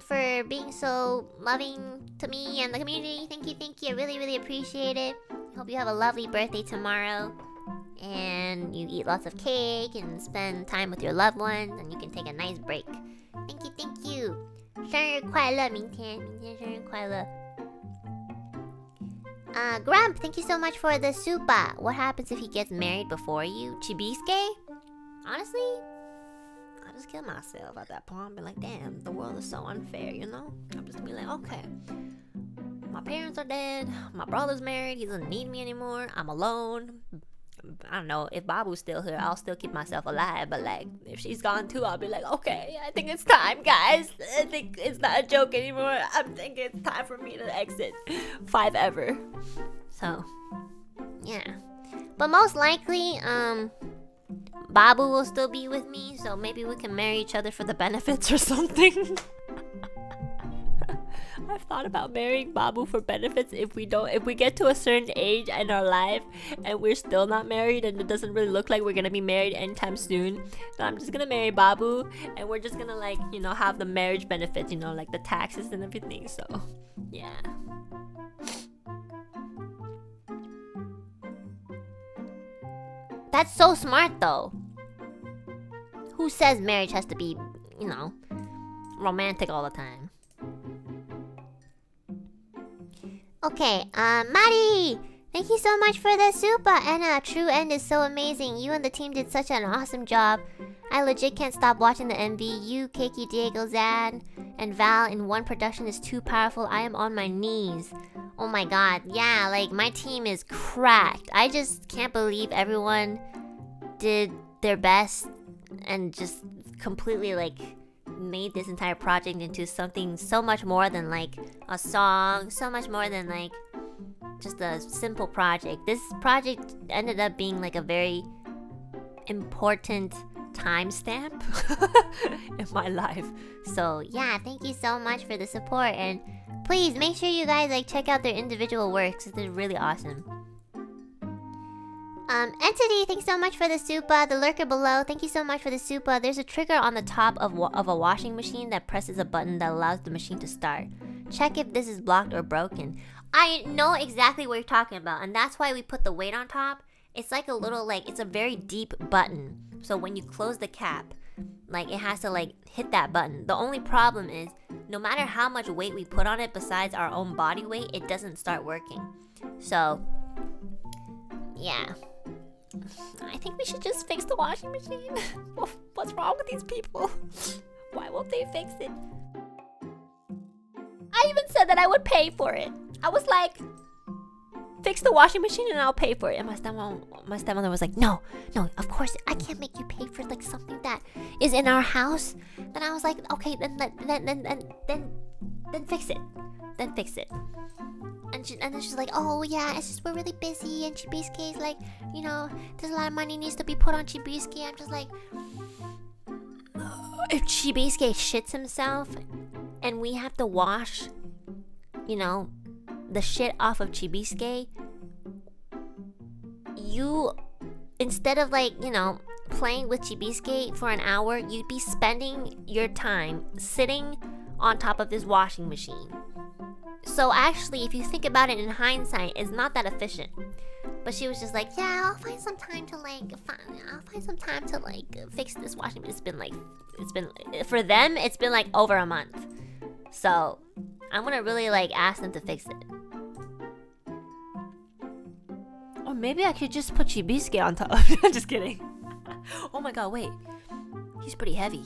for being so loving to me and the community. Thank you. I really appreciate it. Hope you have a lovely birthday tomorrow, and you eat lots of cake and spend time with your loved ones, and you can take a nice break. Thank you. 生日快乐，明天生日快乐。Grump, thank you so much for the super. What happens if he gets married before you? Chibisuke? Honestly, I'll just kill myself at that point. I'll be like, damn, the world is so unfair, you know? I'm just gonna be like, okay, my parents are dead, my brother's married, he doesn't need me anymore, I'm alone, I don't know, if Babu's still here, I'll still keep myself alive. But like, if she's gone too, I'll be like, okay, I think it's time, guys. I think it's not a joke anymore. I'm thinking it's time for me to exit 5 ever. So, Yeah. But most likely, Babu will still be with me, so maybe we can marry each other for the benefits or something. I've thought about marrying Babu for benefits if we get to a certain age in our life and we're still not married and it doesn't really look like we're gonna be married anytime soon. So I'm just gonna marry Babu and we're just gonna like, you know, have the marriage benefits, you know, like the taxes and everything. So yeah. That's so smart though. Who says marriage has to be, you know, romantic all the time? Okay, Maddie! Thank you so much for the super, Enna. TRUE.END is so amazing. You and the team did such an awesome job. I legit can't stop watching the MV. You, Keiki, Diego, Zan, and Val in one production is too powerful. I am on my knees. Oh my god, yeah, like my team is cracked. I just can't believe everyone did their best and just completely like made this entire project into something so much more than like a song, so much more than like just a simple project. This project ended up being like a very important timestamp in my life. So yeah, thank you so much for the support, and please make sure you guys like check out their individual works. They're really awesome. Entity, thanks so much for the super. The lurker below, thank you so much for the super. There's a trigger on the top of a washing machine that presses a button that allows the machine to start. Check if this is blocked or broken. I know exactly what you're talking about, and that's why we put the weight on top. It's like a little, like, it's a very deep button. So when you close the cap, like, it has to, like, hit that button. The only problem is, no matter how much weight we put on it besides our own body weight, it doesn't start working. So, yeah. I think we should just fix the washing machine. What's wrong with these people? Why won't they fix it? I even said that I would pay for it. I was like, fix the washing machine and I'll pay for it. And my stepmother was like, no, of course I can't make you pay for like something that is in our house. Then I was like, okay, then fix it. Then fix it. And then she's like, oh yeah, it's just we're really busy and Chibisuke is like, you know, there's a lot of money needs to be put on Chibisuke. I'm just like, if Chibisuke shits himself and we have to wash, you know, the shit off of Chibisuke, you, instead of like, you know, playing with Chibisuke for an hour, you'd be spending your time sitting on top of this washing machine. So actually, if you think about it in hindsight, it's not that efficient. But she was just like, yeah, I'll find some time to fix this washing machine. It's been for them, it's been like over a month. So I'm gonna really like ask them to fix it. Or maybe I could just put Chibisuke on top. I'm just kidding. Oh my god, wait. He's pretty heavy.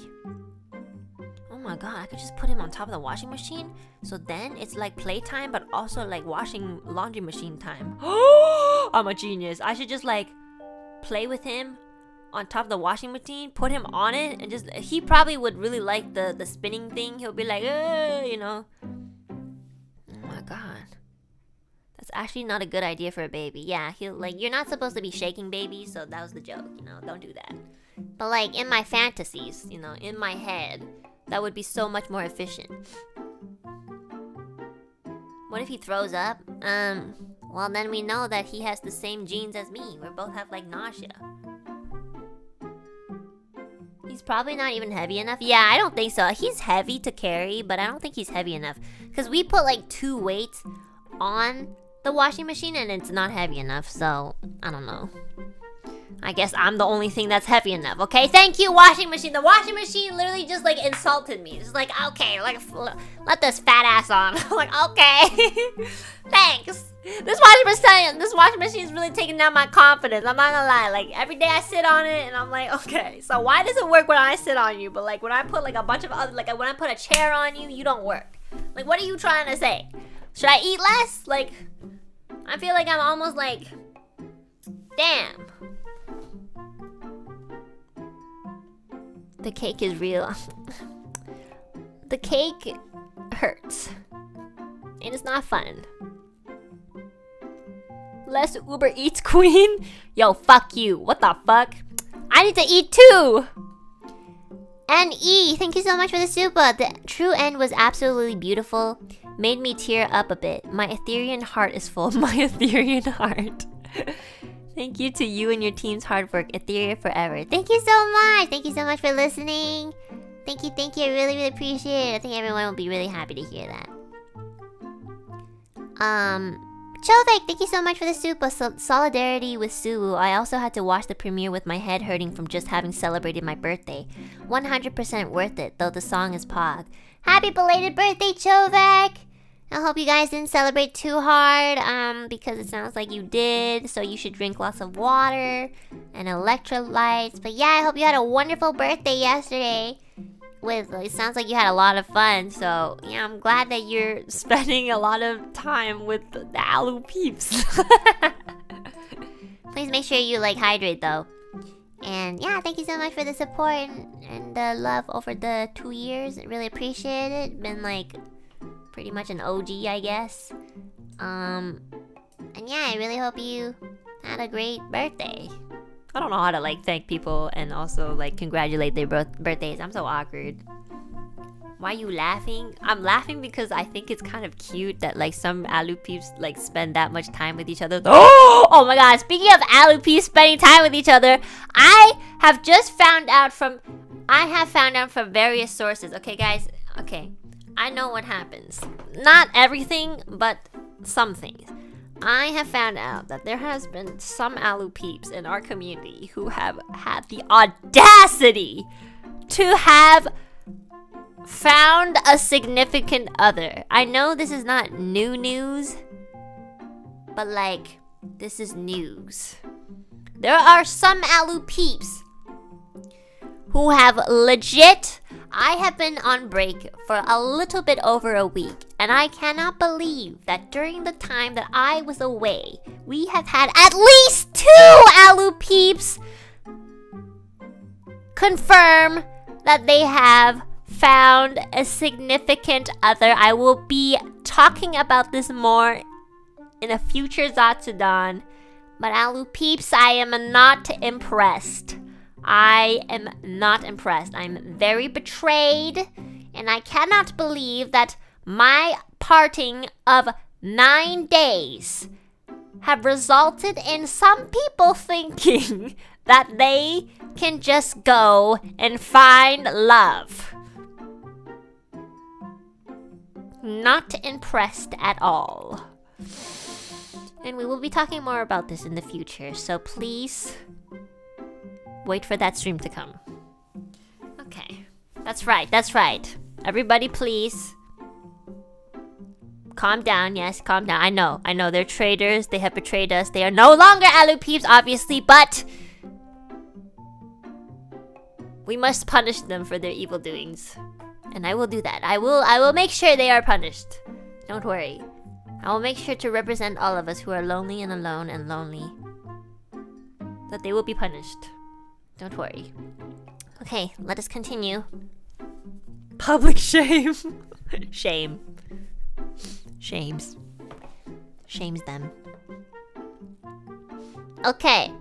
Oh my god, I could just put him on top of the washing machine. So then it's like playtime, but also like washing laundry machine time. I'm a genius. I should just like play with him on top of the washing machine, put him on it, and just, he probably would really like the spinning thing. He'll be like, you know. Oh my god. That's actually not a good idea for a baby. Yeah, he'll like, you're not supposed to be shaking babies, so that was the joke, you know, don't do that. But like in my fantasies, you know, in my head, that would be so much more efficient. What if he throws up? Well then we know that he has the same genes as me. We both have like nausea. He's probably not even heavy enough. Yeah, I don't think so. He's heavy to carry, but I don't think he's heavy enough. Because we put like 2 weights on the washing machine and it's not heavy enough. So, I don't know. I guess I'm the only thing that's heavy enough, okay? Thank you, washing machine. The washing machine literally just like insulted me. It's like, okay, like let this fat ass on. I'm like, okay, thanks. This washing machine is really taking down my confidence. I'm not gonna lie. Like every day I sit on it and I'm like, okay, so why does it work when I sit on you? But like when I put like a bunch of other, like when I put a chair on you, you don't work. Like what are you trying to say? Should I eat less? Like I feel like I'm almost like, damn. The cake is real. The cake hurts. And it's not fun. Less Uber Eats queen? Yo, fuck you. What the fuck? I need to eat too! NE, thank you so much for the super. The true end was absolutely beautiful. Made me tear up a bit. My Etherian heart is full. My Etherian heart. Thank you to you and your team's hard work. Ethyria forever. Thank you so much. Thank you so much for listening. Thank you, thank you. I really, really appreciate it. I think everyone will be really happy to hear that. Chovek, thank you so much for the super. Solidarity with Suwu. I also had to watch the premiere with my head hurting from just having celebrated my birthday. 100% worth it, though the song is pog. Happy belated birthday, Chovek! I hope you guys didn't celebrate too hard, because it sounds like you did. So you should drink lots of water and electrolytes. But yeah, I hope you had a wonderful birthday yesterday. It sounds like you had a lot of fun. So yeah, I'm glad that you're spending a lot of time with the Aloo peeps. Please make sure you hydrate though. And yeah, thank you so much for the support and the love over the 2 years. I really appreciate it. Been pretty much an OG, I guess. And yeah, I really hope you had a great birthday. I don't know how to thank people and also congratulate their birthdays. I'm so awkward. Why are you laughing? I'm laughing because I think it's kind of cute that some Aloo peeps spend that much time with each other. Oh my god, speaking of Aloo peeps spending time with each other, I have found out from various sources. Okay guys, okay. I know what happens. Not everything, but some things. I have found out that there has been some Aloo peeps in our community who have had the audacity to have found a significant other. I know this is not new news, but this is news. There are some Aloo peeps who have legit... I have been on break for a little bit over a week, and I cannot believe that during the time that I was away, we have had at least 2 Aloo peeps confirm that they have found a significant other. I will be talking about this more in a future Zatsudan, but Aloo peeps, I am not impressed. I am not impressed. I'm very betrayed, and I cannot believe that my parting of 9 days have resulted in some people thinking that they can just go and find love. Not impressed at all. And we will be talking more about this in the future, so please... wait for that stream to come. Okay. That's right. Everybody please. Calm down. Yes, calm down. I know. They're traitors. They have betrayed us. They are no longer Aloo peeps, obviously, but... we must punish them for their evil doings. And I will do that. I will make sure they are punished. Don't worry. I will make sure to represent all of us who are lonely and alone and lonely. That they will be punished. Don't worry. Okay, let us continue. Public shame. Shame. Shames them. Okay.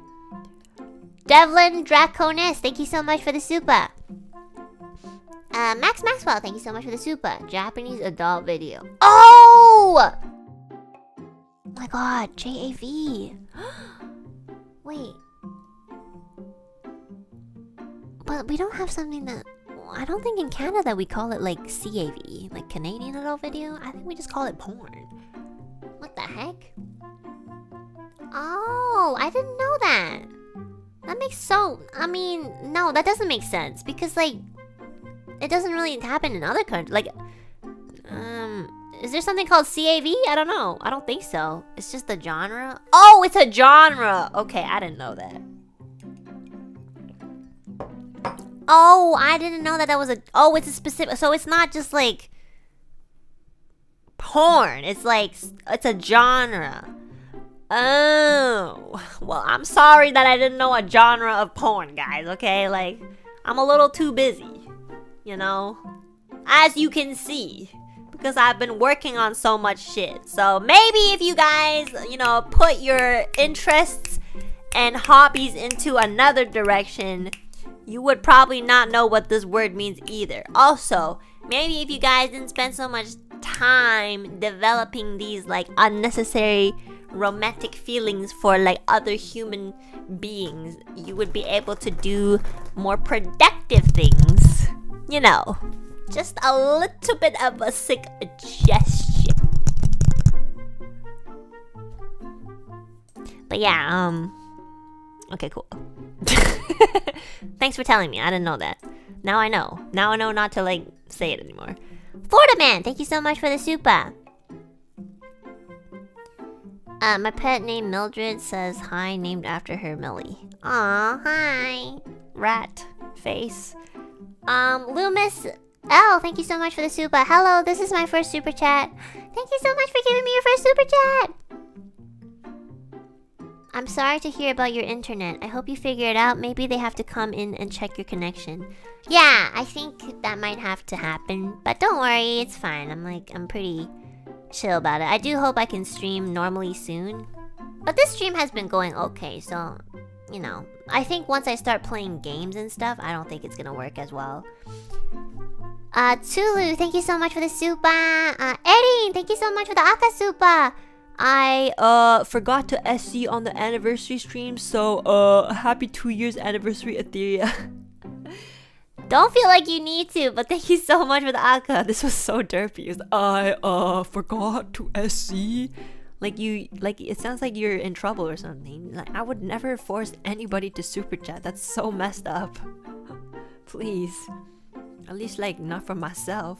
Devlin Draconis, thank you so much for the super. Max Maxwell, thank you so much for the super. Japanese adult video. Oh! My god, JAV. Wait. But we don't have something that... I don't think in Canada we call it CAV, Canadian adult video. I think we just call it porn. What the heck? Oh, I didn't know that. That makes so... I mean, no, that doesn't make sense. Because, it doesn't really happen in other countries. Is there something called CAV? I don't know. I don't think so. It's just a genre. Oh, it's a genre. Okay, I didn't know that. Oh, I didn't know that was a... Oh, it's a specific... So it's not just porn. It's it's a genre. Oh. Well, I'm sorry that I didn't know a genre of porn, guys, okay? I'm a little too busy, you know, as you can see, because I've been working on so much shit. So maybe if you guys, you know, put your interests and hobbies into another direction, you would probably not know what this word means either. Also, maybe if you guys didn't spend so much time developing these like unnecessary romantic feelings for like other human beings, you would be able to do more productive things. You know, just a little bit of a suggestion. But yeah, okay, cool. Thanks for telling me. I didn't know that. Now I know. Now I know not to like say it anymore. Florida Man, thank you so much for the super. My pet named Mildred says hi, named after her Millie. Aw, hi. Rat face. Loomis L, thank you so much for the super. Hello, this is my first super chat. Thank you so much for giving me your first super chat. I'm sorry to hear about your internet. I hope you figure it out. Maybe they have to come in and check your connection. Yeah, I think that might have to happen. But don't worry, it's fine. I'm pretty chill about it. I do hope I can stream normally soon. But this stream has been going okay, so, you know. I think once I start playing games and stuff, I don't think it's gonna work as well. Tulu, thank you so much for the super. Erin, thank you so much for the Aka super. I forgot to SC on the anniversary stream, so happy 2 years anniversary, Ethyria. Don't feel like you need to, but thank you so much for the Aka. This was so derpy. I forgot to SC. Like it sounds like you're in trouble or something. Like I would never force anybody to super chat. That's so messed up. Please. At least like not for myself.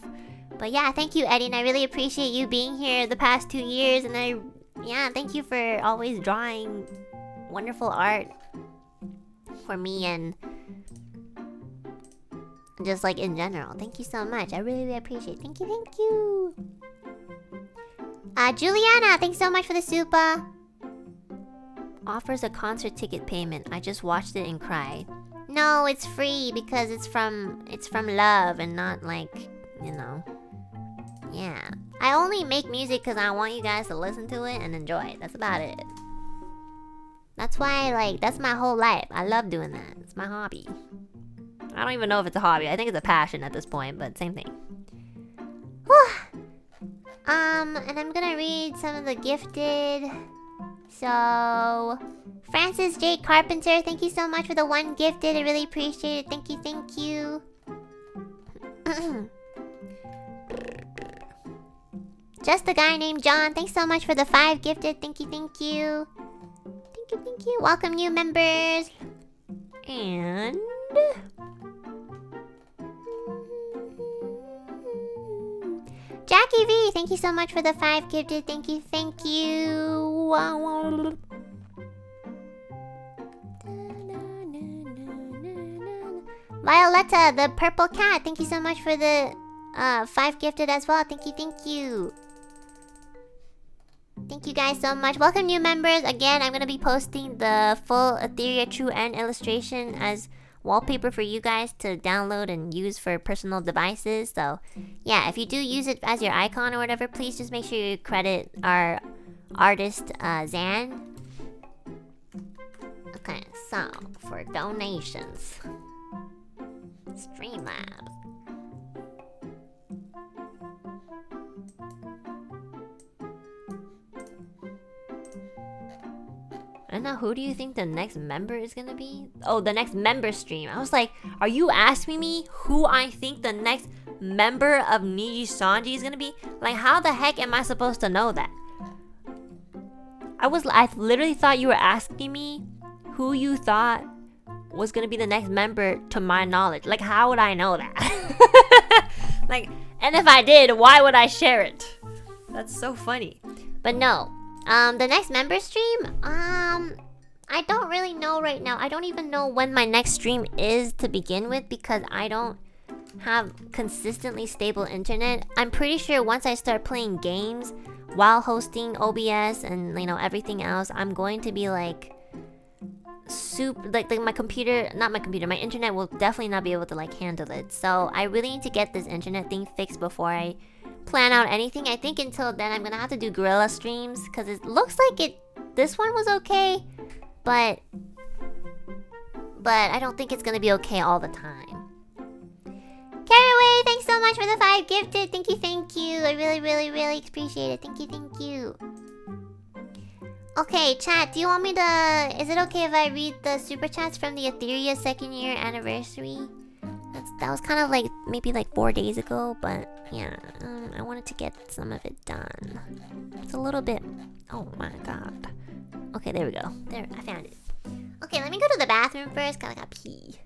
But yeah, thank you, Eddie, and I really appreciate you being here the past 2 years, and thank you for always drawing wonderful art for me and just like in general. Thank you so much. I really, really appreciate it. Thank you. Juliana, thanks so much for the super. Offers a concert ticket payment. I just watched it and cried. No, it's free because it's from love and not like, you know. Yeah. I only make music because I want you guys to listen to it and enjoy it. That's about it. That's why, like, that's my whole life. I love doing that. It's my hobby. I don't even know if it's a hobby. I think it's a passion at this point, but same thing. Whew. And I'm gonna read some of the gifted. So, Francis J. Carpenter, thank you so much for the 1 gifted. I really appreciate it. Thank you. Just a guy named John, thanks so much for the 5 gifted. Thank you. Welcome new members. And Jackie V, thank you so much for the 5 gifted. Thank you. Violetta, the purple cat, thank you so much for the 5 gifted as well. Thank you. Thank you guys so much. Welcome new members. Again, I'm gonna be posting the full Ethyria TRUE.END illustration as wallpaper for you guys to download and use for personal devices. So yeah, if you do use it as your icon or whatever, please just make sure you credit our artist Zan. Okay, so for donations, Streamlabs. And now, who do you think the next member is gonna be? Oh, the next member stream. I was like, are you asking me who I think the next member of NIJISANJI is gonna be? Like, how the heck am I supposed to know that? I literally thought you were asking me who you thought was gonna be the next member to my knowledge. Like, how would I know that? Like, and if I did, why would I share it? That's so funny. But no. The next member stream, I don't really know right now. I don't even know when my next stream is to begin with because I don't have consistently stable internet. I'm pretty sure once I start playing games while hosting OBS and, you know, everything else, I'm going to be like like my computer, not my computer, my internet will definitely not be able to like handle it. So I really need to get this internet thing fixed before I plan out anything. I think until then I'm gonna have to do gorilla streams because it looks like this one was okay, but I don't think it's gonna be okay all the time. Caraway, thanks so much for the 5 gifted. Thank you. I really appreciate it. Thank you. Okay, chat, do you want me to... Is it okay if I read the super chats from the Ethyria 2nd year anniversary? That was kind of like, maybe like 4 days ago, but yeah, I wanted to get some of it done. It's a little bit... Oh my god. Okay, there we go. There, I found it. Okay, let me go to the bathroom first, cause I gotta pee.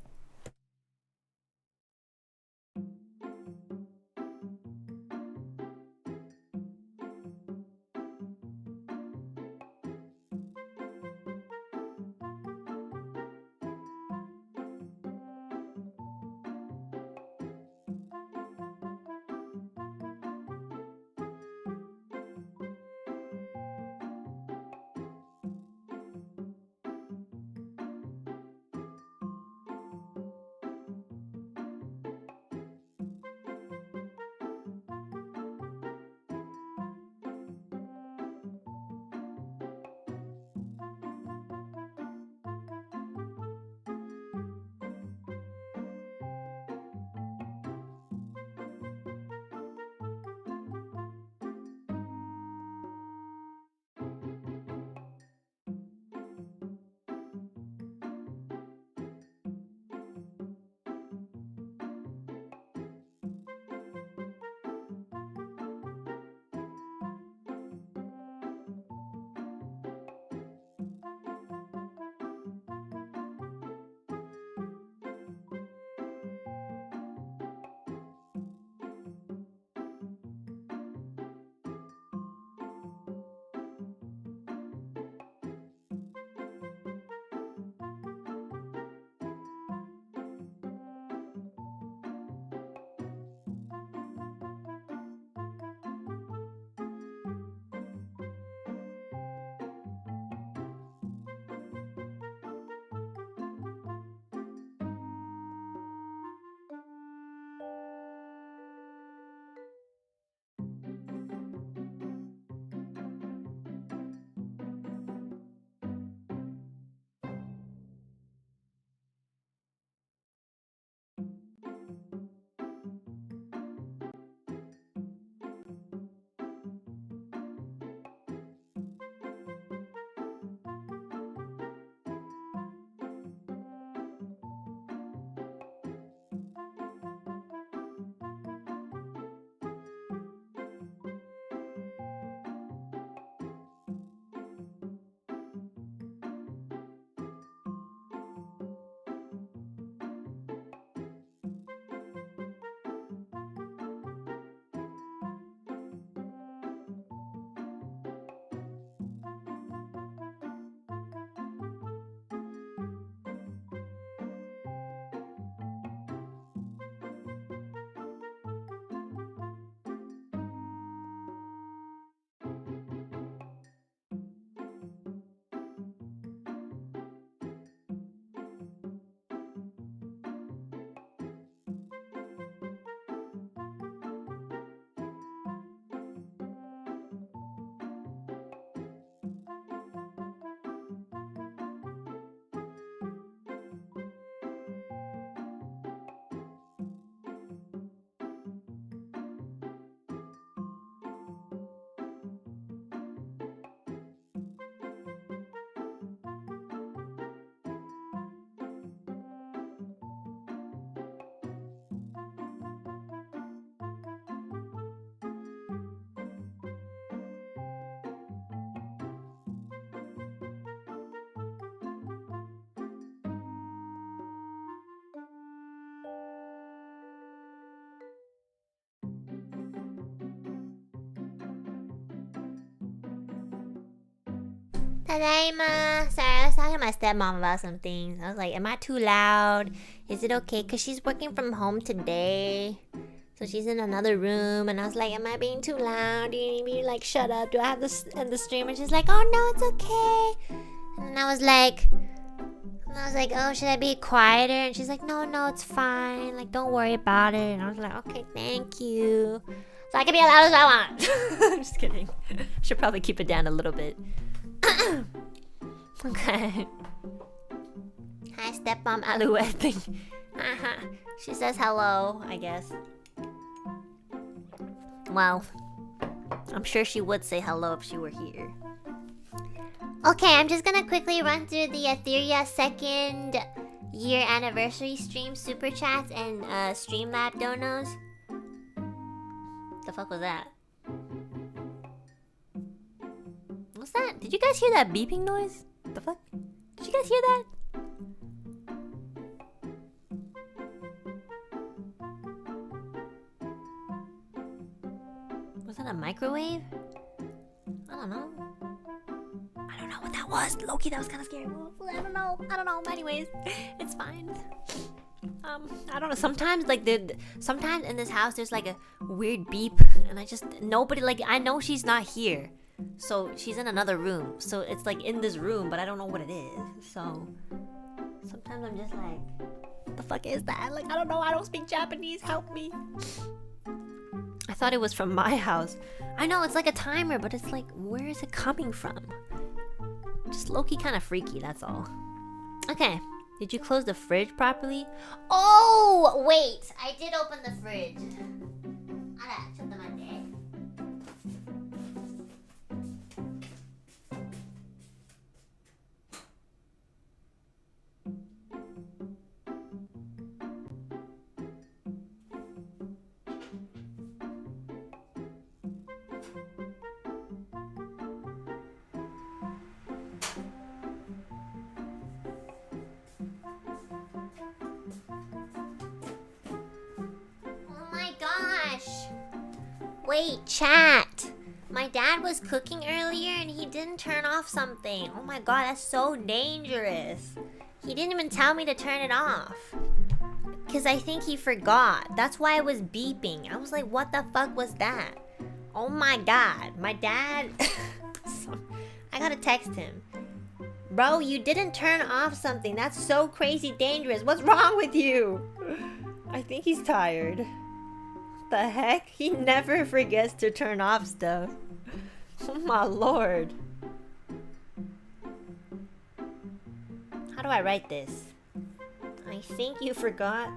Tadaima! Sorry, I was talking to my stepmom about some things. I was like, am I too loud? Is it okay? Because she's working from home today. So she's in another room. And I was like, am I being too loud? Do you need me to like shut up? Do I have to end the stream? And she's like, oh no, it's okay. And I was like, And I was like, oh, should I be quieter? And she's like, no, it's fine. Like, don't worry about it. And I was like, okay, thank you. So I can be as loud as I want. I'm just kidding. Should probably keep it down a little bit. Okay. Hi, stepmom Alouette thing. She says hello, I guess. Well, I'm sure she would say hello if she were here. Okay, I'm just gonna quickly run through the Ethyria 2nd year anniversary stream super chats and Streamlab donos. The fuck was that? What's that? Did you guys hear that beeping noise? The fuck? Did you guys hear that? Was that a microwave? I don't know. I don't know what that was. Loki, that was kind of scary. I don't know. Anyways, it's fine. I don't know. Sometimes sometimes in this house there's like a weird beep, and nobody, like, I know she's not here, so she's in another room. So it's like in this room, but I don't know what it is. So sometimes I'm just like, what the fuck is that? Like, I don't know. I don't speak Japanese. Help me. I thought it was from my house. I know it's like a timer, but it's like, where is it coming from? Just low-key kind of freaky, that's all. Okay, did you close the fridge properly? Oh, wait, I did open the fridge. Wait, chat. My dad was cooking earlier and he didn't turn off something. Oh my god, that's so dangerous. He didn't even tell me to turn it off. Because I think he forgot. That's why it was beeping. I was like, what the fuck was that? Oh my god. My dad... I gotta text him. Bro, you didn't turn off something. That's so crazy dangerous. What's wrong with you? I think he's tired. The heck? He never forgets to turn off stuff. Oh my lord. How do I write this? I think you forgot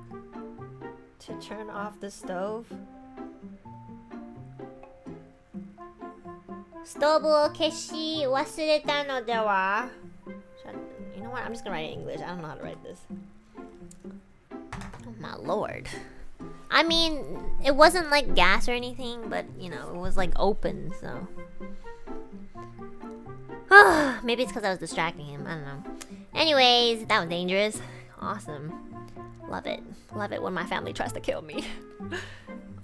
to turn off the stove. Stoveを消し忘れたのでは? You know what? I'm just gonna write it in English. I don't know how to write this. Oh my lord. I mean, it wasn't like gas or anything, but you know, it was like open, so. Maybe it's because I was distracting him. I don't know. Anyways, that was dangerous. Awesome. Love it. Love it when my family tries to kill me.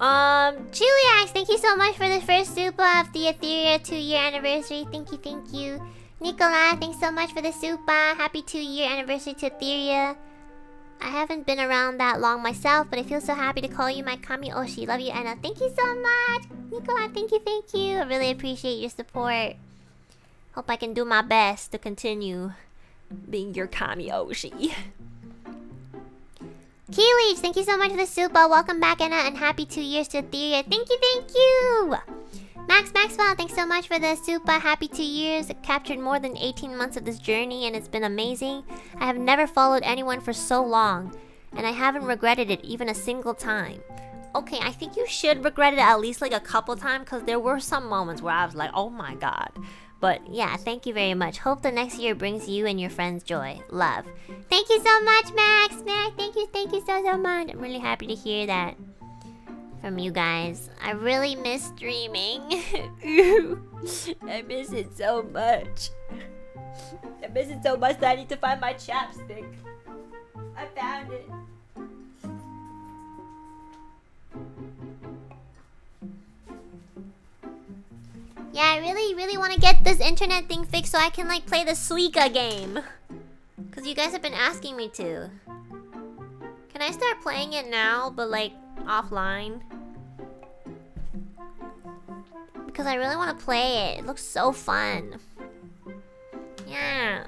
Juliax, thank you so much for the first super of the Ethyria 2-year anniversary. Thank you. Nicola, thanks so much for the super. Happy 2-year anniversary to Ethyria. I haven't been around that long myself, but I feel so happy to call you my Kami Oshi. Love you, Enna. Thank you so much. Nicola, thank you. I really appreciate your support. Hope I can do my best to continue being your Kami Oshi. Keylage, thank you so much for the super. Welcome back, Enna, and happy 2 years to Ethyria. Thank you. Maxwell, thanks so much for the super. Happy 2 years. I've captured more than 18 months of this journey, and it's been amazing. I have never followed anyone for so long, and I haven't regretted it even a single time. Okay, I think you should regret it at least like a couple times, because there were some moments where I was like, oh my god. But yeah, thank you very much. Hope the next year brings you and your friends joy. Love. Thank you so much, Max. Thank you so much. I'm really happy to hear that from you guys. I really miss streaming. I miss it so much. That I need to find my chapstick. I found it. Yeah, I really want to get this internet thing fixed so I can like play the Suika game. Cause you guys have been asking me to. Can I start playing it now, but like offline? Because I really want to play it. It looks so fun. Yeah.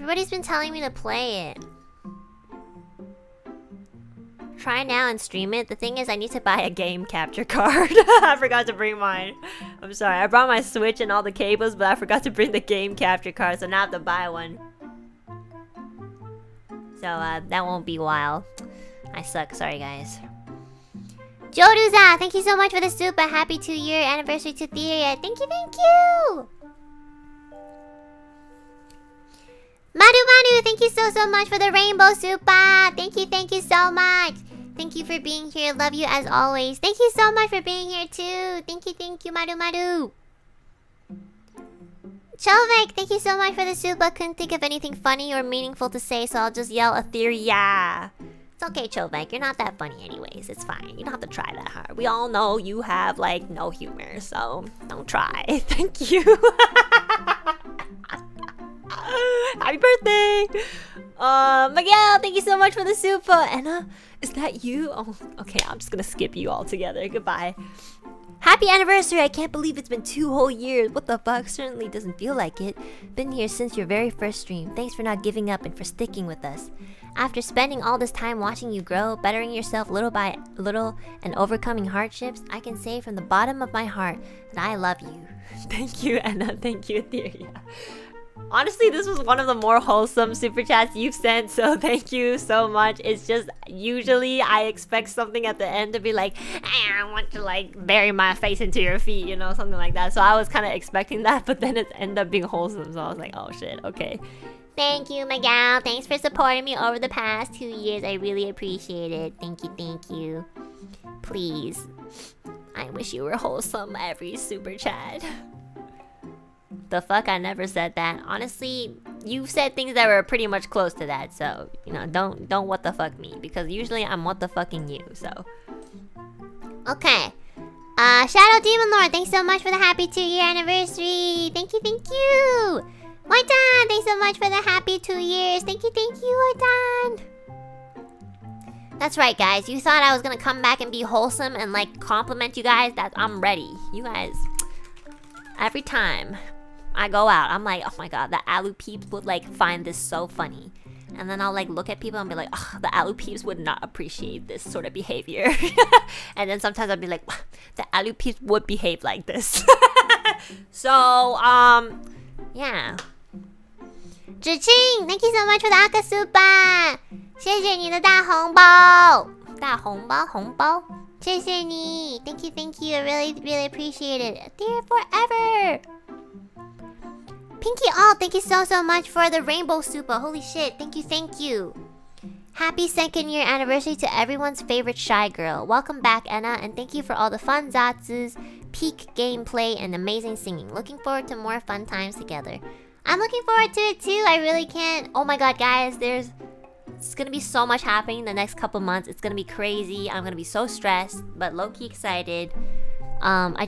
Everybody's been telling me to play it. Try now and stream it. The thing is, I need to buy a game capture card. I forgot to bring mine. I'm sorry. I brought my Switch and all the cables, but I forgot to bring the game capture card, so now I have to buy one. So, that won't be a while. I suck. Sorry, guys. Joruza, thank you so much for the super. Happy 2-year anniversary to Ethyria. Thank you, thank you. Maru, thank you so much for the rainbow super. Thank you so much. Thank you for being here. Love you as always. Thank you so much for being here too. Thank you, Maru. Chovek, thank you so much for the super. Couldn't think of anything funny or meaningful to say, so I'll just yell Ethyria. It's okay, Chovek. You're not that funny anyways. It's fine. You don't have to try that hard. We all know you have, like, no humor, so don't try. Thank you. Happy birthday! Miguel, thank you so much for the super. Enna, is that you? Oh, okay, I'm just gonna skip you all together. Goodbye. Happy anniversary! I can't believe it's been 2 whole years. What the fuck? Certainly doesn't feel like it. Been here since your very first stream. Thanks for not giving up and for sticking with us. After spending all this time watching you grow, bettering yourself little by little, and overcoming hardships, I can say from the bottom of my heart that I love you. Thank you, Enna. Thank you, Ethyria. Honestly, this was one of the more wholesome super chats you've sent, so thank you so much. It's just, usually I expect something at the end to be like, I want to like bury my face into your feet, you know, something like that. So I was kind of expecting that, but then it ended up being wholesome, so I was like, oh shit, okay. Thank you, Miguel. Thanks for supporting me over the past 2 years. I really appreciate it. Thank you. Please. I wish you were wholesome every super chat. The fuck, I never said that. Honestly, you've said things that were pretty much close to that, so, you know, don't what the fuck me, because usually I'm what the fucking you, so. Okay. Shadow Demon Lord, thanks so much for the happy 2-year anniversary. Thank you. Waitan, thanks so much for the happy 2 years. Thank you, Waitan. That's right, guys. You thought I was gonna come back and be wholesome and, like, compliment you guys? I'm ready. You guys, every time I go out, I'm like, oh my god, the Alu peeps would like find this so funny. And then I'll like look at people and be like, oh, the Alu peeps would not appreciate this sort of behavior. And then sometimes I'll be like, the Alu peeps would behave like this. So, yeah. Zhiqing, thank you so much for the Aka Super. 谢谢你的大红包。大红包，红包。谢谢你。Thank you. I really appreciate it. There forever. Pinky Alt, thank you so much for the rainbow super. Holy shit, thank you. Happy 2nd year anniversary to everyone's favorite shy girl. Welcome back, Enna, and thank you for all the fun zatsus, peak gameplay, and amazing singing. Looking forward to more fun times together. I'm looking forward to it too. I really can't. Oh my god, guys, it's gonna be so much happening the next couple months. It's gonna be crazy. I'm gonna be so stressed, but low-key excited. I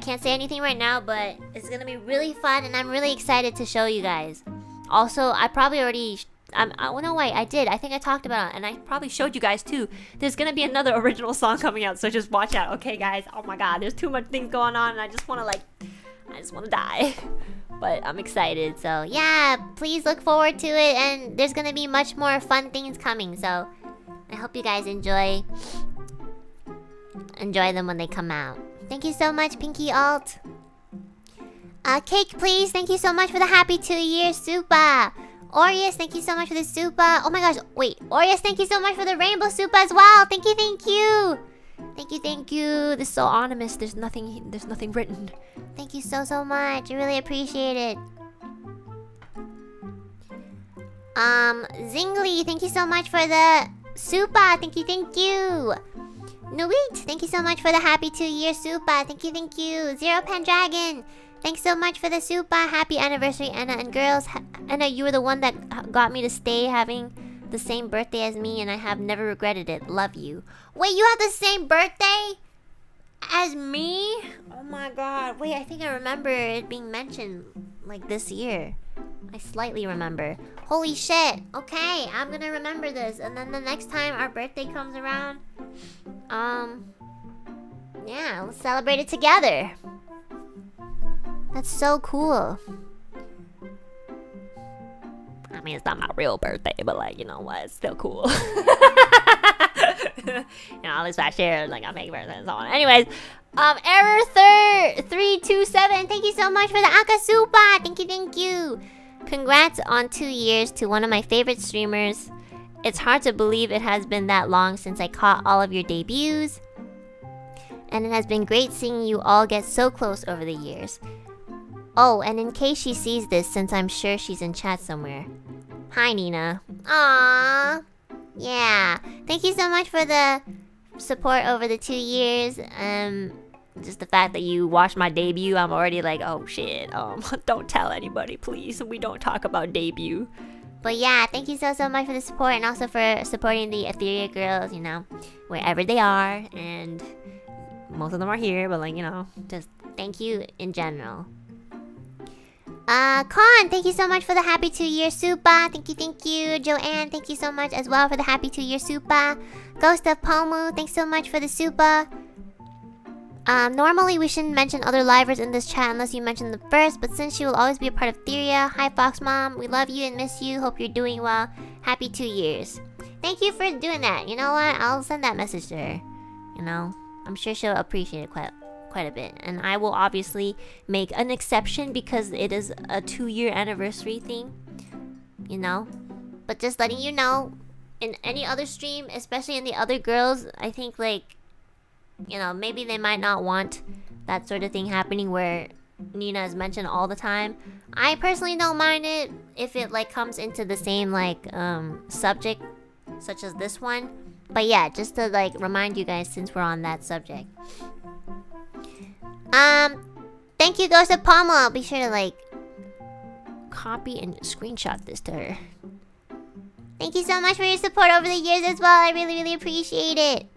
can't say anything right now, but it's gonna be really fun, and I'm really excited to show you guys. Also, I probably already, no wait, I did. I think I talked about it, and I probably showed you guys too. There's gonna be another original song coming out, so just watch out, okay, guys? Oh my god, there's too much things going on, and I just wanna die. But I'm excited, so yeah, please look forward to it, and there's gonna be much more fun things coming, so I hope you guys enjoy them when they come out. Thank you so much, Pinky Alt. Cake, please. Thank you so much for the happy 2-year super. Orius, thank you so much for the super. Oh my gosh, wait. Orius, thank you so much for the rainbow super as well. Thank you. Thank you. This is so anonymous. There's nothing written. Thank you so much. I really appreciate it. Zingli, thank you so much for the super. Thank you. Nuit, thank you so much for the happy 2-year super. Thank you. Zero Pendragon, thanks so much for the super. Happy anniversary, Enna and girls. Enna, you were the one that got me to stay having the same birthday as me, and I have never regretted it. Love you. Wait, you have the same birthday as me? Oh my god. Wait, I think I remember it being mentioned like this year. I slightly remember. Holy shit. Okay, I'm gonna remember this, and then the next time our birthday comes around, yeah, let's celebrate it together. That's so cool. I mean, it's not my real birthday, but like, you know what? It's still cool. At least I shared like a fake birthday and so on. Anyways, Error 327. Thank you so much for the Akasupa. Thank you. Congrats on 2 years to one of my favorite streamers. It's hard to believe it has been that long since I caught all of your debuts. And it has been great seeing you all get so close over the years. Oh, and in case she sees this, since I'm sure she's in chat somewhere. Hi, Nina. Aww. Yeah. Thank you so much for the support over the 2 years. Just the fact that you watched my debut, I'm already like, oh shit. Don't tell anybody, please. We don't talk about debut. But yeah, thank you so much for the support, and also for supporting the Ethyria girls, you know, wherever they are. And most of them are here, but like, you know, just thank you in general. Con, thank you so much for the happy 2 year Supa. Thank you. Joanne, thank you so much as well for the happy 2 year Supa. Ghost of Pomu, thanks so much for the Supa. Normally we shouldn't mention other livers in this chat unless you mention them first, but since she will always be a part of Ethyria, hi Fox Mom, we love you and miss you, hope you're doing well. Happy 2 years. Thank you for doing that. You know what? I'll send that message to her. You know, I'm sure she'll appreciate it quite a bit. And I will obviously make an exception because it is a 2 year anniversary thing. You know? But just letting you know, in any other stream, especially in the other girls, I think like, you know, maybe they might not want that sort of thing happening where Nina is mentioned all the time. I personally don't mind it if it like comes into the same like subject such as this one. But yeah, just to like remind you guys since we're on that subject. Thank you, Ghost of Palma. I'll be sure to like copy and screenshot this to her. Thank you so much for your support over the years as well. I really appreciate it.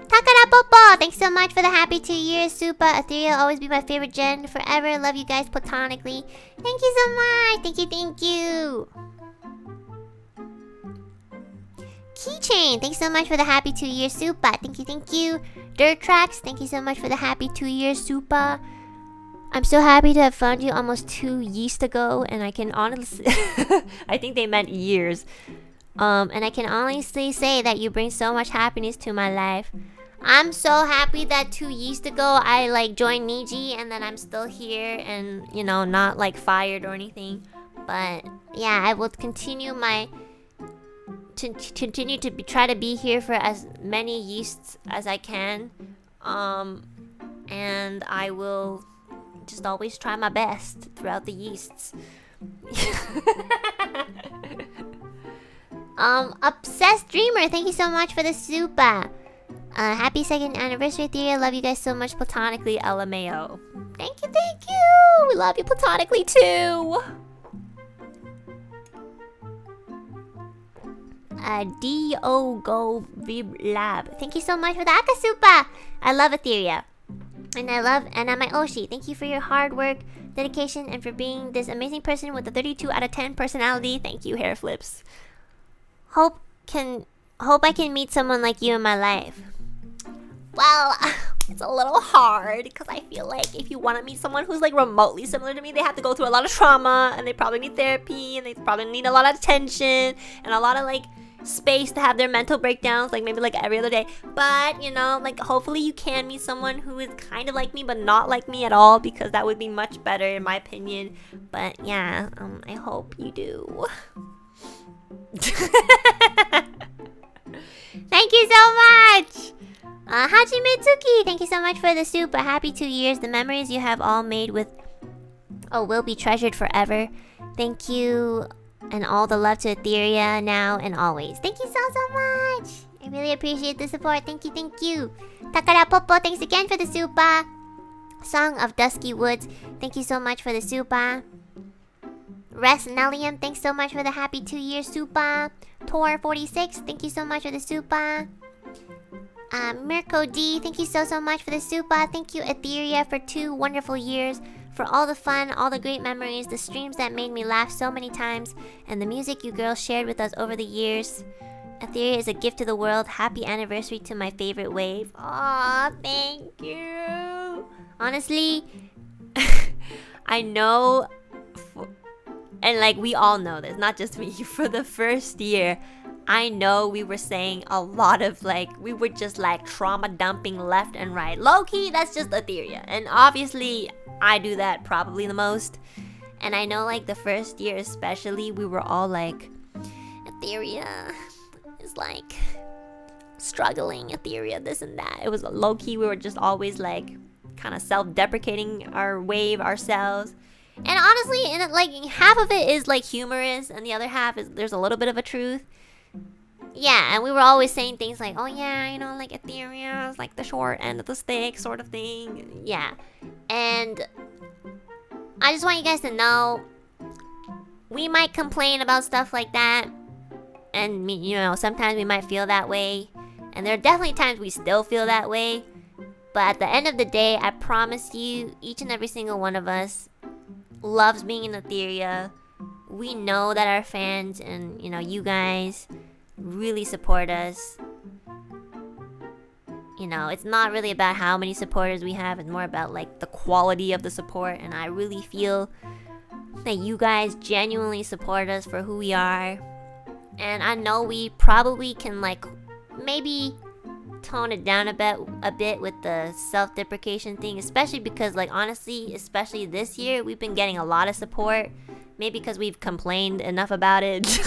Takara Popo, thanks so much for the happy 2 years, Supa. Ethyria will always be my favorite gen forever. Love you guys platonically. Thank you so much. Thank you. Keychain, thanks so much for the happy 2 years, Supa. Thank you. Dirt Tracks, thank you so much for the happy 2 years, Supa. I'm so happy to have found you almost 2 years ago, and I can honestly I think they meant years. And I can honestly say that you bring so much happiness to my life. I'm so happy that 2 years ago I like joined Niji and that I'm still here and, you know, not like fired or anything. But yeah, I will continue to try to be here for as many yeasts as I can. And I will just always try my best throughout the yeasts. Obsessed Dreamer, thank you so much for the Supa. Happy 2nd anniversary, Ethyria. Love you guys so much platonically, LMAO. Thank you. We love you platonically too. Go Vib Lab. Thank you so much for the Akasupa. I love Ethyria. And I love Enna Alouette. Thank you for your hard work, dedication, and for being this amazing person with a 32 out of 10 personality. Thank you, Hair Flips. Hope I can meet someone like you in my life. Well, it's a little hard because I feel like if you want to meet someone who's like remotely similar to me, they have to go through a lot of trauma and they probably need therapy and they probably need a lot of attention and a lot of like space to have their mental breakdowns, like maybe like every other day. But you know, like hopefully you can meet someone who is kind of like me but not like me at all, because that would be much better in my opinion. But yeah, I hope you do. Thank you so much. Hajime Tsuki, thank you so much for the soup. A happy 2 years. The memories you have all made will be treasured forever. Thank you, and all the love to Ethyria now and always. Thank you so much. I really appreciate the support. Thank you. Takara Popo, thanks again for the soupa. Song of Dusky Woods, thank you so much for the soupa. Res Nellium, thanks so much for the happy 2 years soupa. Tor46, thank you so much for the soupa. Mirko D, thank you so much for the soupa. Thank you, Ethyria, for 2 wonderful years. For all the fun, all the great memories, the streams that made me laugh so many times, and the music you girls shared with us over the years. Ethyria is a gift to the world. Happy anniversary to my favorite wave. Aw, thank you. Honestly, I know And like we all know this, not just me. For the first year, I know we were saying a lot of like, we were just like trauma dumping left and right. Low-key, that's just Ethyria. And obviously, I do that probably the most. And I know like the first year especially, we were all like, Ethyria is like struggling, Ethyria, this and that. It was low-key, we were just always like kind of self-deprecating our wave ourselves. And honestly, and like half of it is like humorous, and the other half is there's a little bit of a truth. Yeah, and we were always saying things like, oh yeah, you know, like Ethyria is like the short end of the stick sort of thing. Yeah. And I just want you guys to know, we might complain about stuff like that. And, you know, sometimes we might feel that way. And there are definitely times we still feel that way. But at the end of the day, I promise you, each and every single one of us loves being in Ethyria. We know that our fans and, you know, you guys really support us. You know, it's not really about how many supporters we have. It's more about like the quality of the support. And I really feel that you guys genuinely support us for who we are. And I know we probably can like maybe tone it down a bit with the self-deprecation thing, especially because like honestly, especially this year, we've been getting a lot of support. Maybe because we've complained enough about it.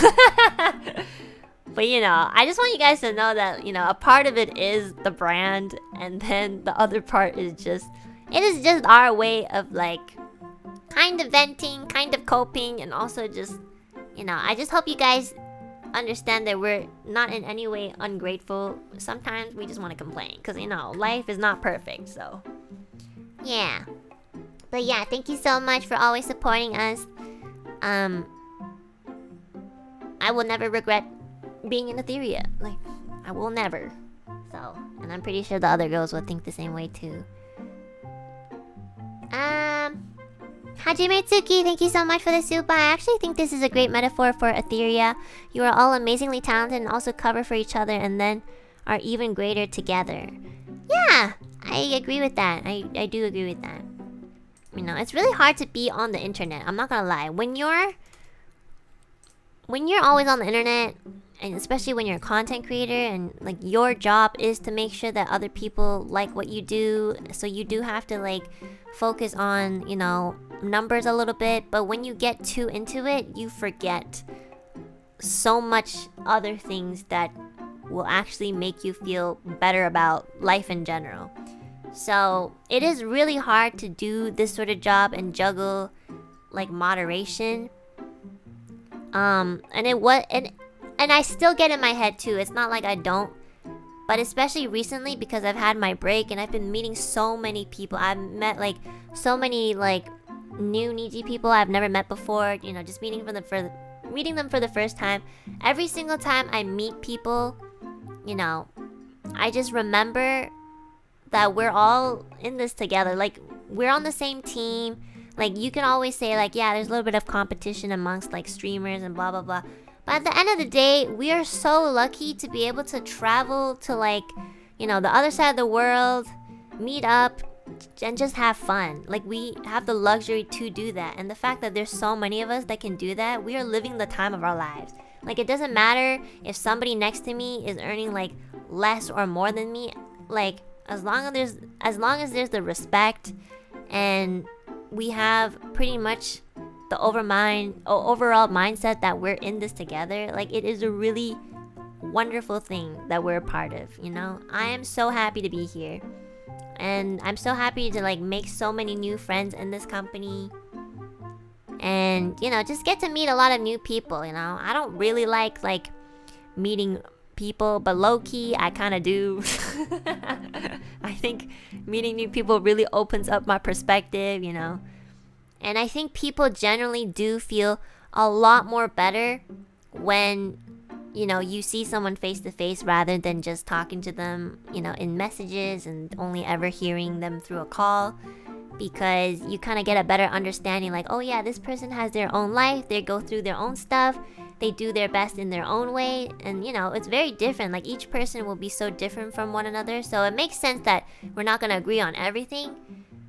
But you know, I just want you guys to know that, you know, a part of it is the brand, and then the other part is just, it is just our way of like kind of venting, kind of coping, and also just, you know, I just hope you guys understand that we're not in any way ungrateful. Sometimes we just want to complain because, you know, life is not perfect. So yeah, but yeah, thank you so much for always supporting us. I will never regret being in Ethyria. Like, I will never. So, and I'm pretty sure the other girls will think the same way too. Hajime Tsuki, thank you so much for the soup. I actually think this is a great metaphor for Ethyria. You are all amazingly talented and also cover for each other and then are even greater together. Yeah, I agree with that. I do agree with that. You know, it's really hard to be on the internet. I'm not gonna lie. When you're always on the internet, and especially when you're a content creator and like your job is to make sure that other people like what you do, so you do have to like focus on, you know, numbers a little bit. But when you get too into it, you forget so much other things that will actually make you feel better about life in general. So it is really hard to do this sort of job and juggle like moderation. And I still get in my head too. It's not like I don't, but especially recently because I've had my break and I've been meeting so many people. I've met like so many like new Niji people I've never met before. You know, just meeting them for the first time. Every single time I meet people, you know, I just remember that we're all in this together. Like, we're on the same team. Like, you can always say like, yeah, there's a little bit of competition amongst like streamers and blah blah blah. But at the end of the day, we are so lucky to be able to travel to like, you know, the other side of the world, meet up, and just have fun. Like, we have the luxury to do that. And the fact that there's so many of us that can do that, we are living the time of our lives. Like, it doesn't matter if somebody next to me is earning like less or more than me. Like, as long as there's the respect and we have pretty much the overall mindset that we're in this together, like, it is a really wonderful thing that we're a part of, you know? I am so happy to be here. And I'm so happy to like make so many new friends in this company. And, you know, just get to meet a lot of new people, you know? I don't really like meeting people, but low-key, I kind of do. I think meeting new people really opens up my perspective, you know? And I think people generally do feel a lot more better when, you know, you see someone face to face rather than just talking to them, you know, in messages and only ever hearing them through a call. Because you kind of get a better understanding, like, oh yeah, this person has their own life, they go through their own stuff, they do their best in their own way, and you know, it's very different. Like, each person will be so different from one another, so it makes sense that we're not going to agree on everything.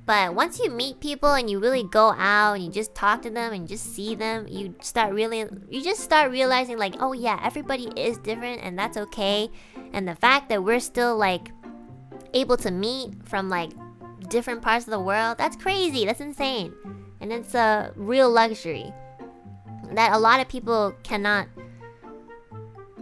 But once you meet people and you really go out and you just talk to them and you just see them, you just start realizing like, oh yeah, everybody is different and that's okay. And the fact that we're still like able to meet from like different parts of the world, that's crazy. That's insane. And it's a real luxury that a lot of people cannot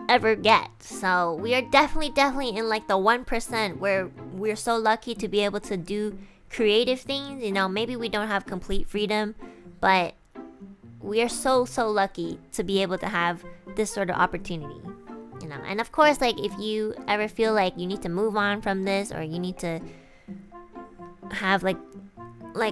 ever get. So we are definitely in like the 1% where we're so lucky to be able to do creative things. You know, maybe we don't have complete freedom, but we are so lucky to be able to have this sort of opportunity. You know, and of course, like if you ever feel like you need to move on from this, or you need to have like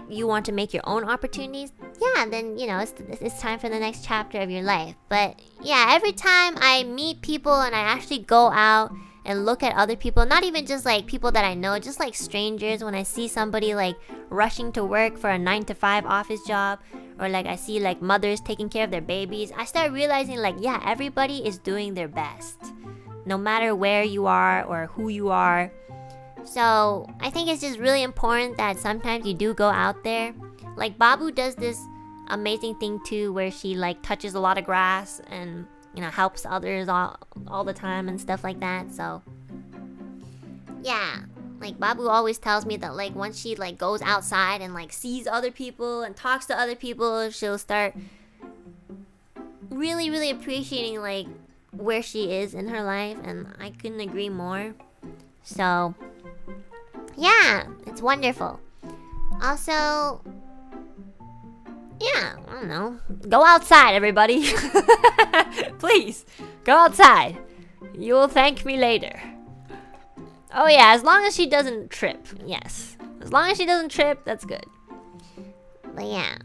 you want to make your own opportunities, yeah, then you know it's time for the next chapter of your life. But yeah, every time I meet people and I actually go out and look at other people, not even just like people that I know, just like strangers, when I see somebody like rushing to work for a 9-to-5 office job, or like I see like mothers taking care of their babies, I start realizing like, yeah, everybody is doing their best, no matter where you are or who you are. So I think it's just really important that sometimes you do go out there. Like Babu does this amazing thing too, where she like touches a lot of grass and, you know, helps others all the time and stuff like that. So yeah, like Babu always tells me that like once she like goes outside and like sees other people and talks to other people, she'll start really appreciating like where she is in her life, and I couldn't agree more. So yeah, it's wonderful. Also, yeah, I don't know. Go outside, everybody. Please, go outside. You will thank me later. Oh yeah, as long as she doesn't trip. Yes. As long as she doesn't trip, that's good. But yeah.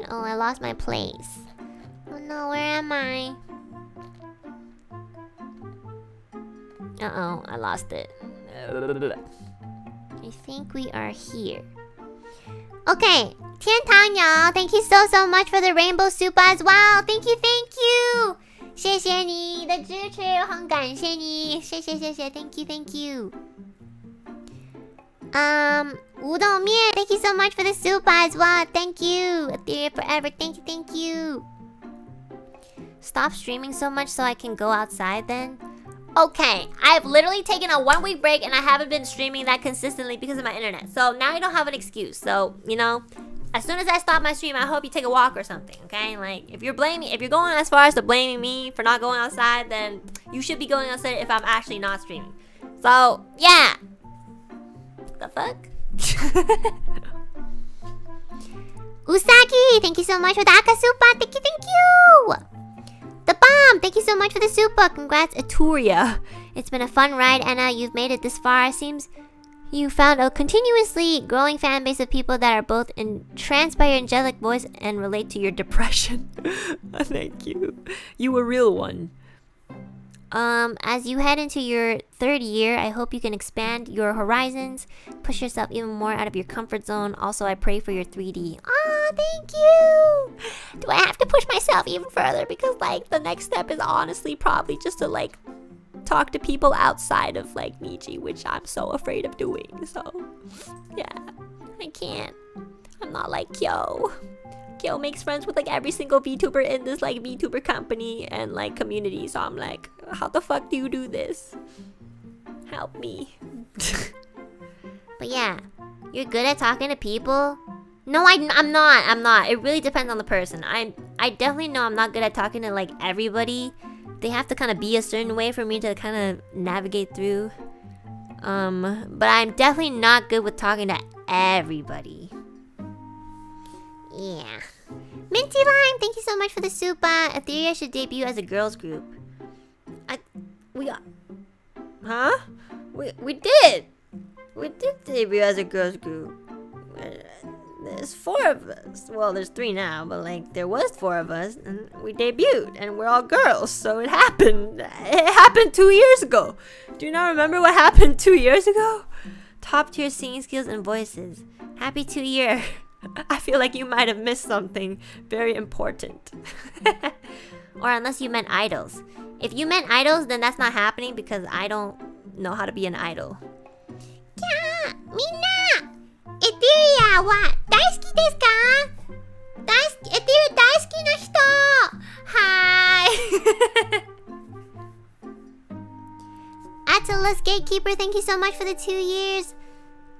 Oh, I lost my place. Oh no, where am I? Uh-oh, I lost it. I think we are here. Okay, Tiantang, y'all. Thank you so much for the rainbow soup as well. Thank you. 谢谢你的支持，很感谢你，谢谢。Thank you. 乌冬面, thank you so much for the soup as well. Thank you. Ethyria forever. Thank you. Stop streaming so much so I can go outside then. Okay, I've literally taken a 1-week break and I haven't been streaming that consistently because of my internet. So now I don't have an excuse. So, you know, as soon as I stop my stream, I hope you take a walk or something, okay? Like, if you're going as far as to blaming me for not going outside, then you should be going outside if I'm actually not streaming. So, yeah. The fuck? Usagi, thank you so much for the Akasupa. Thank you. The Bomb, thank you so much for the super. Congrats, Ethyria. It's been a fun ride, Enna. You've made it this far. It seems you found a continuously growing fan base of people that are both entranced by your angelic voice and relate to your depression. Thank you. You a real one. As you head into your 3rd year, I hope you can expand your horizons, push yourself even more out of your comfort zone. Also, I pray for your 3D. Ah, thank you! Do I have to push myself even further? Because, like, the next step is honestly probably just to, like, talk to people outside of, like, Niji, which I'm so afraid of doing. So, yeah, I can't. I'm not like Kyo. Kyo makes friends with, like, every single VTuber in this, like, VTuber company and, like, community. So I'm like, how the fuck do you do this? Help me. But yeah, you're good at talking to people? No, I'm not. It really depends on the person. I definitely know I'm not good at talking to, like, everybody. They have to kind of be a certain way for me to kind of navigate through. But I'm definitely not good with talking to everybody. Yeah. Minty Lime, thank you so much for the super. Ethyria should debut as a girls group. We did. We did debut as a girls group. There's 4 of us. Well, there's 3 now, but like there was 4 of us, and we debuted, and we're all girls. So it happened. It happened 2 years ago. Do you not remember what happened 2 years ago? Top tier singing skills and voices. Happy 2 year. I feel like you might have missed something very important. Or unless you meant idols. If you meant idols, then that's not happening because I don't know how to be an idol. Yeah, Minna! Ethyria wa daisuki desu ka? Ethyria daisuki no hito! Hi! Atlas Gatekeeper, thank you so much for the 2 years.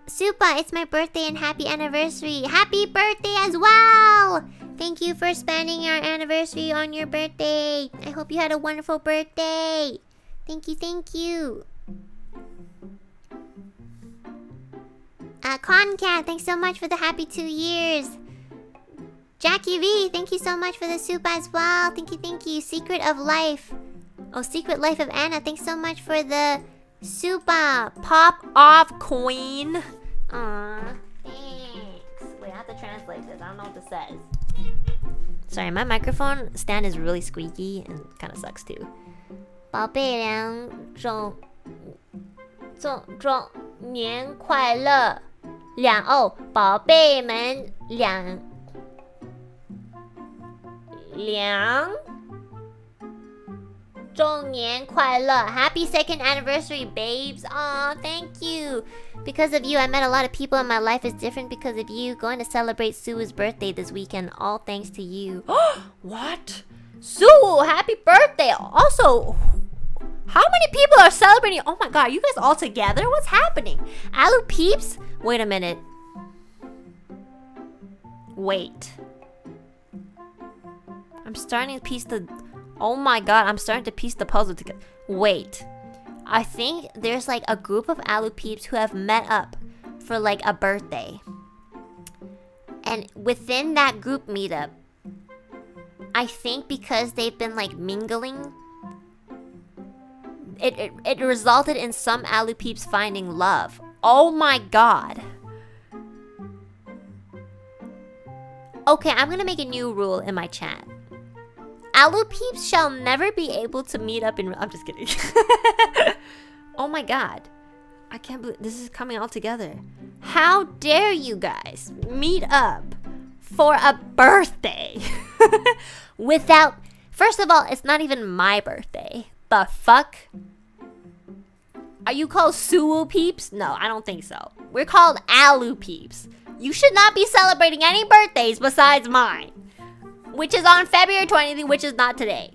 Supa, it's my birthday and happy anniversary. Happy birthday as well! Thank you for spending your anniversary on your birthday. I hope you had a wonderful birthday. Thank you, thank you. Concat, thanks so much for the happy 2 years. Jackie V, thank you so much for the soup as well. Thank you, thank you. Secret of Life. Oh, Secret Life of Anna, thanks so much for the Supa. Pop off, queen. Aw, thanks. Wait, I have to translate this. I don't know what this says. Sorry, my microphone stand is really squeaky and kind of sucks too. 宝贝年快乐！宝贝们周年快乐 Happy 2nd anniversary, babes. Aw, thank you. Because of you, I met a lot of people and my life is different because of you. Going to celebrate Sue's birthday this weekend. All thanks to you. What? Sue, happy birthday. Also, how many people are celebrating? Oh my god, are you guys all together? What's happening? Alu peeps? Wait a minute. Wait. I'm starting to piece the... Oh my god, I'm starting to piece the puzzle together. Wait. I think there's like a group of Alu peeps who have met up for like a birthday. And within that group meetup, I think because they've been like mingling, it resulted in some Alu peeps finding love. Oh my god. Okay, I'm gonna make a new rule in my chat. Alu peeps shall never be able to meet up in... I'm just kidding. Oh my god. I can't believe this is coming all together. How dare you guys meet up for a birthday without... First of all, it's not even my birthday. The fuck? Are you called Suwu peeps? No, I don't think so. We're called Alu peeps. You should not be celebrating any birthdays besides mine, which is on February 20th, which is not today.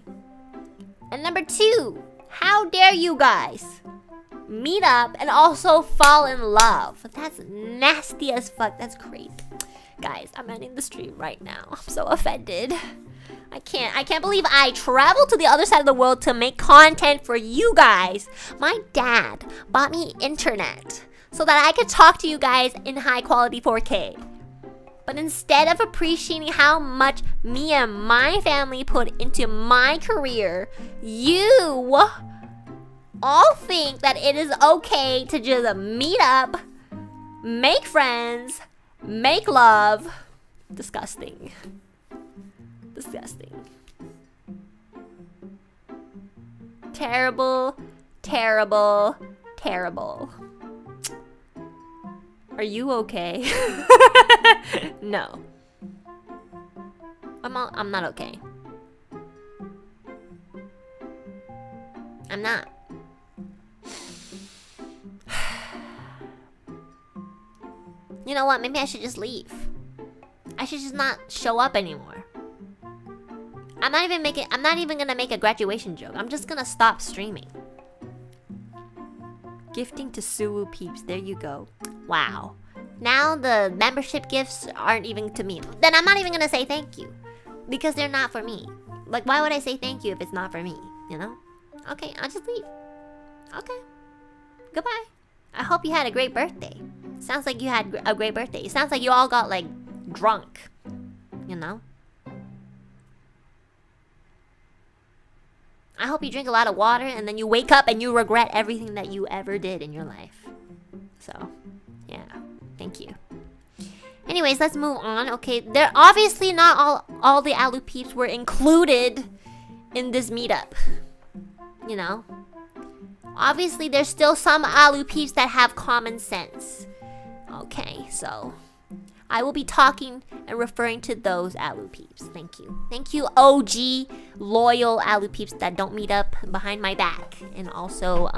And number 2, how dare you guys meet up and also fall in love? That's nasty as fuck. That's crazy. Guys, I'm ending the stream right now. I'm so offended. I can't believe I traveled to the other side of the world to make content for you guys. My dad bought me internet so that I could talk to you guys in high quality 4K. But instead of appreciating how much me and my family put into my career, you all think that it is okay to just meet up, make friends, make love. Disgusting. Disgusting. Terrible, terrible, terrible. Are you okay? No. I'm not okay. I'm not. You know what? Maybe I should just leave. I should just not show up anymore. I'm not even gonna make a graduation joke. I'm just gonna stop streaming. Gifting to Suwu peeps. There you go. Wow. Now the membership gifts aren't even to me. Then I'm not even gonna say thank you, because they're not for me. Like, why would I say thank you if it's not for me? You know? Okay, I'll just leave. Okay. Goodbye. I hope you had a great birthday. Sounds like you had a great birthday. It sounds like you all got like drunk. You know? I hope you drink a lot of water and then you wake up and you regret everything that you ever did in your life. So, yeah. Thank you. Anyways, let's move on. Okay, they're obviously not all the Alu peeps were included in this meetup. You know? Obviously, there's still some Alu peeps that have common sense. Okay, so I will be talking and referring to those Aloo peeps. Thank you. Thank you, OG loyal Aloo peeps that don't meet up behind my back and also,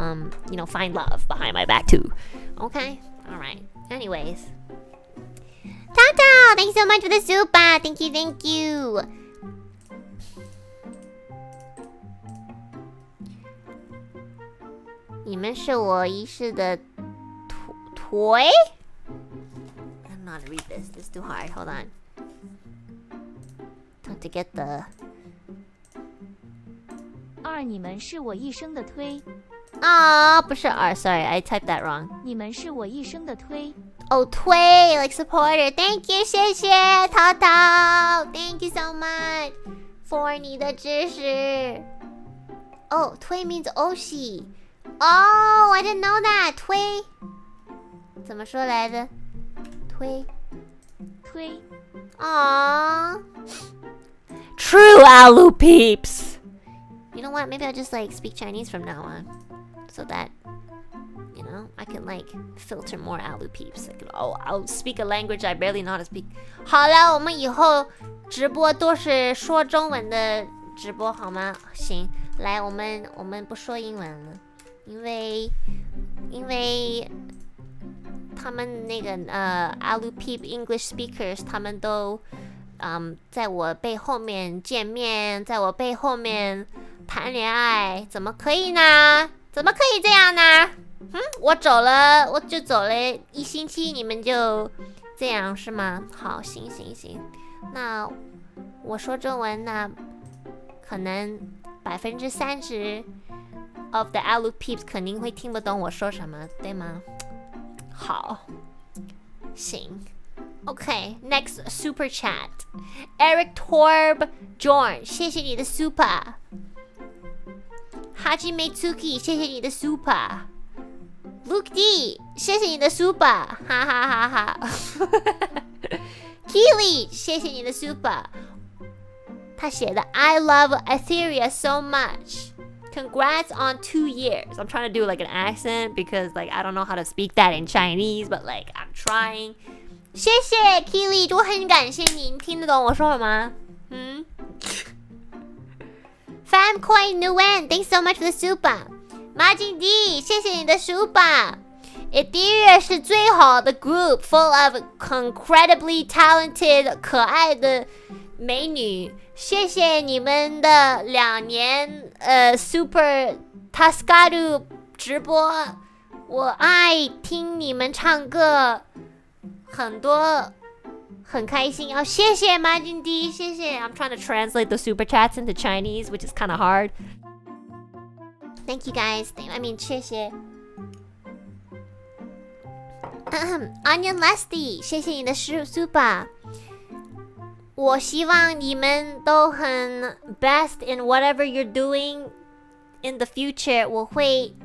find love behind my back too. Okay? All right. Anyways. Tao, thank you so much for the super. Thank you. 你们是我一世的腿 I don't know how to read this. This is too hard. Hold on. Time to get the 二，你们是我一生的推。不是二 Sorry, I typed that wrong. 你们是我一生的推。推 like supporter. Thank you, 谢谢淘淘 Thank you so much for 你的支持。推 means Oshi. Oh, I didn't know that. 推怎么说来着？推 True Aloo peeps. You know what? Maybe I'll just speak Chinese from now on, so that I can filter more Aloo peeps. I'll speak a language I barely know how to speak. 好了，我们以后直播都是说中文的直播好吗？行，来，我们不说英文了，因为他们那个Aloo peep English speakers 他们都在我背后面见面，在我背后面谈恋爱，怎么可以呢？怎么可以这样呢？我就走了1星期，你们就这样是吗？好，行，那我说中文那可能30% of the Aloo peeps 肯定会听不懂我说什么，对吗？好，行。Okay, next super chat. Eric Torb Jorn, 谢谢你的 super. Hajime Tsuki, 谢谢你的 super. Luke D, 谢谢你的 super. 哈哈哈哈 Keely, 谢谢你的 super. 他写的 I love Ethyria so much. Congrats on 2 years. I'm trying to do an accent because I don't know how to speak that in Chinese, but I'm trying. 谢谢 Keely， 我很感谢你，你听得懂我说什么？Famcoin Nguyen, thanks so much for the super. 马景迪，谢谢你的 super. Ethyria 是最好的 group, full of incredibly talented 可爱的美女。谢谢你们的2年super Taskaru 直播，我爱听你们唱歌。很多很开心谢谢马金迪，谢谢。I'm trying to translate the super chats into Chinese, which is kind of hard. Thank you guys. I mean, 谢谢。Onion Leslie, 谢谢你的 super。我希望你们都很 best in whatever you're doing in the future. 我会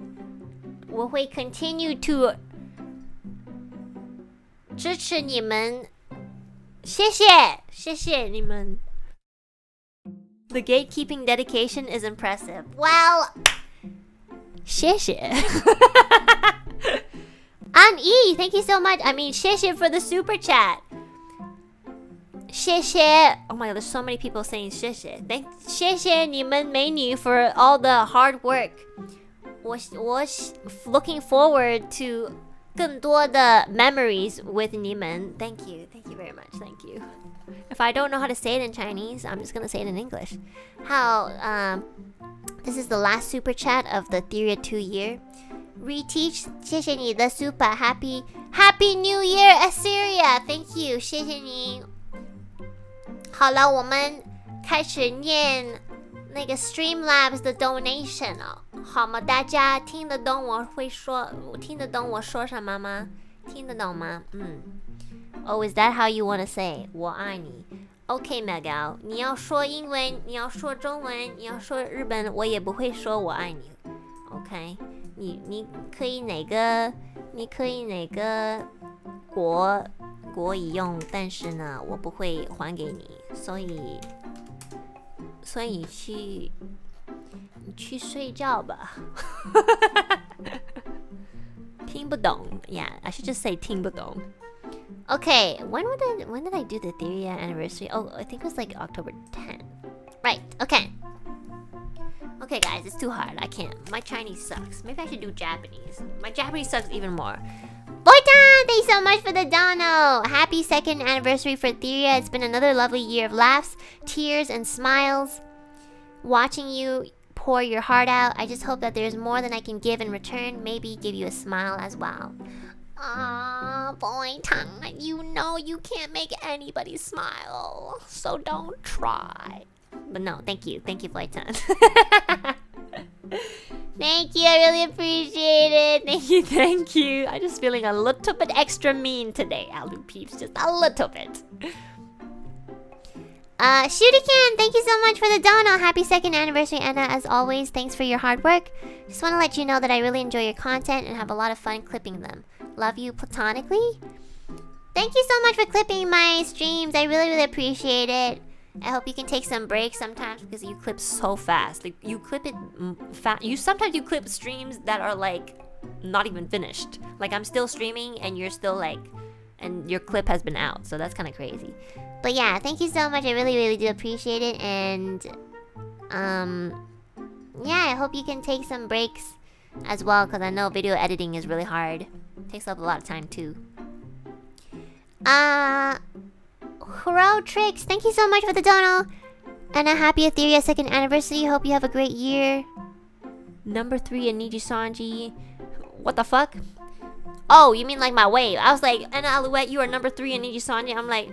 continue to 支持你们，谢谢你们。The gatekeeping dedication is impressive. Well, 谢谢。An E, thank you so much. I mean, 谢谢 for the super chat. 谢谢。Oh my god, there's so many people saying 谢谢。谢谢你们美女 for all the hard work. 我 looking forward to 更多的 memories with 你们 Thank you very much. Thank you. If I don't know how to say it in Chinese, I'm just gonna say it in English. This is the last super chat of the Ethyria 2 year. Reteach, 谢谢你的 super. Happy New Year, Ethyria. Thank you. 谢谢你。好了，我们开始念那个 Streamlabs 的 donation 好吗？大家听得懂我说什么吗？听得懂吗？Oh, is that how you want to say? 我爱你。OK, Megal, 你要说英文，你要说中文，你要说日本，我也不会说我爱你。OK, 你可以哪个国语用，但是呢，我不会还给你，所以你去睡觉吧。听不懂 Yeah, I should just say 听不懂。Okay, when did I do the Ethyria anniversary? Oh, I think it was like October 10th. Right, okay. Okay, guys, it's too hard. I can't. My Chinese sucks. Maybe I should do Japanese. My Japanese sucks even more. Boitan, thanks so much for the dono. Happy 2nd anniversary for Ethyria. It's been another lovely year of laughs, tears, and smiles. Watching you pour your heart out. I just hope that there's more than I can give in return. Maybe give you a smile as well. Ah, Boitan, you know you can't make anybody smile, so don't try. But no, thank you, Boitan. Thank you, I really appreciate it. Thank you. I'm just feeling a little bit extra mean today, Aloo Peeps, just a little bit. Shuriken, thank you so much for the dono. Happy 2nd anniversary, Enna. As always, thanks for your hard work. Just want to let you know that I really enjoy your content and have a lot of fun clipping them. Love you platonically. Thank you so much for clipping my streams. I really, really appreciate it. I hope you can take some breaks sometimes because you clip so fast. Like you clip it fast. Sometimes you clip streams that are like not even finished. Like I'm still streaming and you're still like, and your clip has been out. So that's kind of crazy. But yeah, thank you so much. I really, really do appreciate it. And yeah, I hope you can take some breaks as well because I know video editing is really hard. It takes up a lot of time too. Hurrah Tricks, thank you so much for the dono. And a happy Ethyria 2nd anniversary. Hope you have a great year. Number 3 in NIJISANJI. What the fuck? Oh, you mean like my wave? I was like, Enna Alouette, you are number 3 in NIJISANJI. I'm like,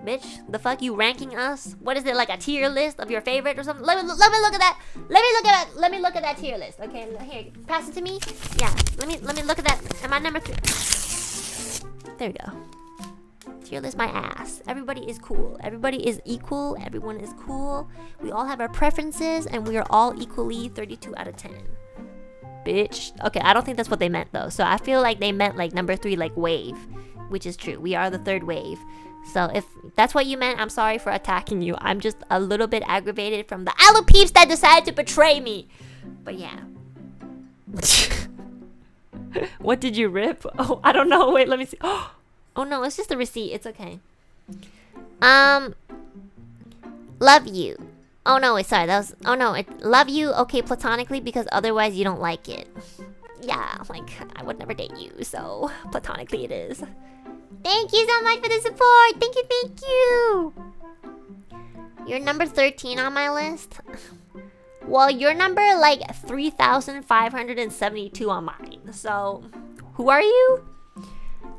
bitch, the fuck you ranking us? What is it, like a tier list of your favorite or something? Let me look at that. Let me look at that tier list. Okay, here, pass it to me. Yeah, let me look at that. Am I number 3? There we go. Tier list my ass. Everybody is cool. Everybody is equal. Everyone is cool. We all have our preferences and we are all equally 32 out of 10. Bitch. Okay, I don't think that's what they meant though. So I feel like they meant like number 3, like wave, which is true. We are the 3rd wave. So if that's what you meant, I'm sorry for attacking you. I'm just a little bit aggravated from the Aloo Peeps that decided to betray me. But yeah. What did you rip? Oh, I don't know. Wait, let me see. Oh no, it's just a receipt. It's okay. Love you. Oh no, wait, sorry. That was. Oh no, love you. Okay, platonically because otherwise you don't like it. Yeah, like I would never date you, so platonically it is. Thank you so much for the support. Thank you. You're number 13 on my list. Well, you're number like 3,572 on mine. So, who are you?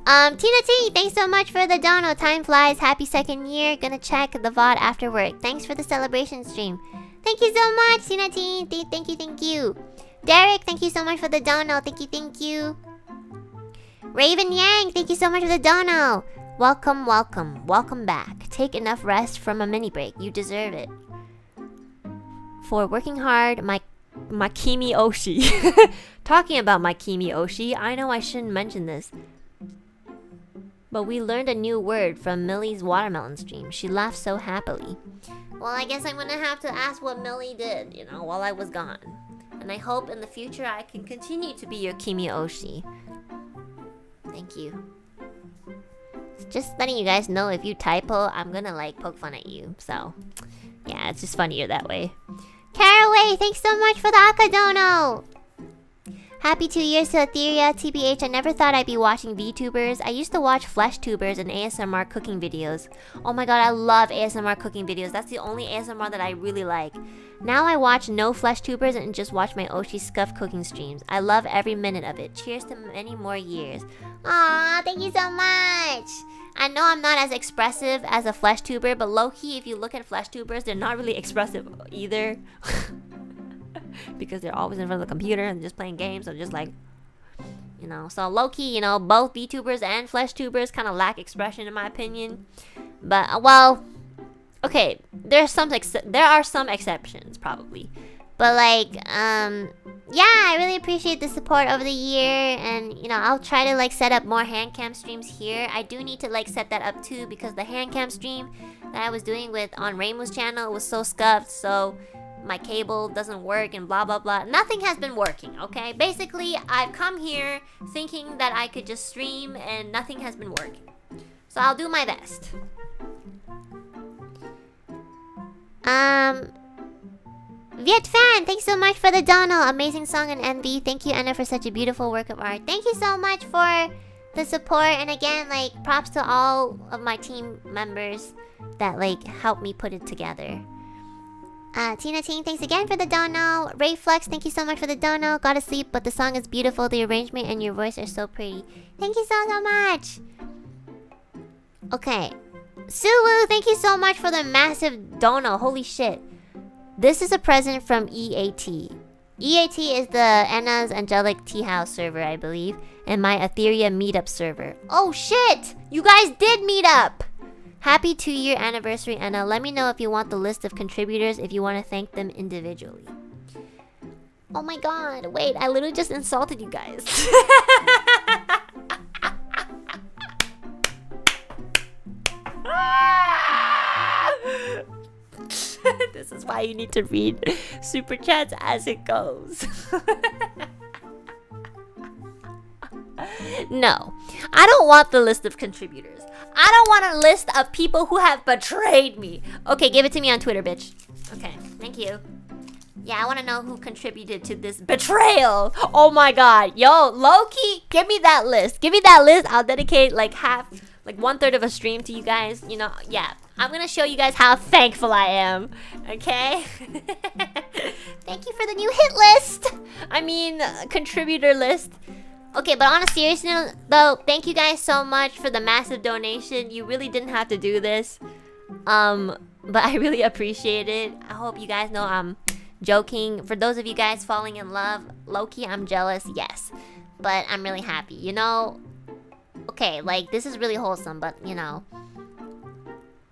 Tina T, thanks so much for the dono. Time flies. Happy 2nd year. Gonna check the VOD after work. Thanks for the celebration stream. Thank you so much, Tina T. Thank you. Derek, thank you so much for the dono. Thank you. Raven Yang, thank you so much for the dono. Welcome back. Take enough rest from a mini break. You deserve it. For working hard, my Kimi Oshi. Talking about my Kimi Oshi, I know I shouldn't mention this. But we learned a new word from Millie's watermelon stream. She laughed so happily. Well, I guess I'm gonna have to ask what Millie did, while I was gone. And I hope in the future I can continue to be your Kimi Oshi. Thank you. Just letting you guys know, if you typo, I'm gonna poke fun at you. So, yeah, it's just funnier that way. Caraway, thanks so much for the Akadono! Happy 2 years to Ethyria. TBH, I never thought I'd be watching VTubers. I used to watch flesh tubers and ASMR cooking videos. Oh my god, I love ASMR cooking videos. That's the only ASMR that I really like. Now I watch no flesh tubers and just watch my Oshi Scuff cooking streams. I love every minute of it. Cheers to many more years. Aw, thank you so much! I know I'm not as expressive as a flesh tuber, but low-key, if you look at flesh tubers, they're not really expressive either. Because they're always in front of the computer and just playing games, so just so low-key, both VTubers and flesh tubers kind of lack expression in my opinion. But well, okay, there are some exceptions probably, but yeah, I really appreciate the support over the year, and I'll try to set up more hand cam streams here. I do need to set that up too, because the hand cam stream that I was doing on Reimu's channel was so scuffed, so my cable doesn't work and blah blah blah. Nothing has been working, okay? Basically, I've come here thinking that I could just stream and nothing has been working. So I'll do my best. Viet Fan, thanks so much for the dono. Amazing song and MV. Thank you, Enna, for such a beautiful work of art. Thank you so much for the support. And again, like, props to all of my team members that, like, helped me put it together. Tina Ting, thanks again for the dono. Ray Flux, thank you so much for the dono. Gotta sleep, but the song is beautiful. The arrangement and your voice are so pretty. Thank you so much. Okay. Sulu, thank you so much for the massive dono. Holy shit. This is a present from EAT. EAT is the Enna's Angelic Tea House server, I believe, and my Ethyria meetup server. Oh shit! You guys did meet up! Happy 2-year anniversary, Enna. Let me know if you want the list of contributors if you want to thank them individually. Oh my god, wait, I literally just insulted you guys. This is why you need to read super chats as it goes. No, I don't want the list of contributors. I don't want a list of people who have betrayed me. Okay, give it to me on Twitter, bitch. Okay, thank you. Yeah, I want to know who contributed to this betrayal. Oh my god. Yo, low-key, give me that list. Give me that list. I'll dedicate like 1/3 of a stream to you guys. You know, yeah. I'm going to show you guys how thankful I am. Okay? Thank you for the new hit list. I mean, contributor list. Okay, but on a serious note, though, thank you guys so much for the massive donation. You really didn't have to do this. But I really appreciate it. I hope you guys know I'm joking. For those of you guys falling in love, low-key, I'm jealous, yes. But I'm really happy, you know? Okay, like, this is really wholesome, but, you know,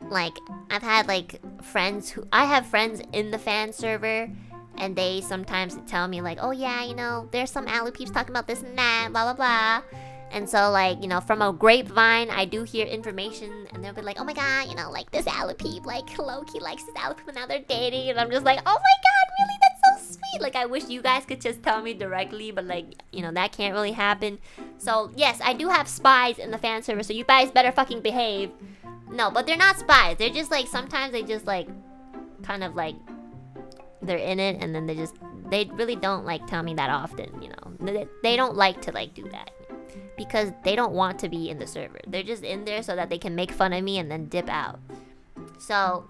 like, I've had, like, I have friends in the fan server, and they sometimes tell me, like, oh yeah, you know, there's some Alu peeps talking about this and that, blah, blah, blah. And so, like, you know, from a grapevine, I do hear information, and they'll be like, oh my god, you know, like, this Alu peep, like, Loki likes this Alu peep, and now they're dating, and I'm just like, oh my god, really? That's so sweet. Like, I wish you guys could just tell me directly, but, like, you know, that can't really happen. So, yes, I do have spies in the fan server, so you guys better fucking behave. No, but they're not spies. They're just, like, sometimes they just, like, kind of, like, they're in it, and then they really don't, like, tell me that often, you know. They don't like to, like, do that. Because they don't want to be in the server. They're just in there so that they can make fun of me and then dip out. So,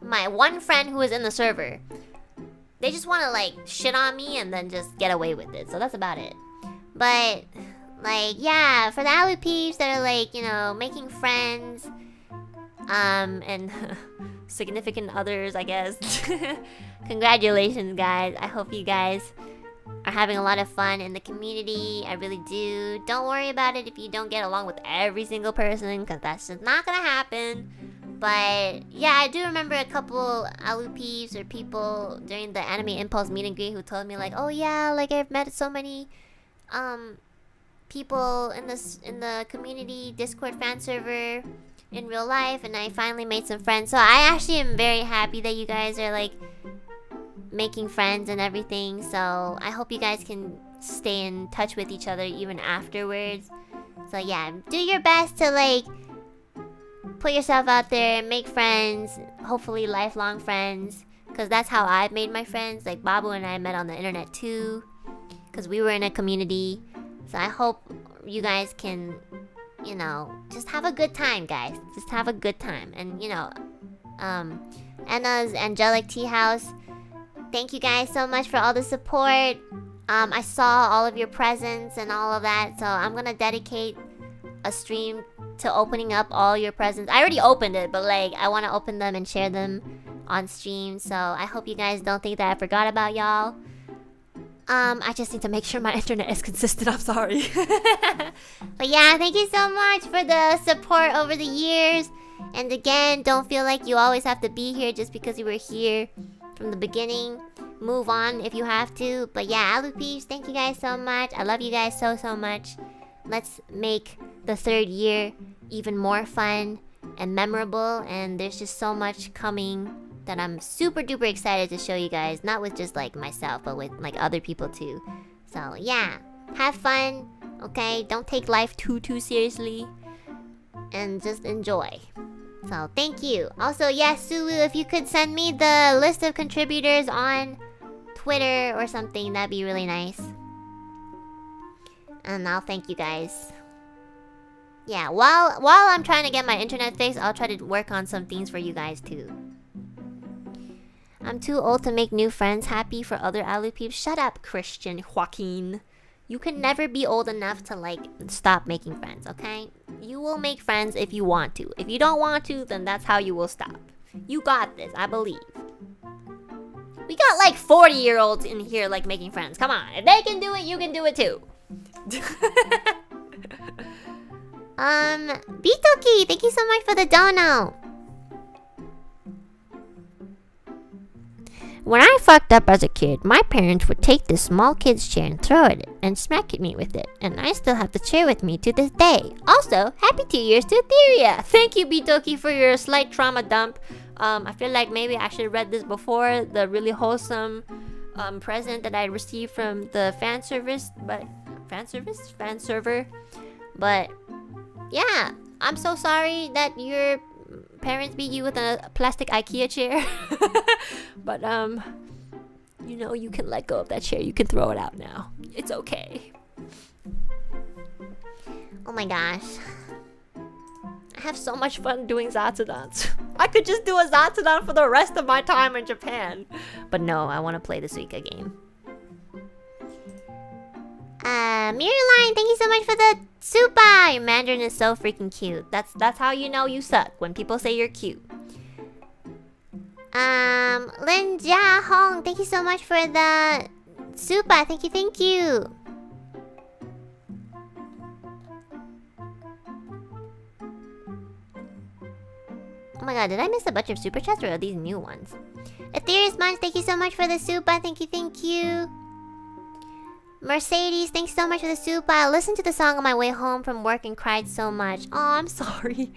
my one friend who is in the server, they just want to, like, shit on me and then just get away with it. So that's about it. But, like, yeah, for the Alu peeps that are, like, you know, making friends, and significant others, I guess. Congratulations, guys. I hope you guys are having a lot of fun in the community. I really do. Don't worry about it if you don't get along with every single person, because that's just not gonna happen. But yeah, I do remember a couple Alu peeps or people during the Anime Impulse meet and greet who told me, like, oh yeah, like, I've met so many people in the community Discord fan server in real life, and I finally made some friends. So I actually am very happy that you guys are, like, making friends and everything. So I hope you guys can stay in touch with each other even afterwards. So yeah, do your best to, like, put yourself out there, make friends, hopefully lifelong friends, because that's how I've made my friends. Like, Babu and I met on the internet too, because we were in a community. So I hope you guys can, you know, just have a good time, guys. Just have a good time. And, you know, Enna's Angelic Tea House, thank you guys so much for all the support. I saw all of your presents and all of that, so I'm gonna dedicate a stream to opening up all your presents. I already opened it, but, like, I want to open them and share them on stream. So I hope you guys don't think that I forgot about y'all. I just need to make sure my internet is consistent. I'm sorry. But yeah, thank you so much for the support over the years. And again, don't feel like you always have to be here just because you were here from the beginning. Move on if you have to. But yeah, Alu peeps, thank you guys so much. I love you guys so much. Let's make the 3rd year even more fun and memorable. And there's just so much coming that I'm super duper excited to show you guys. Not with just like myself, but with like other people too. So yeah, have fun, okay? Don't take life too seriously, and just enjoy. So thank you. Also, yes, Sulu, if you could send me the list of contributors on Twitter or something, that'd be really nice. And I'll thank you guys. Yeah, while I'm trying to get my internet fixed, I'll try to work on some things for you guys too. I'm too old to make new friends. Happy for other Alu peeps. Shut up, Christian Joaquin. You can never be old enough to like stop making friends, okay? You will make friends if you want to. If you don't want to, then that's how you will stop. You got this, I believe. We got like 40-year-olds in here like making friends. Come on, if they can do it, you can do it too. Bitoki, thank you so much for the dono. When I fucked up as a kid, my parents would take this small kid's chair and throw it and smack at me with it. And I still have the chair with me to this day. Also, happy 2 years to Ethyria. Thank you, Bitoki, for your slight trauma dump. I feel like maybe I should have read this before. The really wholesome present that I received from the fan server. But yeah, I'm so sorry that your parents beat you with a plastic IKEA chair. But you know, you can let go of that chair. You can throw it out now. It's okay. Oh my gosh, I have so much fun doing Zatsudans. I could just do a Zatsudan for the rest of my time in Japan. But no, I want to play the Suika game. Mirrorline, thank you so much for the Supa! Your Mandarin is so freaking cute. That's how you know you suck, when people say you're cute. Lin Jia Hong, thank you so much for the Supa. Thank you. Oh my god, did I miss a bunch of super chats or are these new ones? Ethereus Munch, thank you so much for the Supa. Thank you. Mercedes, thanks so much for the Supa. I listened to the song on my way home from work and cried so much. Oh, I'm sorry.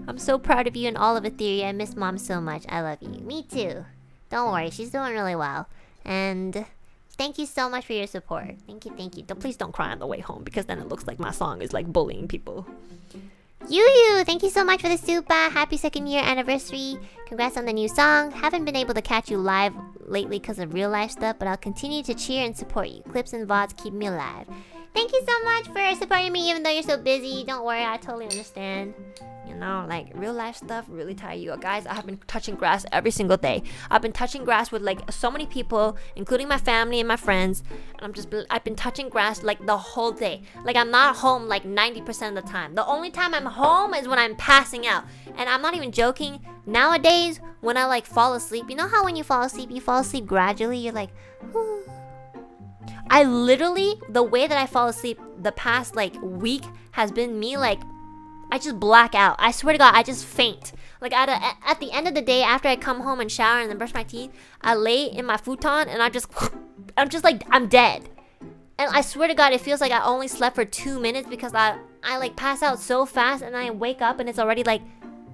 I'm so proud of you and all of Ethyria. I miss mom so much. I love you. Me too. Don't worry, she's doing really well. And thank you so much for your support. Thank you. Please don't cry on the way home because then it looks like my song is like bullying people. Yu, thank you so much for the Supa. Happy 2nd year anniversary. Congrats on the new song. Haven't been able to catch you live lately because of real life stuff, but I'll continue to cheer and support you. Clips and VODs keep me alive. Thank you so much for supporting me even though you're so busy. Don't worry, I totally understand. You know, like real life stuff really tire you out. Guys, I have been touching grass every single day. I've been touching grass with like so many people, including my family and my friends. And I've been touching grass like the whole day. Like I'm not home like 90% of the time. The only time I'm home is when I'm passing out. And I'm not even joking. Nowadays, when I like fall asleep, you know how when you fall asleep gradually. You're like, whew. I literally, the way that I fall asleep the past like week has been me like, I just black out. I swear to God, I just faint. Like at the end of the day, after I come home and shower and then brush my teeth, I lay in my futon and I'm just like, I'm dead. And I swear to God, it feels like I only slept for 2 minutes because I like pass out so fast and I wake up and it's already like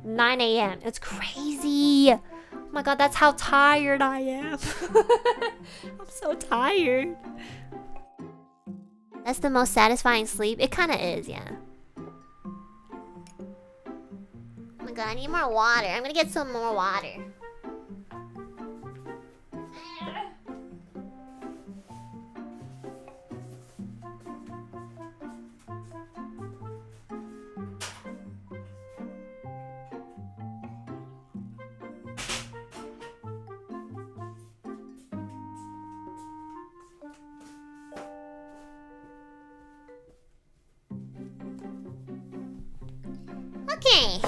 9 a.m. It's crazy. Oh my God, that's how tired I am. I'm so tired. That's the most satisfying sleep. It kind of is, yeah. Oh my God, I need more water. I'm gonna get some more water. Okay.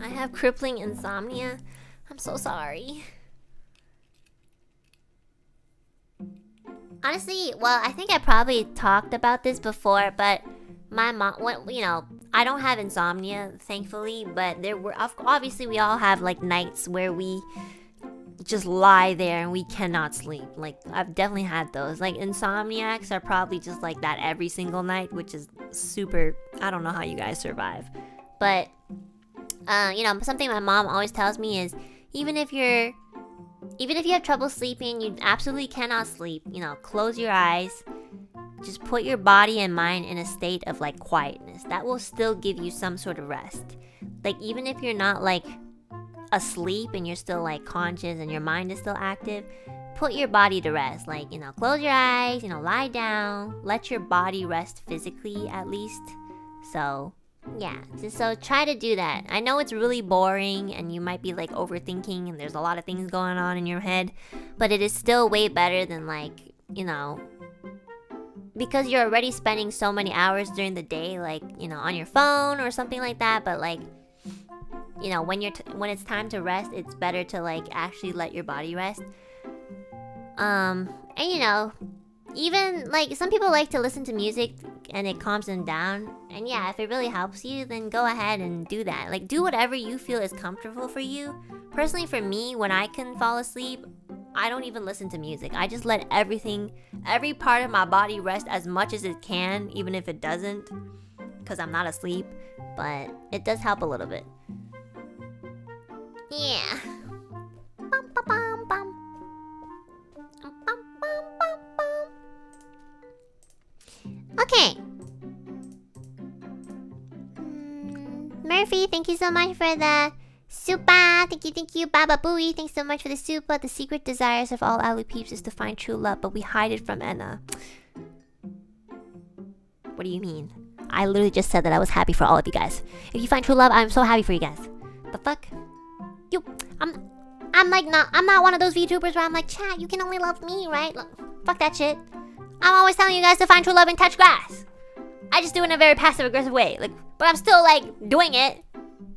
I have crippling insomnia. I'm so sorry. Honestly, well, I think I probably talked about this before, but my mom, you know, I don't have insomnia, thankfully, but obviously we all have like nights where we just lie there and we cannot sleep. Like, I've definitely had those. Like, insomniacs are probably just like that every single night, which is super, I don't know how you guys survive. But, you know, something my mom always tells me is, Even if you have trouble sleeping, you absolutely cannot sleep, you know, close your eyes. Just put your body and mind in a state of like quietness. That will still give you some sort of rest. Like even if you're not like asleep and you're still like conscious and your mind is still active, put your body to rest. Like, you know, close your eyes, you know, lie down, let your body rest physically at least. So yeah, so try to do that. I know it's really boring and you might be like overthinking and there's a lot of things going on in your head, but it is still way better than like, you know, because you're already spending so many hours during the day, like, you know, on your phone or something like that. But like, you know, when it's time to rest, it's better to like actually let your body rest. And you know, even like some people like to listen to music and it calms them down. And yeah, if it really helps you, then go ahead and do that. Like do whatever you feel is comfortable for you. Personally, for me, when I can fall asleep, I don't even listen to music. I just let every part of my body rest as much as it can, even if it doesn't, because I'm not asleep. But it does help a little bit. Yeah. Bum, ba, bum, bum. Bum, bum, bum, bum. Okay. Murphy, thank you so much for the super. Thank you. Baba Booey, thanks so much for the super. The secret desires of all Alu peeps is to find true love, but we hide it from Enna. What do you mean? I literally just said that I was happy for all of you guys. If you find true love, I'm so happy for you guys. The fuck? I'm not one of those VTubers where I'm like, chat, you can only love me, right? Look, fuck that shit. I'm always telling you guys to find true love and touch grass. I just do it in a very passive aggressive way. Like, but I'm still like doing it.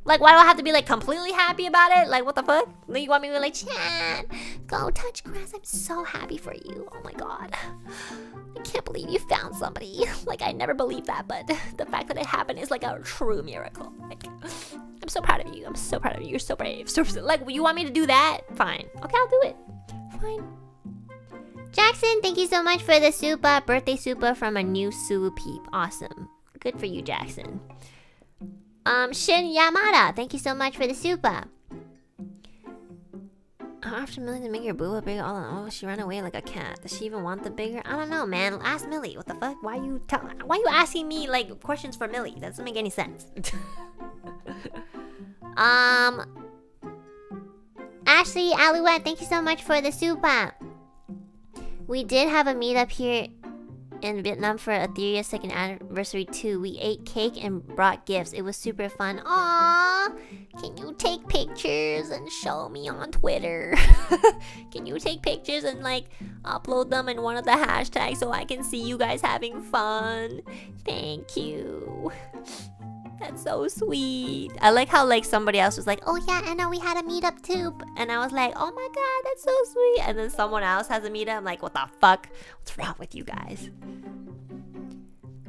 Like, why do I have to be like completely happy about it? Like, what the fuck? Like, you want me to be like, chat, go touch grass. I'm so happy for you. Oh my god. I can't believe you found somebody. Like, I never believed that, but the fact that it happened is like a true miracle. Like, I'm so proud of you. I'm so proud of you. You're so brave. So, like, you want me to do that? Fine. Okay, I'll do it. Fine. Jackson, thank you so much for the super birthday super from a new Sue peep. Awesome. Good for you, Jackson. Shin Yamada, thank you so much for the super. After Millie to make your booba bigger, oh, she ran away like a cat. Does she even want the bigger? I don't know, man. Ask Millie. What the fuck? Why you asking me like questions for Millie? That doesn't make any sense. Ashley Alouette, thank you so much for the super. We did have a meetup here in Vietnam for Etheria's 2nd anniversary too. We ate cake and brought gifts. It was super fun. Aww! Can you take pictures and show me on Twitter? Can you take pictures and like upload them in one of the hashtags so I can see you guys having fun? Thank you. That's so sweet. I like how like somebody else was like, oh yeah, Anna, we had a meetup too. And I was like, oh my god, that's so sweet. And then someone else has a meetup. I'm like, what the fuck? What's wrong with you guys?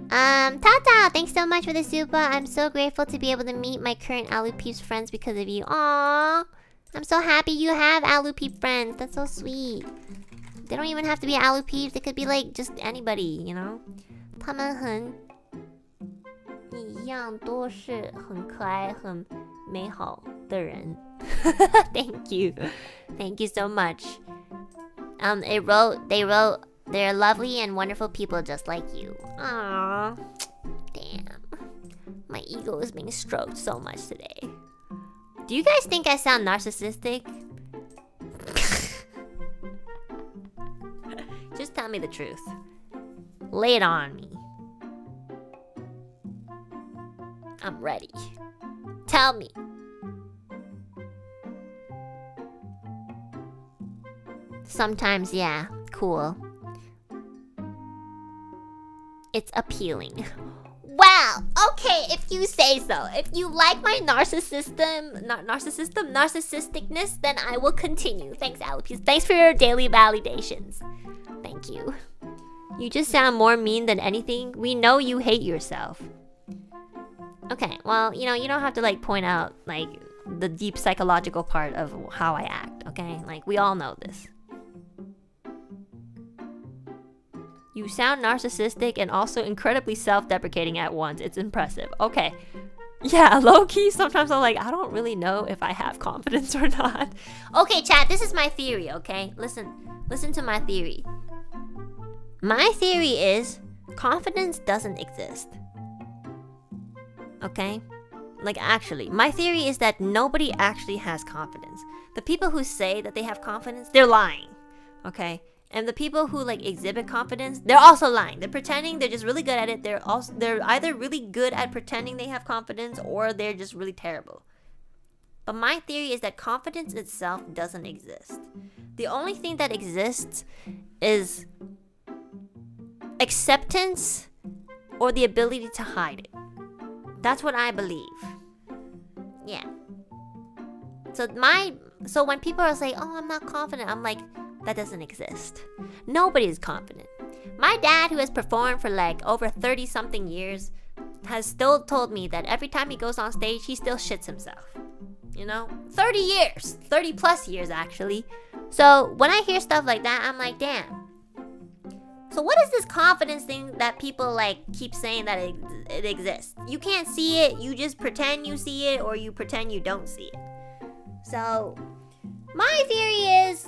Tata, thanks so much for the super. I'm so grateful to be able to meet my current Alu Peeps friends because of you. Aww. I'm so happy you have Alu Peep friends. That's so sweet. They don't even have to be Alu Peeps. They could be like just anybody, you know? 他们很一样都是很可爱很美好的人。Thank you. Thank you so much. They wrote they're lovely and wonderful people just like you. Aww. Damn. My ego is being stroked so much today. Do you guys think I sound narcissistic? Just tell me the truth. Lay it on me. I'm ready. Tell me. Sometimes, yeah, cool. It's appealing. Well, okay, if you say so. If you like my narcissisticness, then I will continue. Thanks, Alipes. Thanks for your daily validations. Thank you. You just sound more mean than anything. We know you hate yourself. Okay, well, you know, you don't have to like point out like the deep psychological part of how I act, okay? Like, we all know this. You sound narcissistic and also incredibly self-deprecating at once. It's impressive. Okay. Yeah, low-key, sometimes I'm like, I don't really know if I have confidence or not. Okay, chat, this is my theory, okay? Listen to my theory. My theory is confidence doesn't exist. Okay? Like, actually, my theory is that nobody actually has confidence. The people who say that they have confidence, they're lying. Okay? And the people who like exhibit confidence, they're also lying. They're pretending, they're just really good at it. They're either really good at pretending they have confidence or they're just really terrible. But my theory is that confidence itself doesn't exist. The only thing that exists is acceptance or the ability to hide it. That's what I believe. Yeah. So when people are saying, "Oh, I'm not confident," I'm like, that doesn't exist. Nobody is confident. My dad, who has performed for like over 30 something years, has still told me that every time he goes on stage, he still shits himself. You know? 30 years. 30 plus years, actually. So when I hear stuff like that, I'm like, damn. So what is this confidence thing that people like keep saying that it exists? You can't see it. You just pretend you see it, or you pretend you don't see it. So my theory is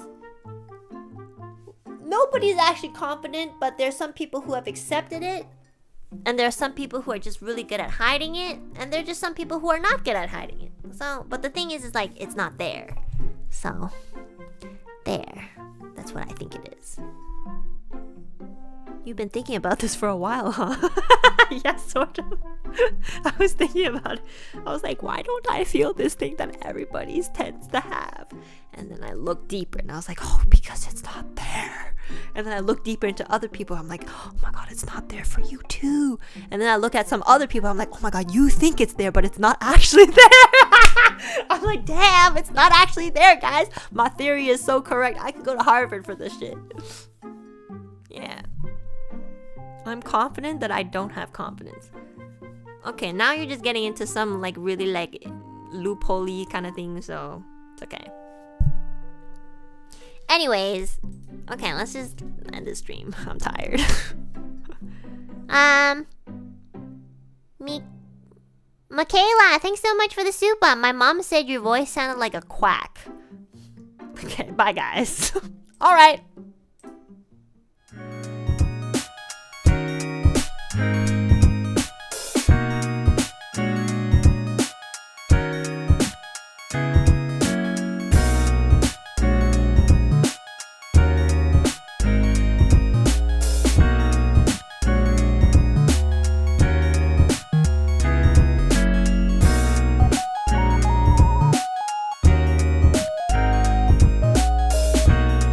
nobody's actually confident, but there's some people who have accepted it, and there are some people who are just really good at hiding it, and there are just some people who are not good at hiding it. So, but the thing is like, it's not there. So, there. That's what I think it is. You've been thinking about this for a while, huh? Yeah, sort of. I was thinking about it. I was like, why don't I feel this thing that everybody tends to have? And then I looked deeper and I was like, oh, because it's not there. And then I looked deeper into other people. I'm like, oh my God, it's not there for you too. And then I look at some other people. I'm like, oh my God, you think it's there, but it's not actually there. I'm like, damn, it's not actually there, guys. My theory is so correct. I could go to Harvard for this shit. Yeah. I'm confident that I don't have confidence. Okay, now you're just getting into some like really like loophole-y kind of thing, so it's okay. Anyways, okay, let's just end this stream. I'm tired. Michaela, thanks so much for the soup. My mom said your voice sounded like a quack. Okay, bye guys. All right.